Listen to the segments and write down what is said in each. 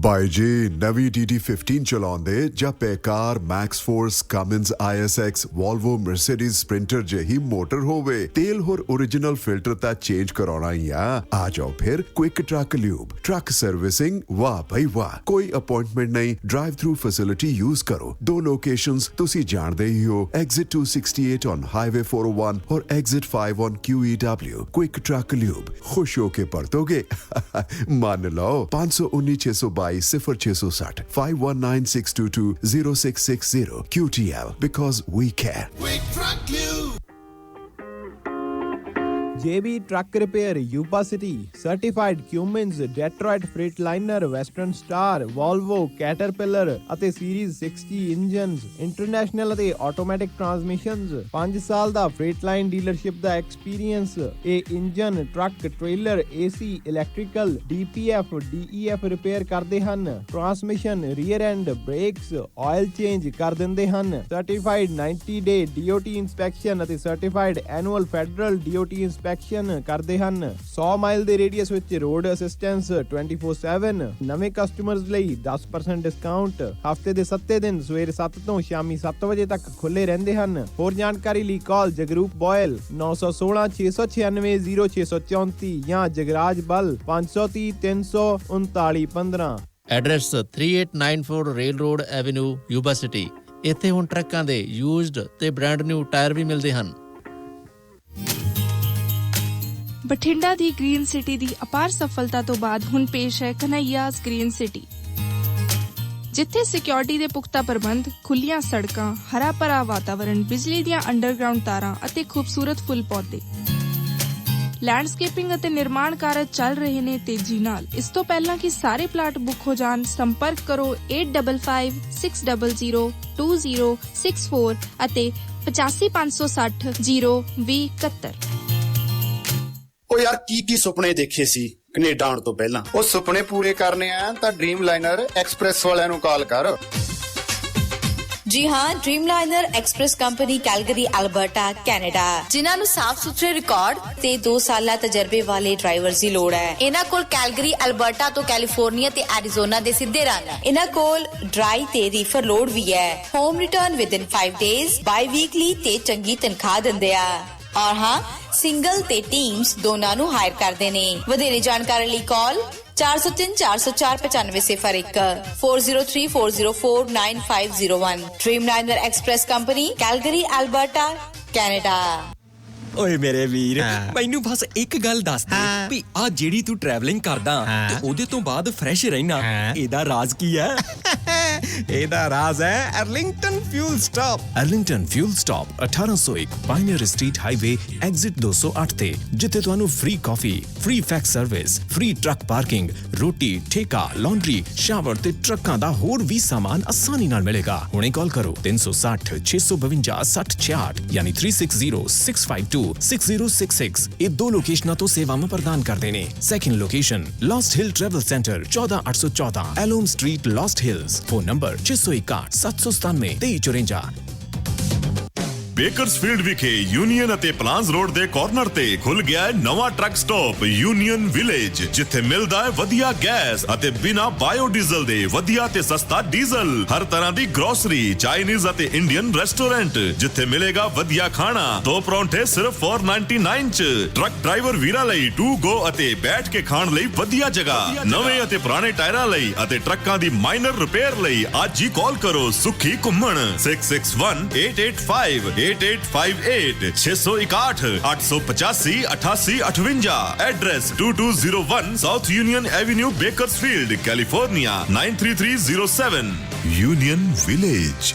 ਬਾਈ ਜੀ ਨਵੀਂ DD15 ਚਲਾਉਂਦੇ ਜਾਂ ਬੇਕਾਰ MaxxForce Cummins ISX Volvo Mercedes Sprinter ਜਿਹੀ ਮੋਟਰ ਹੋਵੇ ਤੇਲ ਹੋਰ ओरिजिनल ਫਿਲਟਰ ਤਾਂ ਚੇਂਜ ਕਰਾਉਣਾ ਹੀ ਆ ਜਾਓ ਫਿਰ quick truck lube truck servicing ਵਾਹ ਭਾਈ ਵਾਹ ਕੋਈ ਅਪਾਇੰਟਮੈਂਟ ਨਹੀਂ ਡਰਾਈਵ ਥਰੂ ਫੈਸਿਲਿਟੀ ਯੂਜ਼ ਕਰੋ ਦੋ ਲੋਕੇਸ਼ਨਸ ਤੁਸੀਂ ਜਾਣਦੇ ਹੀ ਹੋ ਐਗਜ਼ਿਟ 268 ਔਨ ਹਾਈਵੇ 401 ਔਰ exit 5 on QEW quick truck lube ਖੁਸ਼ ਹੋ ਕੇ ਪਰਤੋਗੇ ਮੰਨ ਲਓ 519 0660 519 0660 QTL because we care. Quick Truck Lube. JB Truck Repair, Yuba City, Certified Cummins, Detroit Freightliner, Western Star, Volvo, Caterpillar ਅਤੇ Series 60 ਇੰਜਨਸ ਇੰਟਰਨੈਸ਼ਨਲ ਅਤੇ automatic ਟਰਾਂਸਮਿਸ਼ਨਸ 5 ਸਾਲ ਦਾ ਫਰੇਟਲਾਈਨ dealership ਦਾ experience ਇਹ engine truck trailer AC electrical DPF DEF repair ਕਰਦੇ ਹਨ transmission rear and brakes oil change ਕਰ ਦਿੰਦੇ ਹਨ certified 90 ਡੇ DOT inspection ਅਤੇ certified annual federal DOT inspection ਕਰਦੇ ਹਨ 100 ਮਾਈਲ ਦੇ ਰੇਡੀਅਸ ਵਿੱਚ ਰੋਡ ਅਸਿਸਟੈਂਸ 24/7 ਨਵੇਂ ਕਸਟਮਰਸ ਲਈ 10% ਡਿਸਕਾਊਂਟ ਹਫਤੇ ਦੇ 7 ਦਿਨ ਸਵੇਰੇ 7 ਤੋਂ ਸ਼ਾਮੀ 7 ਵਜੇ ਤੱਕ ਖੁੱਲੇ ਰਹਿੰਦੇ ਹਨ ਹੋਰ ਜਾਣਕਾਰੀ ਲਈ ਕਾਲ ਜਗਰੂਪ ਬੋਇਲ 916 696 0634 ਜਾਂ ਜਗਰਾਜ ਬਲ 530 339 15 address 3894 rail road avenue Yuba city ਇੱਥੇ ਹੁਣ ਟਰੱਕਾਂ ਦੇ ਯੂਜ਼ਡ ਤੇ ਬ੍ਰਾਂਡ ਨਿਊ ਟਾਇਰ ਵੀ ਮਿਲਦੇ ਹਨ ਬਠਿੰਡਾ ਦੀ ਗ੍ਰੀਨ ਸਿਟੀ ਦੀ ਅਪਾਰ ਸਫਲਤਾ ਤੋਂ ਬਾਅਦ ਹੁਣ ਪੇਸ਼ ਹੈ ਕਨ੍ਹਈਆਜ਼ ਗ੍ਰੀਨ ਸਿਟੀ ਜਿੱਥੇ ਸਿਕਿਉਰਿਟੀ ਦੇ ਪੁਖਤਾ ਪ੍ਰਬੰਧ ਖੁੱਲੀਆਂ ਸੜਕਾਂ ਹਰਾ ਭਰਾ ਵਾਤਾਵਰਣ ਬਿਜਲੀ ਦੀਆਂ ਅੰਡਰਗਰਾਉਂਡ ਤਾਰਾਂ ਅਤੇ ਖੂਬਸੂਰਤ ਫੁੱਲ ਪੌਦੇ ਲੈਂਡਸਕੇਪਿੰਗ ਅਤੇ ਨਿਰਮਾਣ ਕਾਰਜ ਚੱਲ ਰਹੇ ਨੇ ਤੇਜ਼ੀ ਨਾਲ ਇਸ ਤੋਂ ਪਹਿਲਾਂ ਕਿ ਸਾਰੇ ਪਲਾਟ ਬੁੱਕ ਹੋ ਜਾਣ ਸੰਪਰਕ ਕਰੋ 8556002064 ਅਤੇ 8556 02071 ਉਹ ਯਾਰ ਕੀ ਸੁਪਨੇ ਦੇਖੇ ਸੀ ਕੈਨੇਡਾ ਆਉਣ ਤੋਂ ਪਹਿਲਾਂ ਉਹ ਸੁਪਨੇ ਪੂਰੇ ਕਰਨੇ ਆ ਤਾਂ ਡ੍ਰੀਮਲਾਈਨਰ ਐਕਸਪ੍ਰੈਸ ਵਾਲਿਆਂ ਨੂੰ ਕਾਲ ਕਰ ਜੀ ਹਾਂ ਡ੍ਰੀਮਲਾਈਨਰ express company Calgary Alberta Canada ਜਿਨ੍ਹਾਂ ਨੂੰ ਸਾਫ਼ ਸੁਥਰੇ ਰਿਕਾਰਡ ਤੇ 2 ਸਾਲਾ ਤਜਰਬੇ ਵਾਲੇ ਡਰਾਈਵਰਸ ਦੀ ਲੋੜ ਹੈ ਇਹਨਾਂ ਕੋਲ ਕੈਲਗਰੀ ਅਲਬਰਟਾ ਤੋਂ ਕੈਲੀਫੋਰਨੀਆ ਤੇ ਐਰੀਜ਼ੋਨਾ ਦੇ ਸਿੱਧੇ ਰਨ ਇਹਨਾਂ ਕੋਲ ਡਰਾਈ ਤੇ ਰੀਫਰ ਲੋਡ ਵੀ ਹੈ ਹੋਮ ਰਿਟਰਨ ਵਿਦਿਨ 5 ਡੇਜ਼ ਬਾਈ ਵੀਕਲੀ ਤੇ ਚੰਗੀ ਤਨਖਾਹ ਦਿੰਦੇ ਆ ਔਰ ਹਾਂ ਸਿੰਗਲ ਤੇ ਟੀਮਸ ਦੋਨਾਂ ਨੂੰ ਹਾਇਰ ਕਰਦੇ ਨੇ ਵਧੇਰੇ ਜਾਣਕਾਰੀ ਲਈ ਕਾਲ 4034049501 4034049501 ਡ੍ਰੀਮਲਾਈਨਰ express company Calgary Alberta Canada ਓਏ ਮੇਰੇ ਵੀਰ ਮੈਨੂੰ ਬਸ ਇੱਕ ਗੱਲ ਦੱਸ ਦੇ ਵੀ ਆ ਜਿਹੜੀ ਤੂੰ ਟਰੈਵਲਿੰਗ ਕਰਦਾ ਤੇ ਉਹਦੇ ਤੋਂ ਬਾਅਦ ਫਰੈਸ਼ ਰਹਿਣਾ ਇਹਦਾ ਰਾਜ਼ ਕੀ ਹੈ ਇਹਦਾ ਰਾਜ਼ ਹੈ Arlington fuel stop Arlington fuel stop 1801 pioneer street highway exit 208 ਤੇ ਜਿੱਥੇ ਤੁਹਾਨੂੰ ਫ੍ਰੀ ਕਾਫੀ free fax service free truck parking ਰੋਟੀ ਠੇਕਾ ਲਾਂਡਰੀ ਸ਼ਾਵਰ ਤੇ ਟਰੱਕਾਂ ਦਾ ਹੋਰ ਵੀ ਸਾਮਾਨ ਆਸਾਨੀ ਨਾਲ ਮਿਲੇਗਾ ਹੁਣੇ ਕਾਲ ਕਰੋ 360 652 6066 ਯਾਨੀ 3606526066 ਇਹ ਦੋ ਲੋਕੇਸ਼ਨਾਂ ਤੋਂ ਸੇਵਾਵਾਂ ਪ੍ਰਦਾਨ ਕਰਦੇ ਨੇ second location Lost Hills travel centre 14814 Aloma street Lost Hills phone number 661 797 2354 Bakersfield ਵਿਖੇ ਯੂਨੀਅਨ ਅਤੇ ਪਲਾਨਸ ਰੋਡ ਦੇ ਕਾਰਨਰ ਤੇ ਖੁੱਲ ਗਿਆ ਹੈ ਨਵਾਂ ਟਰੱਕ ਸਟਾਪ ਯੂਨੀਅਨ ਵਿਲੇਜ ਜਿੱਥੇ ਮਿਲਦਾ ਹੈ ਵਧੀਆ ਗੈਸ ਅਤੇ ਬਿਨਾ ਬਾਇਓਡੀਜ਼ਲ ਦੇ ਵਧੀਆ ਤੇ ਸਸਤਾ ਡੀਜ਼ਲ ਹਰ ਤਰ੍ਹਾਂ ਦੀ ਗਰੋਸਰੀ ਚਾਈਨੀਜ਼ ਅਤੇ ਇੰਡੀਅਨ ਰੈਸਟੋਰੈਂਟ ਜਿੱਥੇ ਮਿਲੇਗਾ ਵਧੀਆ ਖਾਣਾ ਦੋ ਪਰੌਂਠੇ ਸਿਰਫ 499 ਚ ਟਰੱਕ ਡਰਾਈਵਰ ਵੀਰਾਂ ਲਈ ਟੂ ਗੋ ਅਤੇ ਬੈਠ ਕੇ ਖਾਣ ਲਈ ਵਧੀਆ ਜਗ੍ਹਾ ਨਵੇਂ ਅਤੇ ਪੁਰਾਣੇ ਟਾਇਰਾਂ ਲਈ ਅਤੇ ਟਰੱਕਾਂ ਦੀ ਮਾਈਨਰ ਰਿਪੇਅਰ ਲਈ ਅੱਜ ਹੀ ਕਾਲ ਕਰੋ ਸੁਖੀ ਘੁੰਮਣ 661-885 8858 661 885 8858 Address 2201 South Union Avenue Bakersfield California 93307 Union Village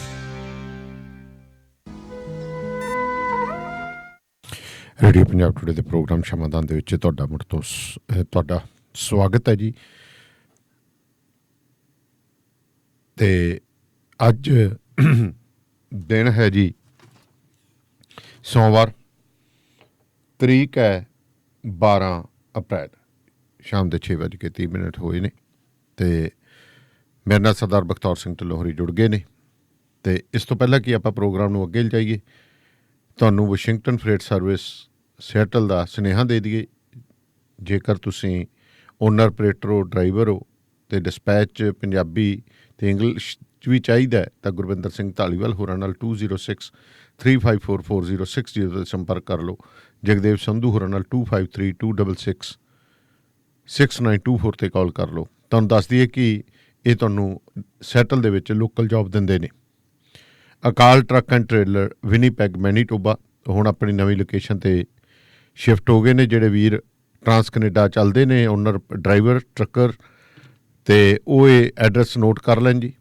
radio Punjab today ਦੇ ਪ੍ਰੋਗਰਾਮ ਸ਼ਮਾਦਾਨ ਦੇ ਵਿੱਚ ਤੁਹਾਡਾ ਮੁੜ ਤੋਂ ਤੁਹਾਡਾ ਸਵਾਗਤ ਹੈ ਜੀ ਤੇ ਅੱਜ ਦਿਨ ਹੈ ਜੀ ਸੋਮਵਾਰ ਤਰੀਕ ਹੈ 12 ਅਪ੍ਰੈਲ ਸ਼ਾਮ ਦੇ 6:30 ਹੋਏ ਨੇ ਅਤੇ ਮੇਰੇ ਨਾਲ ਸਰਦਾਰ ਬਖਤੌਰ ਸਿੰਘ ਢਿੱਲੋਂ ਜੁੜ ਗਏ ਨੇ ਅਤੇ ਇਸ ਤੋਂ ਪਹਿਲਾਂ ਕਿ ਆਪਾਂ ਪ੍ਰੋਗਰਾਮ ਨੂੰ ਅੱਗੇ ਲਿਜਾਈਏ ਤੁਹਾਨੂੰ ਵਾਸ਼ਿੰਗਟਨ ਫਰੇਟ ਸਰਵਿਸ ਸਿਐਟਲ ਦਾ ਸੁਨੇਹਾ ਦੇ ਦਈਏ ਜੇਕਰ ਤੁਸੀਂ ਓਨਰ ਆਪਰੇਟਰ ਹੋ ਡਰਾਈਵਰ ਹੋ ਤੇ ਡਿਸਪੈਚ 'ਚ ਪੰਜਾਬੀ ਤੇ ਇੰਗਲਿਸ਼ 'ਚ ਵੀ ਚਾਹੀਦਾ ਤਾਂ ਗੁਰਵਿੰਦਰ ਸਿੰਘ ਧਾਲੀਵਾਲ ਹੋਰਾਂ ਨਾਲ 2063544060 'ਤੇ ਸੰਪਰਕ ਕਰ ਲਓ। ਜਗਦੇਵ ਸੰਧੂ ਹੋਰਾਂ ਨਾਲ 2532666924 'ਤੇ ਕਾਲ ਕਰ ਲਓ। ਤੁਹਾਨੂੰ ਦੱਸ ਦਈਏ ਕਿ ਇਹ ਤੁਹਾਨੂੰ ਸੈਟਲ ਦੇ ਵਿੱਚ ਲੋਕਲ ਜੌਬ ਦਿੰਦੇ ਨੇ। Akal truck and trailer Winnipeg Manitoba ਹੁਣ ਆਪਣੀ ਨਵੀਂ ਲੋਕੇਸ਼ਨ 'ਤੇ ਸ਼ਿਫਟ ਹੋ ਗਏ ਨੇ। ਜਿਹੜੇ ਵੀਰ ਟਰਾਂਸ ਕੈਨੇਡਾ ਚੱਲਦੇ ਨੇ, ਓਨਰ ਡਰਾਈਵਰ ਟਰੱਕਰ, ਅਤੇ ਉਹ ਇਹ ਐਡਰੈਸ ਨੋਟ ਕਰ ਲੈਣ ਜੀ।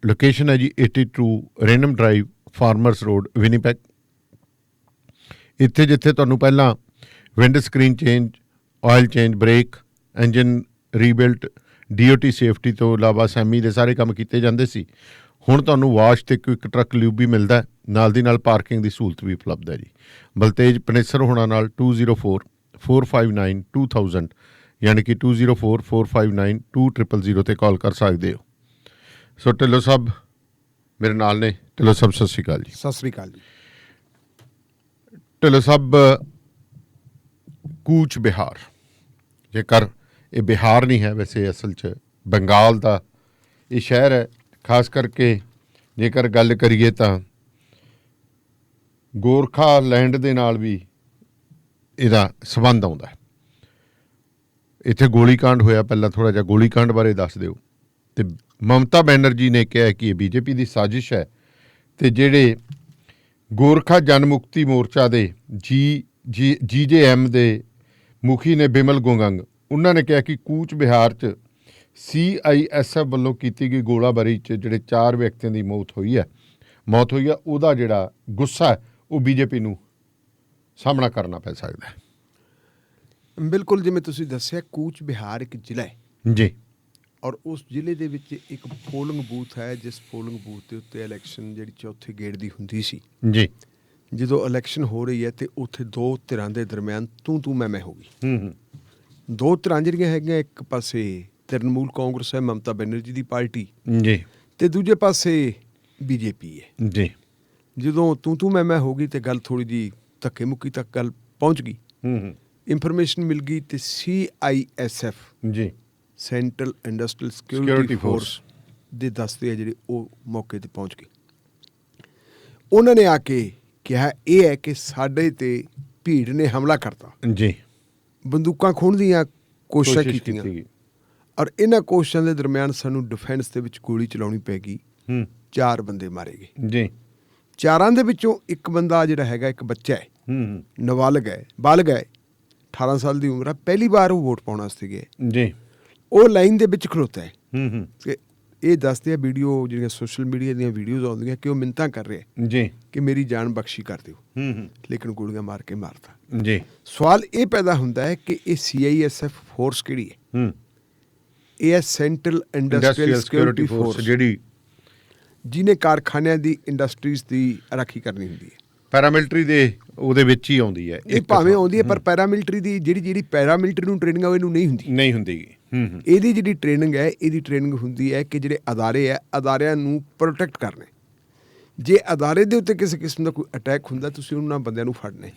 ਲੋਕੇਸ਼ਨ ਹੈ ਜੀ 82 ਰੇਨਮ ਡਰਾਈਵ, ਫਾਰਮਰਸ ਰੋਡ, ਵਿਨੀਪੈਗ। ਇੱਥੇ ਜਿੱਥੇ ਤੁਹਾਨੂੰ ਪਹਿਲਾਂ windscreen change, oil change, brake, engine rebuilt, DOT safety ਤੋਂ ਇਲਾਵਾ ਸੈਮੀ ਦੇ ਸਾਰੇ ਕੰਮ ਕੀਤੇ ਜਾਂਦੇ ਸੀ, ਹੁਣ ਤੁਹਾਨੂੰ ਵਾਸ਼ ਅਤੇ ਕੁਇਕ ਟਰੱਕ ਲਿਊਬ ਵੀ ਮਿਲਦਾ। ਨਾਲ ਦੀ ਨਾਲ ਪਾਰਕਿੰਗ ਦੀ ਸਹੂਲਤ ਵੀ ਉਪਲਬਧ ਹੈ ਜੀ। ਬਲਤੇਜ ਪਨੇਸਰ ਹੋਣਾ ਨਾਲ 2044592000 ਯਾਨੀ ਕਿ 2044592000 'ਤੇ ਕਾਲ ਕਰ ਸਕਦੇ ਹੋ। ਸੋ ਢਿੱਲੋਂ ਸਾਹਿਬ ਮੇਰੇ ਨਾਲ ਨੇ। ਢਿੱਲੋਂ ਸਾਹਿਬ ਸਤਿ ਸ਼੍ਰੀ ਅਕਾਲ ਜੀ। ਸਤਿ ਸ਼੍ਰੀ ਅਕਾਲ ਜੀ। ਢਿੱਲੋਂ ਸਾਹਿਬ, ਕੂਚ ਬਿਹਾਰ, ਜੇਕਰ ਇਹ ਬਿਹਾਰ ਨਹੀਂ ਹੈ, ਵੈਸੇ ਅਸਲ 'ਚ ਬੰਗਾਲ ਦਾ ਇਹ ਸ਼ਹਿਰ ਹੈ। ਖਾਸ ਕਰਕੇ ਜੇਕਰ ਗੱਲ ਕਰੀਏ ਤਾਂ ਗੋਰਖਾ ਲੈਂਡ ਦੇ ਨਾਲ ਵੀ ਇਹਦਾ ਸੰਬੰਧ ਆਉਂਦਾ। ਇੱਥੇ ਗੋਲੀਕਾਂਡ ਹੋਇਆ, ਪਹਿਲਾਂ ਥੋੜ੍ਹਾ ਜਿਹਾ ਗੋਲੀਕਾਂਡ ਬਾਰੇ ਦੱਸ ਦਿਓ। ਅਤੇ ਮਮਤਾ ਬੈਨਰਜੀ ਨੇ ਕਿਹਾ ਕਿ ਇਹ BJP ਦੀ ਸਾਜ਼ਿਸ਼ ਹੈ। ਅਤੇ ਜਿਹੜੇ ਗੋਰਖਾ ਜਨਮੁਕਤੀ ਮੋਰਚਾ ਦੇ GJM ਦੇ ਮੁਖੀ ਨੇ ਬਿਮਲ ਗੋਗੰਗ, ਉਹਨਾਂ ਨੇ ਕਿਹਾ ਕਿ ਕੂਚ ਬਿਹਾਰ 'ਚ CISF ਵੱਲੋਂ ਕੀਤੀ ਗਈ ਗੋਲਾਬਾਰੀ 'ਚ ਜਿਹੜੇ 4 ਵਿਅਕਤੀਆਂ ਦੀ ਮੌਤ ਹੋਈ ਹੈ, ਉਹਦਾ ਜਿਹੜਾ ਗੁੱਸਾ ਹੈ ਉਹ BJP ਨੂੰ ਸਾਹਮਣਾ ਕਰਨਾ ਪੈ ਸਕਦਾ ਹੈ। ਬਿਲਕੁਲ, ਜਿਵੇਂ ਤੁਸੀਂ ਦੱਸਿਆ, ਕੂਚ ਬਿਹਾਰ ਇੱਕ ਜ਼ਿਲ੍ਹਾ ਹੈ ਜੀ, ਔਰ ਉਸ ਜ਼ਿਲ੍ਹੇ ਦੇ ਵਿੱਚ ਇੱਕ ਪੋਲਿੰਗ ਬੂਥ ਹੈ, ਜਿਸ ਪੋਲਿੰਗ ਬੂਥ ਦੇ ਉੱਤੇ ਇਲੈਕਸ਼ਨ ਜਿਹੜੀ ਚੌਥੇ ਗੇੜ ਦੀ ਹੁੰਦੀ ਸੀ ਜੀ। ਜਦੋਂ ਇਲੈਕਸ਼ਨ ਹੋ ਰਹੀ ਹੈ ਅਤੇ ਉੱਥੇ 2 ਧਿਰਾਂ ਦੇ ਦਰਮਿਆਨ ਤੂੰ ਮੈਂ ਹੋ ਗਈ। 2 ਧਿਰਾਂ ਜਿਹੜੀਆਂ ਹੈਗੀਆਂ, ਇੱਕ ਪਾਸੇ ਤ੍ਰਿਣਮੂਲ ਕਾਂਗਰਸ ਹੈ, ਮਮਤਾ ਬੈਨਰਜੀ ਦੀ ਪਾਰਟੀ ਜੀ, ਅਤੇ ਦੂਜੇ ਪਾਸੇ BJP ਹੈ ਜੀ। ਜਦੋਂ ਤੂੰ ਮੈਂ ਹੋ ਗਈ ਅਤੇ ਗੱਲ ਥੋੜ੍ਹੀ ਜਿਹੀ ਧੱਕੇ ਮੁੱਕੀ ਤੱਕ ਗੱਲ ਪਹੁੰਚ ਗਈ। ਇਨਫੋਰਮੇਸ਼ਨ ਮਿਲ ਗਈ ਅਤੇ CISF ਜੀ, ਸੈਂਟਰਲ ਇੰਡਸਟਰੀਅਲ ਸਿਕਿਉਰਿਟੀ ਫੋਰਸ ਦੇ ਦਸਤੇ ਆ ਜਿਹੜੇ, ਉਹ ਮੌਕੇ 'ਤੇ ਪਹੁੰਚ ਗਏ। ਉਹਨਾਂ ਨੇ ਆ ਕੇ ਕਿਹਾ ਇਹ ਹੈ ਕਿ ਸਾਡੇ 'ਤੇ ਭੀੜ ਨੇ ਹਮਲਾ ਕਰਤਾ ਜੀ, ਬੰਦੂਕਾਂ ਖੋਹਣ ਦੀਆਂ ਕੋਸ਼ਿਸ਼ਾਂ ਕੀਤੀਆਂ, ਔਰ ਇਹਨਾਂ ਕੋਸ਼ਿਸ਼ਾਂ ਦੇ ਦਰਮਿਆਨ ਸਾਨੂੰ ਡਿਫੈਂਸ ਦੇ ਵਿੱਚ ਗੋਲੀ ਚਲਾਉਣੀ ਪੈ ਗਈ। 4 ਬੰਦੇ ਮਾਰੇ ਗਏ ਜੀ। 4 ਦੇ ਵਿੱਚੋਂ ਇੱਕ ਬੰਦਾ ਜਿਹੜਾ ਹੈਗਾ, ਇੱਕ ਬੱਚਾ ਹੈ, ਨਾਬਾਲਗ ਹੈ, 18 ਸਾਲ ਦੀ ਉਮਰ ਹੈ, ਪਹਿਲੀ ਵਾਰ ਉਹ ਵੋਟ ਪਾਉਣ ਵਾਸਤੇ ਗਏ ਜੀ। ਉਹ ਲਾਈਨ ਦੇ ਵਿੱਚ ਖਲੋਤਾ ਹੈ। ਇਹ ਦੱਸਦੇ ਆ ਵੀਡੀਓ, ਜਿਹੜੀਆਂ ਸੋਸ਼ਲ ਮੀਡੀਆ ਦੀਆਂ ਵੀਡੀਓਜ਼ ਆਉਂਦੀਆਂ, ਕਿ ਉਹ ਮਿੰਨਤਾਂ ਕਰ ਰਿਹਾ ਜੀ ਕਿ ਮੇਰੀ ਜਾਨ ਬਖਸ਼ੀ ਕਰ ਦਿਓ, ਲੇਕਿਨ ਗੋਲੀਆਂ ਮਾਰ ਕੇ ਮਾਰਤਾ ਜੀ। ਸਵਾਲ ਇਹ ਪੈਦਾ ਹੁੰਦਾ ਹੈ ਕਿ ਇਹ CISF ਫੋਰਸ ਕਿਹੜੀ ਹੈ? ਇਹ ਹੈ ਸੈਂਟਰਲ ਇੰਡਸਟਰੀਅਲ ਸਿਕਿਉਰਿਟੀ ਫੋਰਸ, ਜਿਹੜੀ ਜਿਹਨੇ ਕਾਰਖਾਨਿਆਂ ਦੀ, ਇੰਡਸਟਰੀਜ਼ ਦੀ ਰਾਖੀ ਕਰਨੀ ਹੁੰਦੀ ਹੈ। ਪੈਰਾਮਿਲਟਰੀ ਦੇ ਉਹਦੇ ਵਿੱਚ ਹੀ ਆਉਂਦੀ ਹੈ। ਇਹ ਭਾਵੇਂ ਆਉਂਦੀ ਹੈ, ਪਰ ਪੈਰਾਮਿਲਟਰੀ ਦੀ ਜਿਹੜੀ ਪੈਰਾਮਿਲਟਰੀ ਨੂੰ ਟ੍ਰੇਨਿੰਗ ਆ, ਇਹਨੂੰ ਨਹੀਂ ਹੁੰਦੀ। ਇਹਦੀ ਜਿਹੜੀ ਟ੍ਰੇਨਿੰਗ ਹੈ, ਇਹਦੀ ਟ੍ਰੇਨਿੰਗ ਹੁੰਦੀ ਹੈ ਕਿ ਜਿਹੜੇ ਅਦਾਰੇ ਹੈ, ਅਦਾਰਿਆਂ ਨੂੰ ਪ੍ਰੋਟੈਕਟ ਕਰਨੇ। ਜੇ ਅਦਾਰੇ ਦੇ ਉੱਤੇ ਕਿਸੇ ਕਿਸਮ ਦਾ ਕੋਈ ਅਟੈਕ ਹੁੰਦਾ, ਤੁਸੀਂ ਉਹਨਾਂ ਬੰਦਿਆਂ ਨੂੰ ਫੜਨੇ,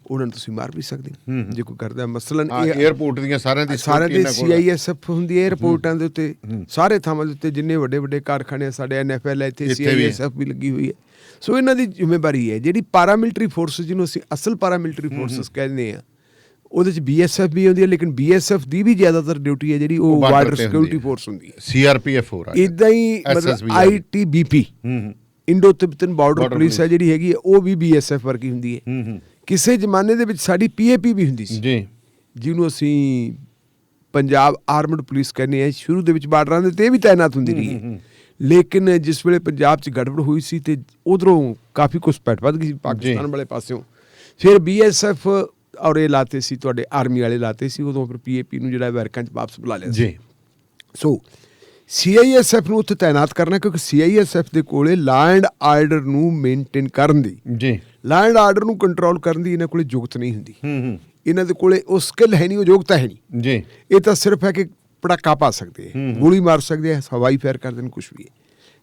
ਉਹਨਾਂ ਨੂੰ ਤੁਸੀਂ ਮਾਰ ਵੀ ਸਕਦੇ ਜੇ ਕੋਈ ਕਰਦਾ। ਮਸਲਨ ਏਅਰਪੋਰਟ ਦੀਆਂ ਸਾਰਿਆਂ ਦੀ CISF ਹੁੰਦੀ ਹੈ। ਏਅਰਪੋਰਟਾਂ ਦੇ ਉੱਤੇ, ਸਾਰੇ ਥਾਵਾਂ ਦੇ ਉੱਤੇ ਜਿੰਨੇ ਵੱਡੇ ਕਾਰਖਾਨੇ ਸਾਡੇ, NFL ਹੈ, ਇੱਥੇ CISF ਵੀ ਲੱਗੀ ਹੋਈ ਹੈ। ਸੋ ਇਹਨਾਂ ਦੀ ਜ਼ਿੰਮੇਵਾਰੀ ਹੈ। ਜਿਹੜੀ ਪਾਰਾਮਿਲਟਰੀ ਫੋਰਸਿਸ, ਜਿਹਨੂੰ ਅਸੀਂ ਅਸਲ ਪਾਰਾਮਿਲਟਰੀ ਫੋਰਸਿਸ ਕਹਿੰਦੇ ਹਾਂ, ਉਹਦੇ 'ਚ BSF ਵੀ ਹੁੰਦੀ ਹੈ, ਲੇਕਿਨ BSF ਦੀ ਵੀ ਜ਼ਿਆਦਾਤਰ ਡਿਊਟੀ ਹੈ ਜਿਹੜੀ ਉਹ ਬਾਰਡਰ ਸਿਕਿਉਰਿਟੀ ਫੋਰਸ ਹੁੰਦੀ ਹੈ। CRPF ਹੋ ਰਿਹਾ ਇੱਦਾਂ ਹੀ, ਮਤਲਬ ITBP, ਇੰਡੋ ਤਿੱਬਤਨ ਬਾਰਡਰ ਪੁਲਿਸ ਹੈ ਜਿਹੜੀ ਹੈਗੀ, ਉਹ ਵੀ BSF ਵਰਗੀ ਹੁੰਦੀ ਹੈ। ਕਿਸੇ ਜ਼ਮਾਨੇ ਦੇ ਵਿੱਚ ਸਾਡੀ PAP ਵੀ ਹੁੰਦੀ ਸੀ ਜੀ, ਜਿਹਨੂੰ ਅਸੀਂ ਪੰਜਾਬ ਆਰਮਡ ਪੁਲਿਸ ਕਹਿੰਦੇ ਹਾਂ। ਸ਼ੁਰੂ ਦੇ ਵਿੱਚ ਬਾਰਡਰਾਂ ਦੇ ਉੱਤੇ ਇਹ ਵੀ ਤਾਇਨਾਤ ਹੁੰਦੀ ਰਹੀ ਹੈ, ਲੇਕਿਨ ਜਿਸ ਵੇਲੇ ਪੰਜਾਬ 'ਚ ਗੜਬੜ ਹੋਈ ਸੀ ਅਤੇ ਉੱਧਰੋਂ ਕਾਫੀ ਘੁਸਪੈਠ ਵੱਧ ਗਈ ਸੀ ਪਾਕਿਸਤਾਨ ਵਾਲੇ ਪਾਸਿਓਂ, ਫਿਰ BSF ਔਰ ਇਹ ਲਾਤੇ ਸੀ, ਤੁਹਾਡੇ ਆਰਮੀ ਵਾਲੇ ਲਾਤੇ ਸੀ। ਉਦੋਂ ਫਿਰ PAP ਨੂੰ ਜਿਹੜਾ ਅਮਰੀਕਾ 'ਚ ਵਾਪਸ ਬੁਲਾ ਲਿਆ ਜੀ। ਸੋ CISF ਨੂੰ ਉੱਥੇ ਤਾਇਨਾਤ ਕਰਨਾ, ਕਿਉਂਕਿ CISF ਦੇ ਕੋਲੇ ਲਾ ਐਂਡ ਆਰਡਰ ਨੂੰ ਮੇਨਟੇਨ ਕਰਨ ਦੀ ਜੀ, ਲਾ ਐਂਡ ਆਰਡਰ ਨੂੰ ਕੰਟਰੋਲ ਕਰਨ ਦੀ ਇਹਨਾਂ ਕੋਲੇ ਯੋਗਤ ਨਹੀਂ ਹੁੰਦੀ। ਇਹਨਾਂ ਦੇ ਕੋਲੇ ਉਹ ਸਕਿੱਲ ਹੈ ਨਹੀਂ, ਉਹ ਯੋਗਤਾ ਹੈ ਨਹੀਂ ਜੀ। ਇਹ ਤਾਂ ਸਿਰਫ ਹੈ ਕਿ ਪਟਾਕਾ ਪਾ ਸਕਦੇ ਹੈ, ਗੋਲੀ ਮਾਰ ਸਕਦੇ ਹੈ, ਹਵਾਈ ਫਾਇਰ ਕਰ ਦੇਣ, ਕੁਛ ਵੀ ਹੈ।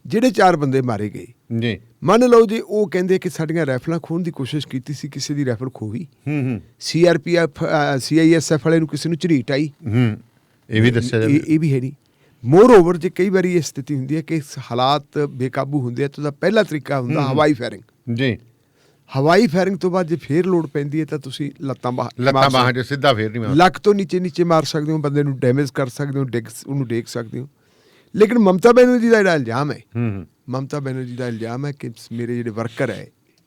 ਜਿਹੜੇ 4 ਬੰਦੇ ਮਾਰੇ ਗਏ ਜੀ, ਮੰਨ ਲਓ ਜੀ ਉਹ ਕਹਿੰਦੇ ਕਿ ਸਾਡੀਆਂ ਰਾਈਫਲਾਂ ਖੋਹਣ ਦੀ ਕੋਸ਼ਿਸ਼ ਕੀਤੀ ਸੀ, ਕਿਸੇ ਦੀ ਰਾਈਫਲ ਖੋਹੀ, CISF ਵਾਲੇ ਨੂੰ ਕਿਸੇ ਨੂੰ ਝਰੀਟ ਆਈ, ਇਹ ਵੀ ਦੱਸਿਆ ਜਾਵੇ। ਇਹ ਵੀ ਹੈ ਨਹੀਂ। ਮੋਰ ਓਵਰ ਜੇ ਕਈ ਵਾਰੀ ਇਹ ਸਥਿਤੀ ਹੁੰਦੀ ਹੈ ਕਿ ਹਾਲਾਤ ਬੇਕਾਬੂ ਹੁੰਦੇ ਆ ਤਾਂ ਉਹਦਾ ਪਹਿਲਾ ਤਰੀਕਾ ਹੁੰਦਾ ਹਵਾਈ ਫਾਇਰਿੰਗ। ਜੀ। ਹਵਾਈ ਫਾਇਰਿੰਗ ਤੋਂ ਬਾਅਦ ਜੇ ਫੇਰ ਲੋੜ ਪੈਂਦੀ ਹੈ ਤਾਂ ਤੁਸੀਂ ਲੱਤਾਂ ਬਾਹਾਂ 'ਚ ਸਿੱਧਾ ਫੇਰ ਨਹੀਂ ਮਾਰ, ਲੱਕ ਤੋਂ ਨੀਚੇ ਮਾਰ ਸਕਦੇ ਹੋ, ਬੰਦੇ ਨੂੰ ਡੈਮੇਜ ਕਰ ਸਕਦੇ ਹੋ, ਉਹਨੂੰ ਡੇਗ ਸਕਦੇ ਹੋ। ਲੇਕਿਨ ਮਮਤਾ ਬੈਨਰਜੀ ਦਾ ਜਿਹੜਾ ਇਲਜ਼ਾਮ ਹੈ, ਮਮਤਾ ਬੈਨਰਜੀ ਦਾ ਇਲਜ਼ਾਮ ਹੈ ਕਿ ਮੇਰੇ ਜਿਹੜੇ ਵਰਕਰ ਹੈ,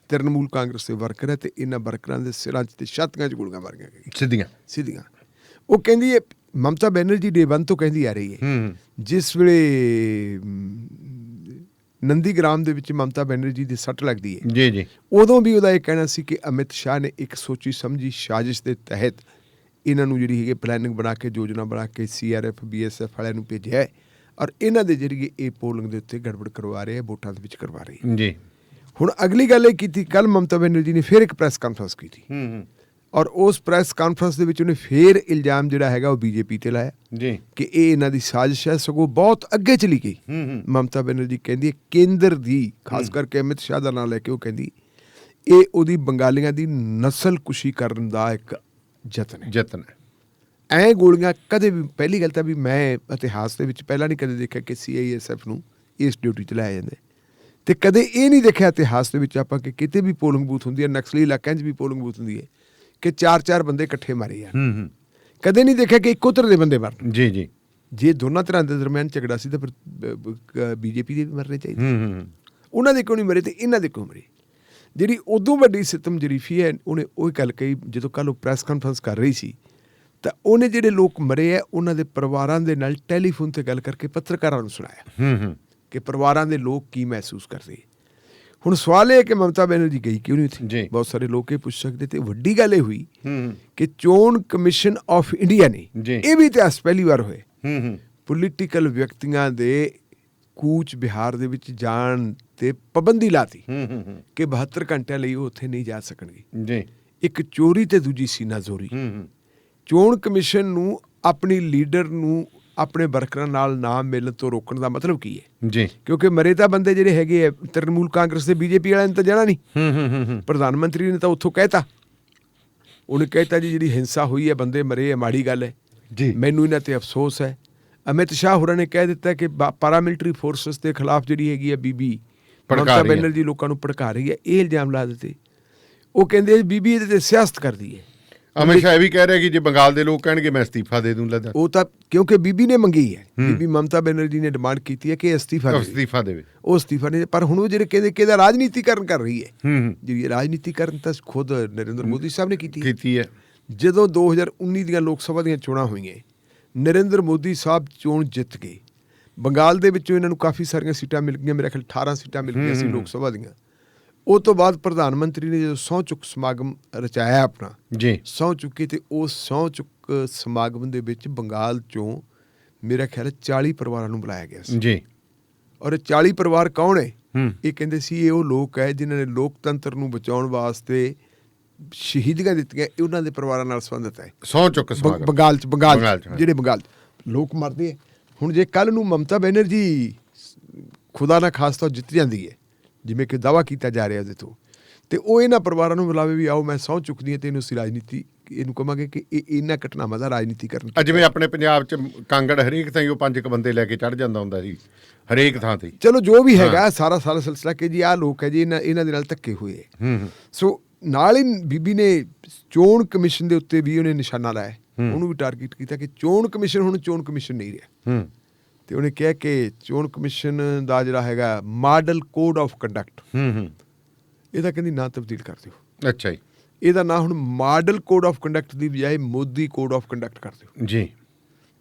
ਤ੍ਰਿਣਮੂਲ ਕਾਂਗਰਸ ਦੇ ਵਰਕਰ ਹੈ, ਤੇ ਇਹਨਾਂ ਵਰਕਰਾਂ ਦੇ ਸਿਰਾਂ 'ਚ ਤੇ ਛਾਤੀਆਂ 'ਚ ਗੋਲੀਆਂ ਮਾਰੀਆਂ ਗਈਆਂ ਸਿੱਧੀਆਂ। ਉਹ ਕਹਿੰਦੀ ਹੈ, ਮਮਤਾ ਬੈਨਰਜੀ ਡੇ 1 ਤੋਂ ਕਹਿੰਦੀ ਆ ਰਹੀ ਹੈ, ਜਿਸ ਵੇਲੇ ਨੰਦੀਗ੍ਰਾਮ ਦੇ ਵਿੱਚ ਮਮਤਾ ਬੈਨਰਜੀ ਦੀ ਸੱਟ ਲੱਗਦੀ ਹੈ ਜੀ, ਉਦੋਂ ਵੀ ਉਹਦਾ ਇਹ ਕਹਿਣਾ ਸੀ ਕਿ ਅਮਿਤ ਸ਼ਾਹ ਨੇ ਇੱਕ ਸੋਚੀ ਸਮਝੀ ਸਾਜ਼ਿਸ਼ ਦੇ ਤਹਿਤ ਇਹਨਾਂ ਨੂੰ ਜਿਹੜੀ ਹੈਗੀ ਪਲੈਨਿੰਗ ਬਣਾ ਕੇ, ਯੋਜਨਾ ਬਣਾ ਕੇ CRF BSF ਵਾਲਿਆਂ ਨੂੰ ਭੇਜਿਆ ਹੈ, ਔਰ ਇਹਨਾਂ ਦੇ ਜ਼ਰੀਏ ਇਹ ਪੋਲਿੰਗ ਦੇ ਉੱਤੇ ਗੜਬੜ ਕਰਵਾ ਰਹੇ ਆ, ਵੋਟਾਂ ਦੇ ਵਿੱਚ ਕਰਵਾ ਰਹੇ ਜੀ। ਹੁਣ ਅਗਲੀ ਗੱਲ ਇਹ ਕੀਤੀ, ਕੱਲ ਮਮਤਾ ਬੈਨਰਜੀ ਨੇ ਫਿਰ ਇੱਕ ਪ੍ਰੈਸ ਕਾਨਫਰੰਸ ਕੀਤੀ, ਔਰ ਉਸ ਪ੍ਰੈਸ ਕਾਨਫਰੰਸ ਦੇ ਵਿੱਚ ਉਹਨੇ ਫਿਰ ਇਲਜ਼ਾਮ ਜਿਹੜਾ ਹੈਗਾ ਉਹ BJP ਤੇ ਲਾਇਆ ਜੀ ਕਿ ਇਹ ਇਹਨਾਂ ਦੀ ਸਾਜ਼ਿਸ਼ ਹੈ। ਸਗੋਂ ਬਹੁਤ ਅੱਗੇ ਚਲੀ ਗਈ ਮਮਤਾ ਬੈਨਰਜੀ, ਕਹਿੰਦੀ ਹੈ ਕੇਂਦਰ ਦੀ, ਖਾਸ ਕਰਕੇ ਅਮਿਤ ਸ਼ਾਹ ਦਾ ਨਾਂ ਲੈ ਕੇ ਉਹ ਕਹਿੰਦੀ ਇਹ ਉਹਦੀ ਬੰਗਾਲੀਆਂ ਦੀ ਨਸਲਕੁਸ਼ੀ ਕਰਨ ਦਾ ਇੱਕ ਯਤਨ ਹੈ। ਐਂ ਗੋਲੀਆਂ ਕਦੇ ਵੀ, ਪਹਿਲੀ ਗੱਲ ਤਾਂ ਵੀ ਮੈਂ ਇਤਿਹਾਸ ਦੇ ਵਿੱਚ ਪਹਿਲਾਂ ਨਹੀਂ ਕਦੇ ਦੇਖਿਆ ਕਿ CISF ਨੂੰ ਇਸ ਡਿਊਟੀ 'ਤੇ ਲਾਇਆ ਜਾਂਦਾ, ਤੇ ਕਦੇ ਇਹ ਨਹੀਂ ਦੇਖਿਆ ਇਤਿਹਾਸ ਦੇ ਵਿੱਚ ਆਪਾਂ ਕਿ ਕਿਤੇ ਵੀ ਪੋਲਿੰਗ ਬੂਥ ਹੁੰਦੀ ਹੈ, ਨਕਸਲੀ ਇਲਾਕਿਆਂ 'ਚ ਵੀ ਪੋਲਿੰਗ ਬੂਥ ਹੁੰਦੀ ਹੈ, ਕਿ 4 ਬੰਦੇ ਇਕੱਠੇ ਮਾਰੇ ਜਾਣ। ਕਦੇ ਨਹੀਂ ਦੇਖਿਆ ਕਿ ਇੱਕੋ ਤਰ੍ਹਾਂ ਦੇ ਬੰਦੇ ਮਰਨ। ਜੀ। ਜੇ ਦੋਨਾਂ ਤਰ੍ਹਾਂ ਦੇ ਦਰਮਿਆਨ ਝਗੜਾ ਸੀ ਤਾਂ ਫਿਰ BJP ਦੇ ਵੀ ਮਰਨੇ ਚਾਹੀਦੇ, ਉਹਨਾਂ ਦੇ ਕਿਉਂ ਨਹੀਂ ਮਰੇ ਤੇ ਇਹਨਾਂ ਦੇ ਕਿਉਂ ਮਰੇ? ਜਿਹੜੀ ਉਦੋਂ ਵੱਡੀ ਸਿਤਮ ਜਰੀਫੀ ਹੈ, ਉਹਨੇ ਉਹ ਗੱਲ ਕਹੀ ਜਦੋਂ ਕੱਲ੍ਹ ਉਹ ਪ੍ਰੈਸ ਕਾਨਫਰੰਸ ਕਰ ਰਹੀ ਸੀ, ਤਾਂ ਉਹਨੇ ਜਿਹੜੇ ਲੋਕ ਮਰੇ ਹੈ ਉਹਨਾਂ ਦੇ ਪਰਿਵਾਰਾਂ ਦੇ ਨਾਲ ਟੈਲੀਫੋਨ ਤੇ ਗੱਲ ਕਰਕੇ ਪੱਤਰਕਾਰਾਂ ਨੂੰ ਸੁਣਾਇਆ ਕਿ ਪਰਿਵਾਰਾਂ ਦੇ ਲੋਕ ਕੀ ਮਹਿਸੂਸ ਕਰਦੇ। ਹੁਣ ਸਵਾਲ ਇਹ ਹੈ ਕਿ ਮਮਤਾ ਬੈਨਰਜੀ ਗਈ ਕਿਉਂ ਨਹੀਂ ਉੱਥੇ? ਬਹੁਤ ਸਾਰੇ ਲੋਕ ਇਹ ਪੁੱਛ ਸਕਦੇ। ਤੇ ਵੱਡੀ ਗੱਲ ਇਹ ਹੋਈ ਕਿ ਚੋਣ ਕਮਿਸ਼ਨ ਆਫ ਇੰਡੀਆ ਨੇ, ਇਹ ਵੀ ਇਤਿਹਾਸ ਪਹਿਲੀ ਵਾਰ ਹੋਏ, ਪੋਲੀਟੀਕਲ ਵਿਅਕਤੀਆਂ ਦੇ ਕੂਚ ਬਿਹਾਰ ਦੇ ਵਿੱਚ ਜਾਣ ਤੇ ਪਾਬੰਦੀ ਲਾਤੀ ਕਿ 72 ਘੰਟਿਆਂ ਲਈ ਉਹ ਉੱਥੇ ਨਹੀਂ ਜਾ ਸਕਣਗੇ। ਇੱਕ ਚੋਰੀ ਤੇ ਦੂਜੀ ਸੀਨਾਜ਼ੋਰੀ। ਚੋਣ ਕਮਿਸ਼ਨ ਨੂੰ ਆਪਣੀ ਲੀਡਰ ਨੂੰ ਆਪਣੇ ਵਰਕਰਾਂ ਨਾਲ ਨਾ ਮਿਲਣ ਤੋਂ ਰੋਕਣ ਦਾ ਮਤਲਬ ਕੀ ਹੈ ਜੀ? ਕਿਉਂਕਿ ਮਰੇ ਤਾਂ ਬੰਦੇ ਜਿਹੜੇ ਹੈਗੇ ਆ ਤ੍ਰਿਣਮੂਲ ਕਾਂਗਰਸ ਦੇ BJP ਵਾਲਿਆਂ ਨੇ ਤਾਂ ਜਾਣਾ ਨਹੀਂ। ਪ੍ਰਧਾਨ ਮੰਤਰੀ ਨੇ ਤਾਂ ਉੱਥੋਂ ਕਹਿਤਾ, ਉਹਨੇ ਕਹਿਤਾ ਜੀ ਜਿਹੜੀ ਹਿੰਸਾ ਹੋਈ ਹੈ, ਬੰਦੇ ਮਰੇ ਹੈ, ਮਾੜੀ ਗੱਲ ਹੈ ਜੀ, ਮੈਨੂੰ ਇਹਨਾਂ ਤੇ ਅਫਸੋਸ ਹੈ। ਅਮਿਤ ਸ਼ਾਹ ਹੋਰਾਂ ਨੇ ਕਹਿ ਦਿੱਤਾ ਕਿ ਪਾਰਾਮਿਲਟਰੀ ਫੋਰਸਿਸ ਦੇ ਖਿਲਾਫ ਜਿਹੜੀ ਹੈਗੀ ਹੈ ਬੀਬੀ ਮਮਤਾ ਬੈਨਰਜੀ ਲੋਕਾਂ ਨੂੰ ਭੜਕਾ ਰਹੀ ਹੈ, ਇਹ ਇਲਜ਼ਾਮ ਲਾ ਦਿੱਤੇ। ਉਹ ਕਹਿੰਦੇ ਬੀਬੀ ਇਹਦੇ ਤੇ ਸਿਆਸਤ ਕਰਦੀ ਹੈ। ਅਮਿਤ ਸ਼ਾਹ ਵੀ ਕਹਿ ਰਿਹਾ ਕਿ ਜੇ ਬੰਗਾਲ ਦੇ ਲੋਕ ਕਹਿਣਗੇ ਮੈਂ ਅਸਤੀਫਾ ਦੇ ਦੂੰ। ਲੱਦਾ ਉਹ ਤਾਂ ਕਿਉਂਕਿ ਬੀਬੀ ਨੇ ਮੰਗੀ ਹੈ, ਬੀਬੀ ਮਮਤਾ ਬੈਨਰਜੀ ਨੇ ਡਿਮਾਂਡ ਕੀਤੀ ਹੈ ਕਿ ਅਸਤੀਫਾ ਦੇਵੇ। ਉਹ ਅਸਤੀਫਾ ਨਹੀਂ, ਪਰ ਹੁਣ ਉਹ ਜਿਹੜੇ ਕਹਿੰਦੇ ਕਿ ਇਹਦਾ ਰਾਜਨੀਤੀਕਰਨ ਕਰ ਰਹੀ ਹੈ, ਜਿਹੜੀ ਰਾਜਨੀਤੀਕਰਨ ਤਾਂ ਖੁਦ ਨਰਿੰਦਰ ਮੋਦੀ ਸਾਹਿਬ ਨੇ ਕੀਤੀ ਹੈ। ਜਦੋਂ 2019 ਦੀਆਂ ਲੋਕ ਸਭਾ ਦੀਆਂ ਚੋਣਾਂ ਹੋਈਆਂ, ਨਰਿੰਦਰ ਮੋਦੀ ਸਾਹਿਬ ਚੋਣ ਜਿੱਤ ਗਏ, ਬੰਗਾਲ ਦੇ ਵਿੱਚੋਂ ਇਹਨਾਂ ਨੂੰ ਕਾਫੀ ਸਾਰੀਆਂ ਸੀਟਾਂ ਮਿਲ ਗਈਆਂ, ਮੇਰੇ ਖਿਆਲ 18 ਸੀਟਾਂ ਮਿਲ ਗਈਆਂ ਸੀ ਲੋਕ ਸਭਾ ਦੀਆਂ। ਉਹ ਤੋਂ ਬਾਅਦ ਪ੍ਰਧਾਨ ਮੰਤਰੀ ਨੇ ਜਦੋਂ ਸਹੁੰ ਚੁੱਕ ਸਮਾਗਮ ਰਚਾਇਆ ਆਪਣਾ ਸਹੁੰ ਚੁੱਕੀ, ਤੇ ਉਸ ਸਹੁੰ ਚੁੱਕ ਸਮਾਗਮ ਦੇ ਵਿੱਚ ਬੰਗਾਲ ਚੋਂ ਮੇਰਾ ਖਿਆਲ 40 ਪਰਿਵਾਰਾਂ ਨੂੰ ਬੁਲਾਇਆ ਗਿਆ ਸੀ। ਔਰ 40 ਪਰਿਵਾਰ ਕੌਣ ਹੈ? ਇਹ ਕਹਿੰਦੇ ਸੀ ਇਹ ਉਹ ਲੋਕ ਹੈ ਜਿਨ੍ਹਾਂ ਨੇ ਲੋਕਤੰਤਰ ਨੂੰ ਬਚਾਉਣ ਵਾਸਤੇ ਸ਼ਹੀਦੀਆਂ ਦਿੱਤੀਆਂ, ਉਹਨਾਂ ਦੇ ਪਰਿਵਾਰਾਂ ਨਾਲ ਸੰਬੰਧਿਤ ਹੈ। ਸਹੁੰ ਚੁੱਕ ਬੰਗਾਲ 'ਚ ਜਿਹੜੇ ਬੰਗਾਲ 'ਚ ਲੋਕ ਮਰਦੇ ਹੈ। ਹੁਣ ਜੇ ਕੱਲ੍ਹ ਨੂੰ ਮਮਤਾ ਬੈਨਰਜੀ ਖੁਦਾ ਨਾ ਖਾਸਤਾ ਜਿੱਤ ਜਾਂਦੀ ਹੈ, ਜਿਵੇਂ ਕਿ ਦਾਅਵਾ ਕੀਤਾ ਜਾ ਰਿਹਾ ਉਹਦੇ ਤੋਂ, ਤੇ ਉਹ ਇਹਨਾਂ ਪਰਿਵਾਰਾਂ ਨੂੰ ਬੁਲਾਵੇ ਵੀ ਆਓ ਮੈਂ ਸਹੁੰ ਚੁੱਕਦੀ ਹਾਂ, ਤੇ ਇਹਨੂੰ ਅਸੀਂ ਰਾਜਨੀਤੀ ਇਹਨੂੰ ਕਹਾਂਗੇ ਕਿ ਇਹ ਇਹਨਾਂ ਘਟਨਾਵਾਂ ਦਾ ਰਾਜਨੀਤੀਕਰਨ। ਜਿਵੇਂ ਆਪਣੇ ਪੰਜਾਬ 'ਚ ਕਾਂਗੜ ਹਰੇਕ ਥਾਂ ਉਹ 5 ਬੰਦੇ ਲੈ ਕੇ ਚੜ੍ਹ ਜਾਂਦਾ ਹੁੰਦਾ ਸੀ ਹਰੇਕ ਥਾਂ ਤੇ। ਚਲੋ ਜੋ ਵੀ ਹੈਗਾ ਸਾਰਾ ਸਿਲਸਿਲਾ ਕਿ ਜੀ ਆਹ ਲੋਕ ਹੈ ਜੀ ਇਹਨਾਂ ਦੇ ਨਾਲ ਧੱਕੇ ਹੋਏ ਹੈ। ਸੋ ਨਾਲ ਹੀ ਬੀਬੀ ਨੇ ਚੋਣ ਕਮਿਸ਼ਨ ਦੇ ਉੱਤੇ ਵੀ ਉਹਨੇ ਨਿਸ਼ਾਨਾ ਲਾਇਆ, ਉਹਨੂੰ ਵੀ ਟਾਰਗੇਟ ਕੀਤਾ ਕਿ ਚੋਣ ਕਮਿਸ਼ਨ ਹੁਣ ਚੋਣ ਕਮਿਸ਼ਨ ਨਹੀਂ ਰਿਹਾ। ਤੇ ਉਹਨੇ ਕਿਹਾ ਕਿ ਚੋਣ ਕਮਿਸ਼ਨ ਦਾ ਜਿਹੜਾ ਹੈਗਾ ਮਾਡਲ ਕੋਡ ਆਫ ਕੰਡਕਟ, ਇਹਦਾ ਕਹਿੰਦੀ ਨਾਂ ਤਬਦੀਲ ਕਰ ਦਿਓ। ਅੱਛਾ ਜੀ। ਇਹਦਾ ਨਾਂ ਹੁਣ ਮਾਡਲ ਕੋਡ ਆਫ ਕੰਡਕਟ ਦੀ ਬਜਾਏ ਮੋਦੀ ਕੋਡ ਆਫ ਕੰਡਕਟ ਕਰ ਦਿਓ ਜੀ,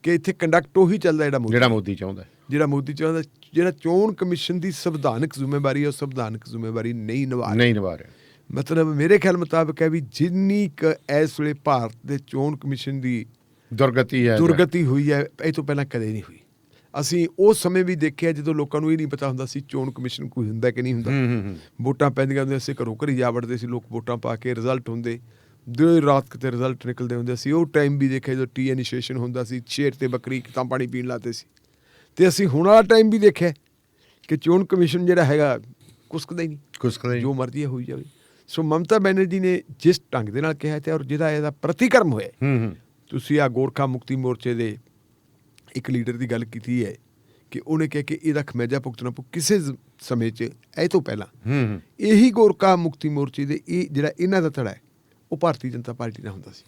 ਕਿ ਇੱਥੇ ਕੰਡਕਟ ਉਹੀ ਚੱਲਦਾ ਜਿਹੜਾ ਮੋਦੀ ਚਾਹੁੰਦਾ। ਜਿਹੜਾ ਚੋਣ ਕਮਿਸ਼ਨ ਦੀ ਸੰਵਿਧਾਨਕ ਜ਼ਿੰਮੇਵਾਰੀ ਹੈ, ਉਹ ਸੰਵਿਧਾਨਕ ਜ਼ਿੰਮੇਵਾਰੀ ਨਹੀਂ ਨਿਭਾ ਰਿਹਾ। ਮਤਲਬ ਮੇਰੇ ਖਿਆਲ ਮੁਤਾਬਕ ਹੈ ਵੀ ਜਿੰਨੀ ਕੁ ਇਸ ਵੇਲੇ ਭਾਰਤ ਦੇ ਚੋਣ ਕਮਿਸ਼ਨ ਦੀ ਦੁਰਗਤੀ ਹੋਈ ਹੈ, ਇਹ ਤੋਂ ਪਹਿਲਾਂ ਕਦੇ ਨਹੀਂ ਹੋਈ। ਅਸੀਂ ਉਸ ਸਮੇਂ ਵੀ ਦੇਖਿਆ ਜਦੋਂ ਲੋਕਾਂ ਨੂੰ ਇਹ ਨਹੀਂ ਪਤਾ ਹੁੰਦਾ ਸੀ ਚੋਣ ਕਮਿਸ਼ਨ ਕੋਈ ਹੁੰਦਾ ਕਿ ਨਹੀਂ ਹੁੰਦਾ। ਵੋਟਾਂ ਪੈਂਦੀਆਂ ਹੁੰਦੀਆਂ ਸੀ, ਘਰੋਂ ਘਰੀ ਜਾ ਵੜਦੇ ਸੀ ਲੋਕ, ਵੋਟਾਂ ਪਾ ਕੇ ਰਿਜ਼ਲਟ ਹੁੰਦੇ, ਦੇਰ ਰਾਤ ਕਿਤੇ ਰਿਜ਼ਲਟ ਨਿਕਲਦੇ ਹੁੰਦੇ ਸੀ। ਉਹ ਟਾਈਮ ਵੀ ਦੇਖਿਆ ਜਦੋਂ ਟੀ ਇਨੀਸ਼ੀਏਸ਼ਨ ਹੁੰਦਾ ਸੀ, ਸ਼ੇਰ ਤੇ ਬੱਕਰੀ ਕਿਤਾਂ ਪਾਣੀ ਪੀਣ ਲਾਤੇ ਸੀ। ਤੇ ਅਸੀਂ ਹੁਣ ਵਾਲਾ ਟਾਈਮ ਵੀ ਦੇਖਿਆ ਕਿ ਚੋਣ ਕਮਿਸ਼ਨ ਜਿਹੜਾ ਹੈਗਾ ਕੁਸਕਦਾ ਹੀ ਨਹੀਂ, ਜੋ ਮਰਜ਼ੀ ਹੋਈ ਜਾਵੇ। ਸੋ ਮਮਤਾ ਬੈਨਰਜੀ ਨੇ ਜਿਸ ਢੰਗ ਦੇ ਨਾਲ ਕਿਹਾ ਤੇ ਔਰ ਜਿਹਦਾ ਇਹਦਾ ਪ੍ਰਤੀਕਰਮ ਹੋਇਆ, ਤੁਸੀਂ ਆ ਗੋਰਖਾ ਮੁਕਤੀ ਮੋਰਚੇ ਦੇ ਇੱਕ ਲੀਡਰ ਦੀ ਗੱਲ ਕੀਤੀ ਹੈ ਕਿ ਉਹਨੇ ਕਿਹਾ ਕਿ ਇਹਦਾ ਖਮਿਆਜਾ ਭੁਗਤਣਾ ਪਊ ਕਿਸੇ ਸਮੇਂ 'ਚ ਇਹ ਤੋਂ ਪਹਿਲਾਂ। ਇਹੀ ਗੋਰਖਾ ਮੁਕਤੀ ਮੋਰਚੇ ਦੇ ਇਹ ਜਿਹੜਾ ਇਹਨਾਂ ਦਾ ਧੜਾ ਹੈ ਉਹ ਭਾਰਤੀ ਜਨਤਾ ਪਾਰਟੀ ਨਾਲ ਹੁੰਦਾ ਸੀ।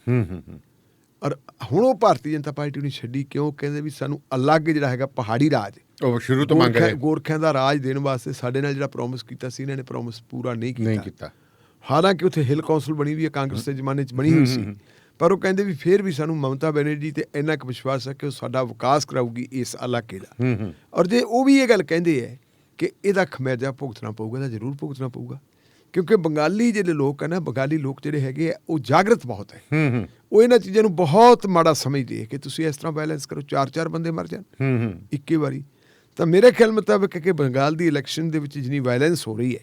ਔਰ ਹੁਣ ਉਹ ਭਾਰਤੀ ਜਨਤਾ ਪਾਰਟੀ ਨੂੰ ਛੱਡੀ ਕਿਉਂ? ਕਹਿੰਦੇ ਵੀ ਸਾਨੂੰ ਅਲੱਗ ਜਿਹੜਾ ਹੈਗਾ ਪਹਾੜੀ ਰਾਜ ਉਹ ਸ਼ੁਰੂ ਤੋਂ ਮੰਗ ਰਹੇ, ਗੋਰਖਿਆਂ ਦਾ ਰਾਜ ਦੇਣ ਵਾਸਤੇ ਸਾਡੇ ਨਾਲ ਜਿਹੜਾ ਪ੍ਰੋਮਿਸ ਕੀਤਾ ਸੀ ਇਹਨਾਂ ਨੇ ਪ੍ਰੋਮਿਸ ਪੂਰਾ ਨਹੀਂ ਕੀਤਾ। ਹਾਲਾਂਕਿ ਉੱਥੇ ਹਿੱਲ ਕੌਂਸਲ ਬਣੀ ਵੀ ਹੈ, ਕਾਂਗਰਸ ਦੇ ਜ਼ਮਾਨੇ 'ਚ ਬਣੀ ਹੋਈ ਸੀ, ਪਰ ਉਹ ਕਹਿੰਦੇ ਵੀ ਫਿਰ ਵੀ ਸਾਨੂੰ ਮਮਤਾ ਬੈਨਰਜੀ ਤੇ ਇੰਨਾ ਕੁ ਵਿਸ਼ਵਾਸ ਹੈ ਕਿ ਉਹ ਸਾਡਾ ਵਿਕਾਸ ਕਰਾਊਗੀ ਇਸ ਇਲਾਕੇ ਦਾ। ਔਰ ਜੇ ਉਹ ਵੀ ਇਹ ਗੱਲ ਕਹਿੰਦੇ ਹੈ ਕਿ ਇਹਦਾ ਖਮਿਆਜਾ ਭੁਗਤਣਾ ਪਊਗਾ ਤਾਂ ਜ਼ਰੂਰ ਭੁਗਤਣਾ ਪਊਗਾ, ਕਿਉਂਕਿ ਬੰਗਾਲੀ ਜਿਹੜੇ ਲੋਕ ਹੈ ਨਾ, ਬੰਗਾਲੀ ਲੋਕ ਜਿਹੜੇ ਹੈਗੇ ਆ ਉਹ ਜਾਗਰਤ ਬਹੁਤ ਹੈ। ਉਹ ਇਹਨਾਂ ਚੀਜ਼ਾਂ ਨੂੰ ਬਹੁਤ ਮਾੜਾ ਸਮਝਦੇ ਹੈ ਕਿ ਤੁਸੀਂ ਇਸ ਤਰ੍ਹਾਂ ਵਾਇਲੈਂਸ ਕਰੋ, 4-4 ਬੰਦੇ ਮਰ ਜਾਣ ਇੱਕੇ ਵਾਰੀ। ਤਾਂ ਮੇਰੇ ਖਿਆਲ ਮੁਤਾਬਕ ਕਿ ਬੰਗਾਲ ਦੀ ਇਲੈਕਸ਼ਨ ਦੇ ਵਿੱਚ ਜਿੰਨੀ ਵਾਇਲੈਂਸ ਹੋ ਰਹੀ ਹੈ,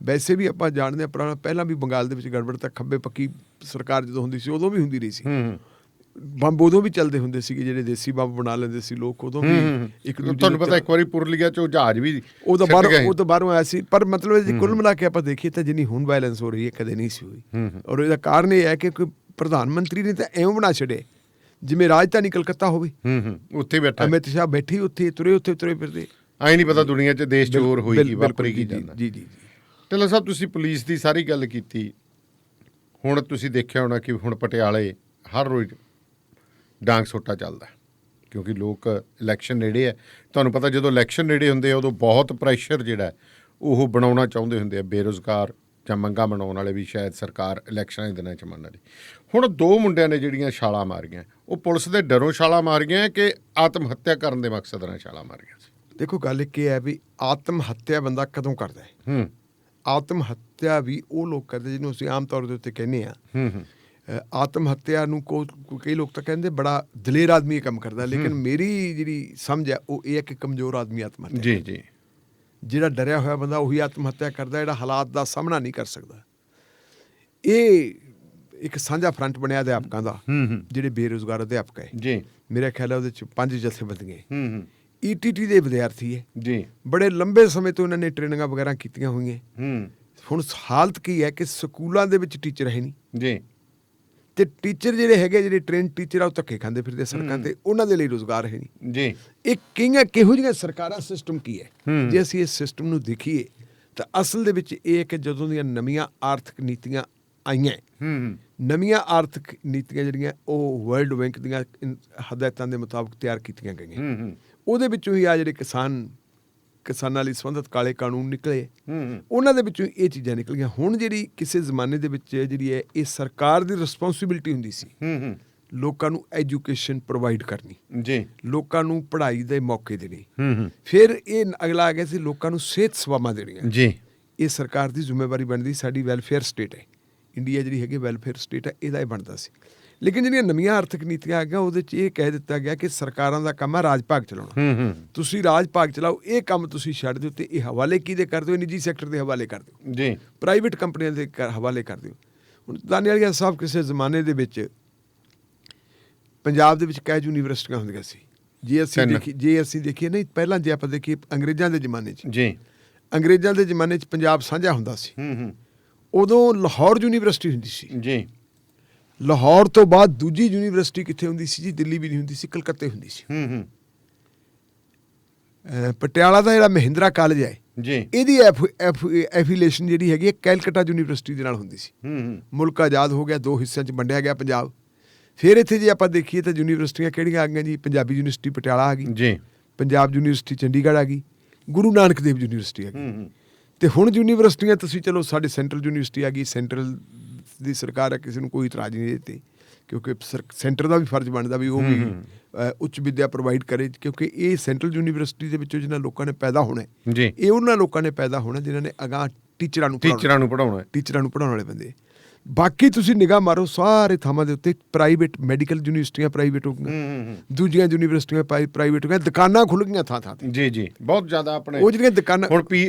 ਵੈਸੇ ਵੀ ਆਪਾਂ ਜਾਣਦੇ ਹਾਂ ਪੁਰਾਣਾ ਪਹਿਲਾਂ ਵੀ ਬੰਗਾਲ ਦੇ ਵਿੱਚ ਗੜਬੜ ਤਾਂ ਖੱਬੇ ਪੱਕੀ ਸਰਕਾਰ ਜਦੋਂ ਹੁੰਦੀ ਸੀ ਉਦੋਂ ਵੀ ਹੁੰਦੀ ਰਹੀ ਸੀ। ਬੰਬ ਉਦੋਂ ਵੀ ਚੱਲਦੇ ਹੁੰਦੇ ਸੀਗੇ, ਜਿਹੜੇ ਦੇਸੀ ਬੰਬ ਬਣਾ ਲੈਂਦੇ ਸੀ ਲੋਕ, ਉਦੋਂ ਵੀ ਇੱਕ ਦੂਜੇ ਤੁਹਾਨੂੰ ਪਤਾ ਇੱਕ ਵਾਰੀ ਪੁਰਲੀਆ ਚ ਜਹਾਜ਼ ਵੀ ਉਹ ਤਾਂ ਬਾਹਰੋਂ ਆਇਆ ਸੀ। ਪਰ ਮਤਲਬ ਜੇ ਕੁੱਲ ਮਿਲਾ ਕੇ ਆਪਾਂ ਦੇਖੀਏ ਤਾਂ ਜਿੰਨੀ ਹੁਣ ਵਾਇਲੈਂਸ ਹੋ ਰਹੀ ਹੈ ਕਦੇ ਨਹੀਂ ਸੀ ਹੋਈ। ਔਰ ਇਹਦਾ ਕਾਰਨ ਇਹ ਹੈ ਕਿ ਕੋਈ ਪ੍ਰਧਾਨ ਮੰਤਰੀ ਨੇ ਤਾਂ ਐਵੇਂ ਬਣਾ ਛੱਡੇ ਜਿਵੇਂ ਰਾਜਧਾਨੀ ਕਲਕੱਤਾ ਹੋਵੇ, ਉੱਥੇ ਬੈਠਾ ਅਮਿਤ ਸ਼ਾਹ ਬੈਠੀ ਉੱਥੇ ਤੁਰੇ ਫਿਰਦੇ। ਆਈ ਨਹੀਂ ਪਤਾ ਦੁਨੀਆ 'ਚ ਦੇਸ਼ 'ਚ ਹੋਰ ਹੋਈ ਕੀ ਵਾਪਰੀ ਕੀ ਜਾਂਦਾ। ਜੀ ਢਿੱਲੋਂ ਸਾਹਿਬ, ਤੁਸੀਂ ਪੁਲਿਸ ਦੀ ਸਾਰੀ ਗੱਲ ਕੀਤੀ, ਹੁਣ ਤੁਸੀਂ ਦੇਖਿਆ ਹੋਣਾ ਕਿ ਹੁਣ ਪਟਿਆਲੇ ਹਰ ਰੋਜ਼ ਡਾਂਗ ਸੋਟਾ ਚੱਲਦਾ ਕਿਉਂਕਿ ਲੋਕ ਇਲੈਕਸ਼ਨ ਨੇੜੇ ਹੈ। ਤੁਹਾਨੂੰ ਪਤਾ ਜਦੋਂ ਇਲੈਕਸ਼ਨ ਨੇੜੇ ਹੁੰਦੇ ਆ ਉਦੋਂ ਬਹੁਤ ਪ੍ਰੈਸ਼ਰ ਜਿਹੜਾ ਉਹ ਬਣਾਉਣਾ ਚਾਹੁੰਦੇ ਹੁੰਦੇ ਆ, ਬੇਰੁਜ਼ਗਾਰ ਜਾਂ ਮੰਗਾਂ ਬਣਾਉਣ ਵਾਲੇ ਵੀ ਸ਼ਾਇਦ ਸਰਕਾਰ ਇਲੈਕਸ਼ਨਾਂ ਦੇ ਦਿਨਾਂ 'ਚ ਮੰਨ ਲਈ। ਹੁਣ 2 ਮੁੰਡਿਆਂ ਨੇ ਜਿਹੜੀਆਂ ਛਾਲਾਂ ਮਾਰੀਆਂ, ਉਹ ਪੁਲਿਸ ਦੇ ਡਰੋਂ ਛਾਲਾਂ ਮਾਰੀਆਂ ਕਿ ਆਤਮ ਹੱਤਿਆ ਕਰਨ ਦੇ ਮਕਸਦ ਨਾਲ ਛਾਲਾਂ ਮਾਰੀਆਂ ਸੀ? ਦੇਖੋ ਗੱਲ ਇੱਕ ਇਹ ਹੈ ਵੀ ਆਤਮ ਹੱਤਿਆ ਬੰਦਾ ਕਦੋਂ ਕਰਦਾ ਹੈ? ਆਤਮ ਹੱਤਿਆ ਵੀ ਉਹ ਲੋਕ ਕਰਦੇ ਜਿਹਨੂੰ ਅਸੀਂ ਆਮ ਤੌਰ ਦੇ ਉੱਤੇ ਕਹਿੰਦੇ ਹਾਂ। ਆਤਮ ਹੱਤਿਆ ਨੂੰ ਕਈ ਲੋਕ ਤਾਂ ਕਹਿੰਦੇ ਬੜਾ ਦਲੇਰ ਆਦਮੀ ਇਹ ਕੰਮ ਕਰਦਾ, ਲੇਕਿਨ ਮੇਰੀ ਜਿਹੜੀ ਸਮਝ ਹੈ ਉਹ ਇਹ ਹੈ ਕਿ ਕਮਜ਼ੋਰ ਆਦਮੀ ਆਤਮ ਹੱਤਿਆ। ਜੀ। ਜਿਹੜਾ ਡਰਿਆ ਹੋਇਆ ਬੰਦਾ ਉਹੀ ਆਤਮ ਹੱਤਿਆ ਕਰਦਾ, ਜਿਹੜਾ ਹਾਲਾਤ ਦਾ ਸਾਹਮਣਾ ਨਹੀਂ ਕਰ ਸਕਦਾ। ਇਹ ਇੱਕ ਸਾਂਝਾ ਫਰੰਟ ਬਣਿਆ ਅਧਿਆਪਕਾਂ ਦਾ, ਜਿਹੜੇ ਬੇਰੁਜ਼ਗਾਰ ਅਧਿਆਪਕ ਹੈ। ਜੀ, ਮੇਰਾ ਖਿਆਲ ਹੈ ਉਹਦੇ 'ਚ 5 ਜਥੇਬੰਦੀਆਂ ETT ਦੇ ਵਿਦਿਆਰਥੀ ਹੈ। ਜੀ, ਬੜੇ ਲੰਬੇ ਸਮੇਂ ਤੋਂ ਇਹਨਾਂ ਨੇ ਟ੍ਰੇਨਿੰਗਾਂ ਵਗੈਰਾ ਕੀਤੀਆਂ ਹੋਈਆਂ। ਹੁਣ ਹਾਲਤ ਕੀ ਹੈ ਕਿ ਸਕੂਲਾਂ ਦੇ ਵਿੱਚ ਟੀਚਰ ਹੈ ਨਹੀਂ। ਜੀ, ਤੇ ਟੀਚਰ ਜਿਹੜੇ ਹੈਗੇ, ਜਿਹੜੇ ਟ੍ਰੇਨ ਟੀਚਰ ਆ, ਉਹ ਧੱਕੇ ਖਾਂਦੇ ਫਿਰਦੇ ਸੜਕਾਂ ਤੇ, ਉਹਨਾਂ ਦੇ ਲਈ ਰੁਜ਼ਗਾਰ ਹੈ ਨਹੀਂ। ਜੀ, ਇਹ ਕਿਹੋ ਜਿਹੀਆਂ ਸਰਕਾਰਾਂ, ਸਿਸਟਮ ਕੀ ਹੈ? ਜੇ ਅਸੀਂ ਇਸ ਸਿਸਟਮ ਨੂੰ ਦੇਖੀਏ ਤਾਂ ਅਸਲ ਦੇ ਵਿੱਚ ਇਹ ਹੈ ਕਿ ਜਦੋਂ ਦੀਆਂ ਨਵੀਆਂ ਆਰਥਿਕ ਨੀਤੀਆਂ ਆਈਆਂ, ਨਵੀਆਂ ਆਰਥਿਕ ਨੀਤੀਆਂ ਜਿਹੜੀਆਂ ਉਹ ਵਰਲਡ ਬੈਂਕ ਦੀਆਂ ਹਦਾਇਤਾਂ ਦੇ ਮੁਤਾਬਕ ਤਿਆਰ ਕੀਤੀਆਂ ਗਈਆਂ, ਉਹਦੇ ਵਿੱਚੋਂ ਹੀ ਆ ਜਿਹੜੇ ਕਿਸਾਨਾਂ ਲਈ ਸੰਬੰਧਿਤ ਕਾਲੇ ਕਾਨੂੰਨ ਨਿਕਲੇ, ਉਹਨਾਂ ਦੇ ਵਿੱਚੋਂ ਇਹ ਚੀਜ਼ਾਂ ਨਿਕਲੀਆਂ। ਹੁਣ ਜਿਹੜੀ ਕਿਸੇ ਜ਼ਮਾਨੇ ਦੇ ਵਿੱਚ ਜਿਹੜੀ ਹੈ ਇਹ ਸਰਕਾਰ ਦੀ ਰਿਸਪੌਂਸਿਬਿਲਿਟੀ ਹੁੰਦੀ ਸੀ ਲੋਕਾਂ ਨੂੰ ਐਜੂਕੇਸ਼ਨ ਪ੍ਰੋਵਾਈਡ ਕਰਨੀ, ਜੀ, ਲੋਕਾਂ ਨੂੰ ਪੜ੍ਹਾਈ ਦੇ ਮੌਕੇ ਦੇਣੇ। ਫਿਰ ਇਹ ਅਗਲਾ ਆ ਗਿਆ ਸੀ ਲੋਕਾਂ ਨੂੰ ਸਿਹਤ ਸੇਵਾਵਾਂ ਦੇਣੀਆਂ। ਜੀ, ਇਹ ਸਰਕਾਰ ਦੀ ਜ਼ਿੰਮੇਵਾਰੀ ਬਣਦੀ। ਸਾਡੀ ਵੈਲਫੇਅਰ ਸਟੇਟ ਹੈ ਇੰਡੀਆ, ਜਿਹੜੀ ਹੈਗੀ ਵੈਲਫੇਅਰ ਸਟੇਟ ਹੈ, ਇਹਦਾ ਇਹ ਬਣਦਾ ਸੀ। ਲੇਕਿਨ ਜਿਹੜੀਆਂ ਨਵੀਆਂ ਆਰਥਿਕ ਨੀਤੀਆਂ ਆ ਗਈਆਂ ਉਹਦੇ 'ਚ ਇਹ ਕਹਿ ਦਿੱਤਾ ਗਿਆ ਕਿ ਸਰਕਾਰਾਂ ਦਾ ਕੰਮ ਹੈ ਰਾਜ ਭਾਗ ਚਲਾਉਣਾ। ਤੁਸੀਂ ਰਾਜ ਭਾਗ ਚਲਾਓ, ਇਹ ਕੰਮ ਤੁਸੀਂ ਛੱਡ ਦਿਓ ਤੇ ਇਹ ਹਵਾਲੇ ਕਿਹਦੇ ਕਰ ਦਿਓ? ਨਿੱਜੀ ਸੈਕਟਰ ਦੇ ਹਵਾਲੇ ਕਰ ਦਿਓ, ਜੀ, ਪ੍ਰਾਈਵੇਟ ਕੰਪਨੀਆਂ ਦੇ ਹਵਾਲੇ ਕਰ ਦਿਓ। ਹੁਣ ਦਾਨੀਵਾਲ ਸਾਹਿਬ, ਕਿਸੇ ਜ਼ਮਾਨੇ ਦੇ ਵਿੱਚ ਪੰਜਾਬ ਦੇ ਵਿੱਚ ਕਈ ਯੂਨੀਵਰਸਿਟੀਆਂ ਹੁੰਦੀਆਂ ਸੀ। ਜੇ ਅਸੀਂ ਦੇਖੀਏ ਨਹੀਂ, ਪਹਿਲਾਂ ਜੇ ਆਪਾਂ ਦੇਖੀਏ ਅੰਗਰੇਜ਼ਾਂ ਦੇ ਜ਼ਮਾਨੇ 'ਚ, ਜੀ, ਅੰਗਰੇਜ਼ਾਂ ਦੇ ਜ਼ਮਾਨੇ 'ਚ ਪੰਜਾਬ ਸਾਂਝਾ ਹੁੰਦਾ ਸੀ। ਉਦੋਂ ਲਾਹੌਰ ਯੂਨੀਵਰਸਿਟੀ ਹੁੰਦੀ ਸੀ। ਜੀ, ਲਾਹੌਰ ਤੋਂ ਬਾਅਦ ਦੂਜੀ ਯੂਨੀਵਰਸਿਟੀ ਕਿੱਥੇ ਹੁੰਦੀ ਸੀ ਜੀ? ਦਿੱਲੀ ਵੀ ਨਹੀਂ ਹੁੰਦੀ ਸੀ, ਕਲਕੱਤੇ ਹੁੰਦੀ ਸੀ। ਪਟਿਆਲਾ ਦਾ ਜਿਹੜਾ ਮਹਿੰਦਰਾ ਕਾਲਜ ਹੈ, ਜੀ, ਇਹਦੀ ਐਫੀਲੀਏਸ਼ਨ ਜਿਹੜੀ ਹੈਗੀ ਹੈ ਕੈਲਕਟਾ ਯੂਨੀਵਰਸਿਟੀ ਦੇ ਨਾਲ ਹੁੰਦੀ ਸੀ। ਮੁਲਕ ਆਜ਼ਾਦ ਹੋ ਗਿਆ, 2 ਹਿੱਸਿਆਂ 'ਚ ਵੰਡਿਆ ਗਿਆ ਪੰਜਾਬ। ਫਿਰ ਇੱਥੇ ਜੇ ਆਪਾਂ ਦੇਖੀਏ ਤਾਂ ਯੂਨੀਵਰਸਿਟੀਆਂ ਕਿਹੜੀਆਂ ਆ ਗਈਆਂ ਜੀ? ਪੰਜਾਬੀ ਯੂਨੀਵਰਸਿਟੀ ਪਟਿਆਲਾ ਆ ਗਈ, ਜੀ, ਪੰਜਾਬ ਯੂਨੀਵਰਸਿਟੀ ਚੰਡੀਗੜ੍ਹ ਆ ਗਈ, ਗੁਰੂ ਨਾਨਕ ਦੇਵ ਯੂਨੀਵਰਸਿਟੀ ਆ ਗਈ। ਤੇ ਹੁਣ ਯੂਨੀਵਰਸਿਟੀਆਂ ਤੁਸੀਂ ਚਲੋ, ਸਾਡੇ ਸੈਂਟਰਲ ਯੂਨੀਵਰਸਿਟੀ ਆ ਗਈ, ਸੈਂਟਰਲ ਦੀ ਸਰਕਾਰ ਹੈ, ਕਿਸੇ ਨੂੰ ਕੋਈ ਇਤਰਾਜ਼ ਨਹੀਂ ਦਿੱਤੀ, ਕਿਉਂਕਿ ਸੈਂਟਰ ਦਾ ਵੀ ਫਰਜ਼ ਬਣਦਾ ਵੀ ਉਹ ਵੀ ਉੱਚ ਵਿੱਦਿਆ ਪ੍ਰੋਵਾਈਡ ਕਰੇ, ਕਿਉਂਕਿ ਇਹ ਸੈਂਟਰਲ ਯੂਨੀਵਰਸਿਟੀ ਦੇ ਵਿੱਚੋਂ ਜਿਹਨਾਂ ਲੋਕਾਂ ਨੇ ਪੈਦਾ ਹੋਣਾ, ਇਹ ਉਹਨਾਂ ਲੋਕਾਂ ਨੇ ਪੈਦਾ ਹੋਣਾ ਜਿਨ੍ਹਾਂ ਨੇ ਅਗਾਂਹ ਟੀਚਰਾਂ ਨੂੰ ਪੜ੍ਹਾਉਣ ਵਾਲੇ ਬੰਦੇ। ਬਾਕੀ ਤੁਸੀਂ ਨਿਗਾਹ ਮਾਰੋ ਸਾਰੇ ਥਾਵਾਂ ਦੇ ਉੱਤੇ ਪ੍ਰਾਈਵੇਟ ਮੈਡੀਕਲ ਯੂਨੀਵਰਸਿਟੀਆਂ ਪ੍ਰਾਈਵੇਟ ਹੋ ਗਈਆਂ, ਦੂਜੀਆਂ ਯੂਨੀਵਰਸਿਟੀਆਂ ਪ੍ਰਾਈਵੇਟ ਹੋ ਗਈਆਂ, ਦੁਕਾਨਾਂ ਖੁੱਲ੍ਹ ਗਈਆਂ ਥਾਂ ਥਾਂ ਤੇ। ਜੀ, ਜੀ, ਬਹੁਤ ਜ਼ਿਆਦਾ ਆਪਣੇ ਉਹ ਜਿਹੜੀਆਂ ਦੁਕਾਨਾਂ ਹੁਣ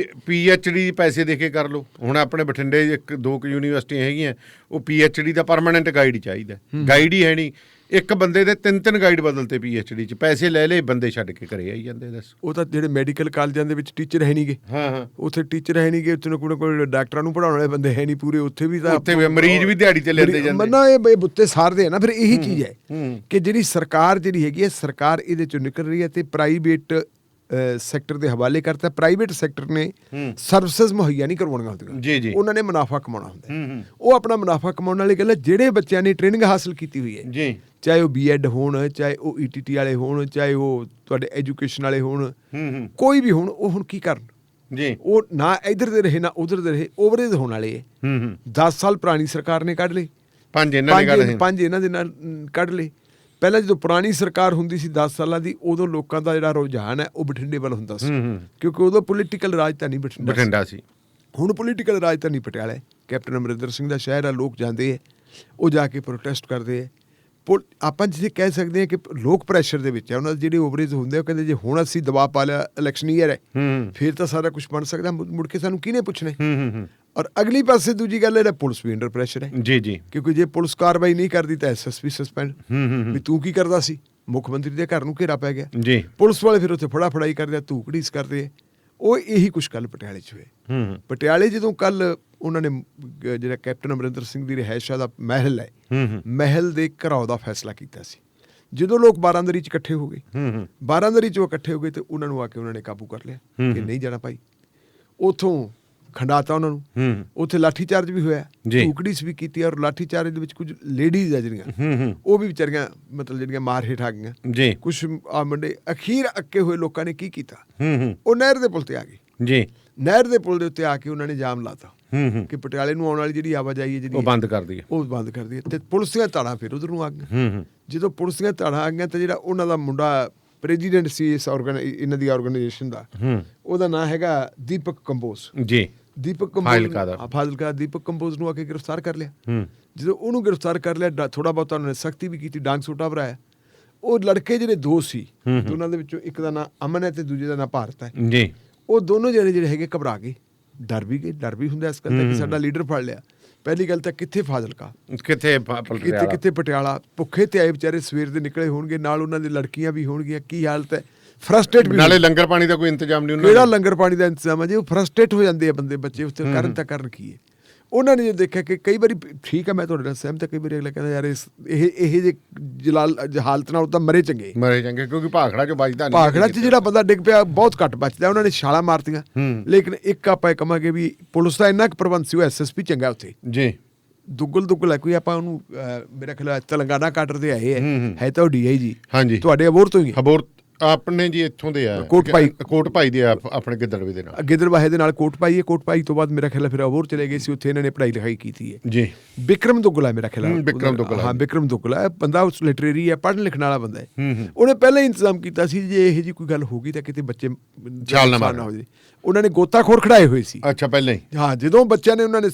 PhD ਪੈਸੇ ਦੇ ਕੇ ਕਰ ਲਓ। ਹੁਣ ਆਪਣੇ ਬਠਿੰਡੇ 1-2 ਯੂਨੀਵਰਸਿਟੀਆਂ ਹੈਗੀਆਂ, ਉਹ PhD ਦਾ ਪਰਮਾਨੈਂਟ ਗਾਈਡ ਚਾਹੀਦਾ, ਗਾਈਡ ਹੀ ਹੈ ਨਹੀਂ। ਇੱਕ ਬੰਦੇ ਦੇ 3 ਗਾਈਡ ਬਦਲਤੇ PhD ਚ, ਪੈਸੇ ਲੈ ਲਏ, ਬੰਦੇ ਛੱਡ ਕੇ ਘਰੇ ਆਈ ਜਾਂਦੇ। ਦੱਸ, ਉਹ ਤਾਂ ਜਿਹੜੇ ਮੈਡੀਕਲ ਕਾਲਜਾਂ ਦੇ ਵਿੱਚ ਟੀਚਰ ਹੈ ਨਹੀਂਗੇ, ਹਾਂ ਉੱਥੇ ਟੀਚਰ ਹੈ ਨਹੀਂਗੇ, ਉੱਥੇ ਕੋਈ ਡਾਕਟਰਾਂ ਨੂੰ ਪੜ੍ਹਾਉਣ ਵਾਲੇ ਬੰਦੇ ਹੈ ਨਹੀਂ ਪੂਰੇ, ਉੱਥੇ ਵੀ ਤਾਂ ਉੱਥੇ ਮਰੀਜ਼ ਵੀ ਦਿਹਾੜੀ ਤੇ ਲੈਂਦੇ ਜਾਂਦੇ। ਮੰਨਾ ਇਹ ਬੁੱਤੇ ਸਾਰਦੇ ਆ ਨਾ। ਫਿਰ ਇਹੀ ਚੀਜ਼ ਹੈ ਕਿ ਜਿਹੜੀ ਸਰਕਾਰ ਜਿਹੜੀ ਹੈਗੀ ਹੈ, ਸਰਕਾਰ ਇਹਦੇ ਚੋਂ ਨਿਕਲ ਰਹੀ ਹੈ ਤੇ ਪ੍ਰਾਈਵੇਟ ਸੈਕਟਰ ਦੇ ਹਵਾਲੇ ਕਰਤਾ। ਪ੍ਰਾਈਵੇਟ ਸੈਕਟਰ ਨੇ ਸਰਵਿਸਿਜ਼ ਮੁਹੱਈਆ ਨਹੀਂ ਕਰਵਾਉਣੀਆਂ ਹੁੰਦੀਆਂ, ਜੀ ਉਹਨਾਂ ਨੇ ਮੁਨਾਫਾ ਕਮਾਉਣਾ ਹੁੰਦਾ। ਉਹ ਆਪਣਾ ਮੁਨਾਫਾ ਕਮਾਉਣ ਵਾਲੀ ਗੱਲ ਹੈ। ਜਿਹੜੇ ਬੱਚਿਆਂ ਨੇ ਟ੍ਰੇਨਿੰਗ ਹਾਸਲ ਕੀਤੀ ਹੋਈ ਹੈ ਜੀ, ਚਾਹੇ ਉਹ B.Ed ਹੋਣ, ਚਾਹੇ ਉਹ ETT ਵਾਲੇ ਹੋਣ, ਚਾਹੇ ਉਹ ਤੁਹਾਡੇ ਐਜੂਕੇਸ਼ਨ ਵਾਲੇ ਹੋਣ, ਕੋਈ ਵੀ ਹੋਣ, ਉਹ ਹੁਣ ਕੀ ਕਰਨ ਜੀ? ਉਹ ਨਾ ਇੱਧਰ ਦੇ ਰਹੇ ਨਾ ਉਧਰ ਦੇ ਰਹੇ, ਓਵਰੇਜ ਹੋਣ ਵਾਲੇ ਹੈ। 10 ਸਾਲ ਪੁਰਾਣੀ ਸਰਕਾਰ ਨੇ ਕੱਢ ਲਏ, 5 ਇਹਨਾਂ ਦੇ ਨਾਲ ਕੱਢ ਲਏ। ਪਹਿਲਾਂ ਜਦੋਂ ਪੁਰਾਣੀ ਸਰਕਾਰ ਹੁੰਦੀ ਸੀ 10 ਸਾਲਾਂ ਦੀ, ਉਦੋਂ ਲੋਕਾਂ ਦਾ ਜਿਹੜਾ ਰੁਝਾਨ ਹੈ ਉਹ ਬਠਿੰਡੇ ਵੱਲ ਹੁੰਦਾ ਸੀ, ਕਿਉਂਕਿ ਉਦੋਂ ਪੋਲੀਟੀਕਲ ਰਾਜਧਾਨੀ ਬਠਿੰਡਾ ਸੀ। ਹੁਣ ਪੋਲੀਟੀਕਲ ਰਾਜਧਾਨੀ ਪਟਿਆਲਾ ਹੈ। ਕੈਪਟਨ ਅਮਰਿੰਦਰ ਸਿੰਘ ਦਾ ਸ਼ਹਿਰ ਆ, ਲੋਕ ਜਾਂਦੇ ਹੈ, ਉਹ ਜਾ ਕੇ ਪ੍ਰੋਟੈਸਟ ਕਰਦੇ ਹੈ। ਆਪਾਂ ਜਿਵੇਂ ਕਹਿ ਸਕਦੇ ਹਾਂ ਕਿ ਲੋਕ ਪ੍ਰੈਸ਼ਰ ਦੇ ਵਿੱਚ ਹੈ, ਉਹਨਾਂ ਦੇ ਜਿਹੜੇ ਓਵਰੇਜ ਹੁੰਦੇ ਉਹ ਕਹਿੰਦੇ ਜੇ ਹੁਣ ਅਸੀਂ ਦਬਾਅ ਪਾ ਲਿਆ, ਇਲੈਕਸ਼ਨ ਈਅਰ ਹੈ, ਫਿਰ ਤਾਂ ਸਾਰਾ ਕੁਝ ਬਣ ਸਕਦਾ, ਮੁੜ ਕੇ ਸਾਨੂੰ ਕਿਹਨੇ ਪੁੱਛਣਾ। ਔਰ ਅਗਲੀ ਪਾਸੇ ਦੂਜੀ ਗੱਲ ਹੈ, ਪੁਲਿਸ ਵੀ ਅੰਡਰ ਪ੍ਰੈਸ਼ਰ ਹੈ। ਜੀ, ਕਿਉਂਕਿ ਜੇ ਪੁਲਿਸ ਕਾਰਵਾਈ ਨਹੀਂ ਕਰਦੀ ਤਾਂ SSP ਸਸਪੈਂਡ। ਵੀ ਤੂੰ ਕੀ ਕਰਦਾ ਸੀ? ਮੁੱਖ ਮੰਤਰੀ ਦੇ ਘਰ ਨੂੰ ਘੇਰਾ ਪੈ ਗਿਆ ਜੀ, ਪੁਲਿਸ ਵਾਲੇ ਫਿਰ ਉੱਥੇ ਫੜਾਈ ਕਰਦੇ ਆ, ਧੂ ਘੜੀਸ ਕਰਦੇ ਆ। ਉਹ ਇਹੀ ਕੁਛ ਕੱਲ ਪਟਿਆਲੇ 'ਚ ਹੋਇਆ। ਪਟਿਆਲੇ ਜਦੋਂ ਕੱਲ ਉਹਨਾਂ ਨੇ ਜਿਹੜਾ ਕੈਪਟਨ ਅਮਰਿੰਦਰ ਸਿੰਘ ਦੀ ਰਿਹਾਇਸ਼ ਦਾ ਮਹਿਲ ਹੈ, ਮਹਿਲ ਦੇ ਘਰਾਓ ਦਾ ਫੈਸਲਾ ਕੀਤਾ ਸੀ। ਜਦੋਂ ਲੋਕ ਬਾਰਾਂਦਰੀ 'ਚ ਇਕੱਠੇ ਹੋ ਗਏ, ਬਾਰਾਂਦਰੀ 'ਚ ਉਹ ਇਕੱਠੇ ਹੋ ਗਏ ਤੇ ਉਹਨਾਂ ਨੂੰ ਆ ਕੇ ਉਹਨਾਂ ਨੇ ਕਾਬੂ ਕਰ ਲਿਆ ਕਿ ਨਹੀਂ ਜਾਣਾ ਭਾਈ। ਉੱਥੋਂ ਖੰਡਾਤਾ ਉਹਨਾਂ ਨੂੰ, ਉੱਥੇ ਲਾਠੀ ਚਾਰਜ ਵੀ ਹੋਇਆ, ਧੂਕੜੀਸ ਵੀ ਕੀਤੀ। ਔਰ ਲਾਠੀ ਚਾਰਜ ਦੇ ਵਿੱਚ ਕੁਝ ਲੇਡੀਜ਼ ਆ ਜਿਹੜੀਆਂ, ਉਹ ਵੀ ਵਿਚਾਰੀਆਂ ਮਤਲਬ ਜਿਹੜੀਆਂ ਮਾਰ ਹੇਠ ਆ ਗਈਆਂ। ਕੁਛ ਆ ਮੁੰਡੇ ਅਖੀਰ ਅੱਕੇ ਹੋਏ ਲੋਕਾਂ ਨੇ ਕੀ ਕੀਤਾ, ਉਹ ਨਹਿਰ ਦੇ ਪੁਲ ਤੇ ਆ ਗਏ ਜੀ। ਨਹਿਰ ਦੇ ਪੁਲ ਦੇ ਉੱਤੇ ਆ ਕੇ ਉਹਨਾਂ ਨੇ ਜਾਮ ਲਾਤਾ ਕਿ ਪਟਿਆਲੇ ਨੂੰ ਆਉਣ ਵਾਲੀ ਜਿਹੜੀ ਆਵਾਜਾਈ ਹੈ ਜਿਹੜੀ ਉਹ ਬੰਦ ਕਰ ਦਈਏ, ਉਹ ਬੰਦ ਕਰ ਦਈਏ। ਤੇ ਪੁਲਿਸ ਦੀਆਂ ਧਾੜਾਂ ਫਿਰ ਉਧਰ ਨੂੰ ਆ ਗਈਆਂ। ਜਦੋਂ ਪੁਲਿਸ ਦੀਆਂ ਧਾੜਾਂ ਆ ਗਈਆਂ ਤਾਂ ਜਿਹੜਾ ਉਹਨਾਂ ਦਾ ਮੁੰਡਾ ਪ੍ਰੈਜ਼ੀਡੈਂਟ ਸੀ ਇਸ ਇਹਨਾਂ ਦੀ ਆਰਗੇਨਾਈਜੇਸ਼ਨ ਦਾ, ਉਹਦਾ ਨਾਂ ਹੈਗਾ ਦੀਪਕ ਕੰਬੋਜ ਜੀ। ਦੀਪਕ ਫਾਜ਼ਿਲਕਾ ਦੀਪਕ ਕੰਬੋਜ ਨੂੰ ਆ ਕੇ ਗ੍ਰਿਫਤਾਰ ਕਰ ਲਿਆ। ਜਦੋਂ ਉਹਨੂੰ ਗ੍ਰਿਫਤਾਰ ਕਰ ਲਿਆ, ਥੋੜਾ ਬਹੁਤਾ ਉਹਨਾਂ ਨੇ ਸਖਤੀ ਵੀ ਕੀਤੀ, ਡਾਂਗ ਸੋਟਾ ਭਰਾਇਆ। ਉਹ ਲੜਕੇ ਜਿਹੜੇ ਦੋ ਸੀ, ਦੋਨਾਂ ਦੇ ਵਿੱਚੋਂ ਇੱਕ ਦਾ ਨਾਂ ਅਮਨ ਹੈ ਤੇ ਦੂਜੇ ਦਾ ਨਾਂ ਭਾਰਤ ਹੈ ਜੀ। ਉਹ ਦੋਨੋਂ ਜਿਹੜੇ ਹੈਗੇ ਘਬਰਾ ਗਏ, ਡਰ ਵੀ ਹੁੰਦਾ ਇਸ ਗੱਲ ਦਾ ਕਿ ਸਾਡਾ ਲੀਡਰ ਫੜ ਲਿਆ। ਪਹਿਲੀ ਗੱਲ ਤਾਂ ਕਿੱਥੇ ਫਾਜ਼ਿਲਕਾ, ਕਿੱਥੇ ਪਟਿਆਲਾ, ਭੁੱਖੇ ਤੇ ਆਏ ਵਿਚਾਰੇ, ਸਵੇਰ ਦੇ ਨਿਕਲੇ ਹੋਣਗੇ, ਨਾਲ ਉਹਨਾਂ ਦੀ ਲੜਕੀਆਂ ਵੀ ਹੋਣਗੀਆਂ। ਕੀ ਹਾਲਤ ਹੈ, ਫਰਸਟ੍ਰੇਟ ਵੀ। ਨਾਲੇ ਲੰਗਰ ਪਾਣੀ ਦਾ ਕੋਈ ਇੰਤਜ਼ਾਮ ਨਹੀਂ, ਕਿਹੜਾ ਲੰਗਰ ਪਾਣੀ ਦਾ ਇੰਤਜ਼ਾਮ ਹੈ ਜੀ? ਉਹ ਫਰਸਟ੍ਰੇਟ ਹੋ ਜਾਂਦੇ ਆ ਬੰਦੇ, ਬੱਚੇ ਉੱਥੇ ਕਰਨ ਕੀ ਹੈ। ਉਹਨਾਂ ਨੇ ਜੋ ਦੇਖਿਆ ਕਿ ਕਈ ਵਾਰੀ ਠੀਕ ਹੈ, ਮੈਂ ਤੁਹਾਡੇ ਨਾਲ ਸਹਿਮਤ, ਕਈ ਵਾਰੀ ਅਗਲਾ ਕਹਿੰਦਾ ਯਾਰ ਇਹ ਜੇ ਜਲਾਲ ਹਾਲਤ ਨਾਲ ਤਾਂ ਮਰੇ ਚੰਗੇ, ਕਿਉਂਕਿ ਭਾਖੜਾ ਚ ਵੱਜਦਾ ਨਹੀਂ। ਭਾਖੜਾ ਚ ਜਿਹੜਾ ਬੰਦਾ ਡਿੱਗ ਪਿਆ ਬਹੁਤ ਘੱਟ ਬਚਦਾ। ਉਹਨਾਂ ਨੇ ਛਾਲਾਂ ਮਾਰਤੀਆਂ, ਲੇਕਿਨ ਇੱਕ ਆਪਾਂ ਕਹਾਂਗੇ ਵੀ ਪੁਲਿਸ ਦਾ ਇੰਨਾ ਕੁ ਪ੍ਰਬੰਧ ਸੀ, ਉਹ SSP ਚੰਗਾ ਉੱਥੇ ਜੀ। ਦੁੱਗਲ ਹੈ ਕੋਈ, ਆਪਾਂ ਉਹਨੂੰ ਮੇਰਾ ਖਿਆਲ ਤੇਲੰਗਾਨਾ ਕਾਡਰ ਦੇ ਆਏ ਹੈ ਤਾਂ ਉਹ DIG ਤੁਹਾਡੇ ਅਬੋਹਰ ਤੋਂ ਹੀ ਆਪਣੇ ਜੀ ਇੱਥੋਂ ਦੇ ਆ, ਕੋਟ ਭਾਈ ਦੇ ਆਪਣੇ ਗਿੱਦੜਵੇ ਦੇ ਨਾਲ, ਗਿੱਦੜਵਾਹੇ ਦੇ ਨਾਲ ਕੋਟ ਪਾਈ ਹੈ। ਕੋਟ ਪਾਈ ਤੋਂ ਬਾਅਦ ਮੇਰਾ ਖਿਆਲ ਫਿਰ ਅਬੋਹਰ ਚਲੇ ਗਏ ਸੀ, ਉੱਥੇ ਇਹਨਾਂ ਨੇ ਪੜ੍ਹਾਈ ਲਿਖਾਈ ਕੀਤੀ ਹੈ ਜੀ। ਬਿਕਰਮ ਦੁੱਗਲ ਹੈ ਮੇਰਾ ਖਿਆਲ, ਹਾਂ ਬਿਕਰਮ ਦੁੱਗਲ ਹੈ ਬੰਦਾ, ਉਸ ਲਿਟਰੇਰੀ ਹੈ, ਪੜ੍ਹਨ ਲਿਖਣ ਵਾਲਾ ਬੰਦਾ ਹੈ। ਉਹਨੇ ਪਹਿਲਾਂ ਹੀ ਇੰਤਜ਼ਾਮ ਕੀਤਾ ਸੀ ਜੇ ਇਹੋ ਜਿਹੀ ਕੋਈ ਗੱਲ ਹੋ ਗਈ ਤਾਂ ਕਿਤੇ ਬੱਚੇ ਛਾਲ ਨਾ ਹੋ ਜਾਏ। ਉਹਨਾਂ ਨੇ ਗੋਤਾਖੋਰ ਖੜਾਏ ਹੋਏ ਸੀ। ਅੱਛਾ, ਪਹਿਲਾਂ ਹੀ? ਹਾਂ, ਜਦੋਂ ਬੱਚਿਆਂ ਨੇ ਉਹਨਾਂ ਨੇ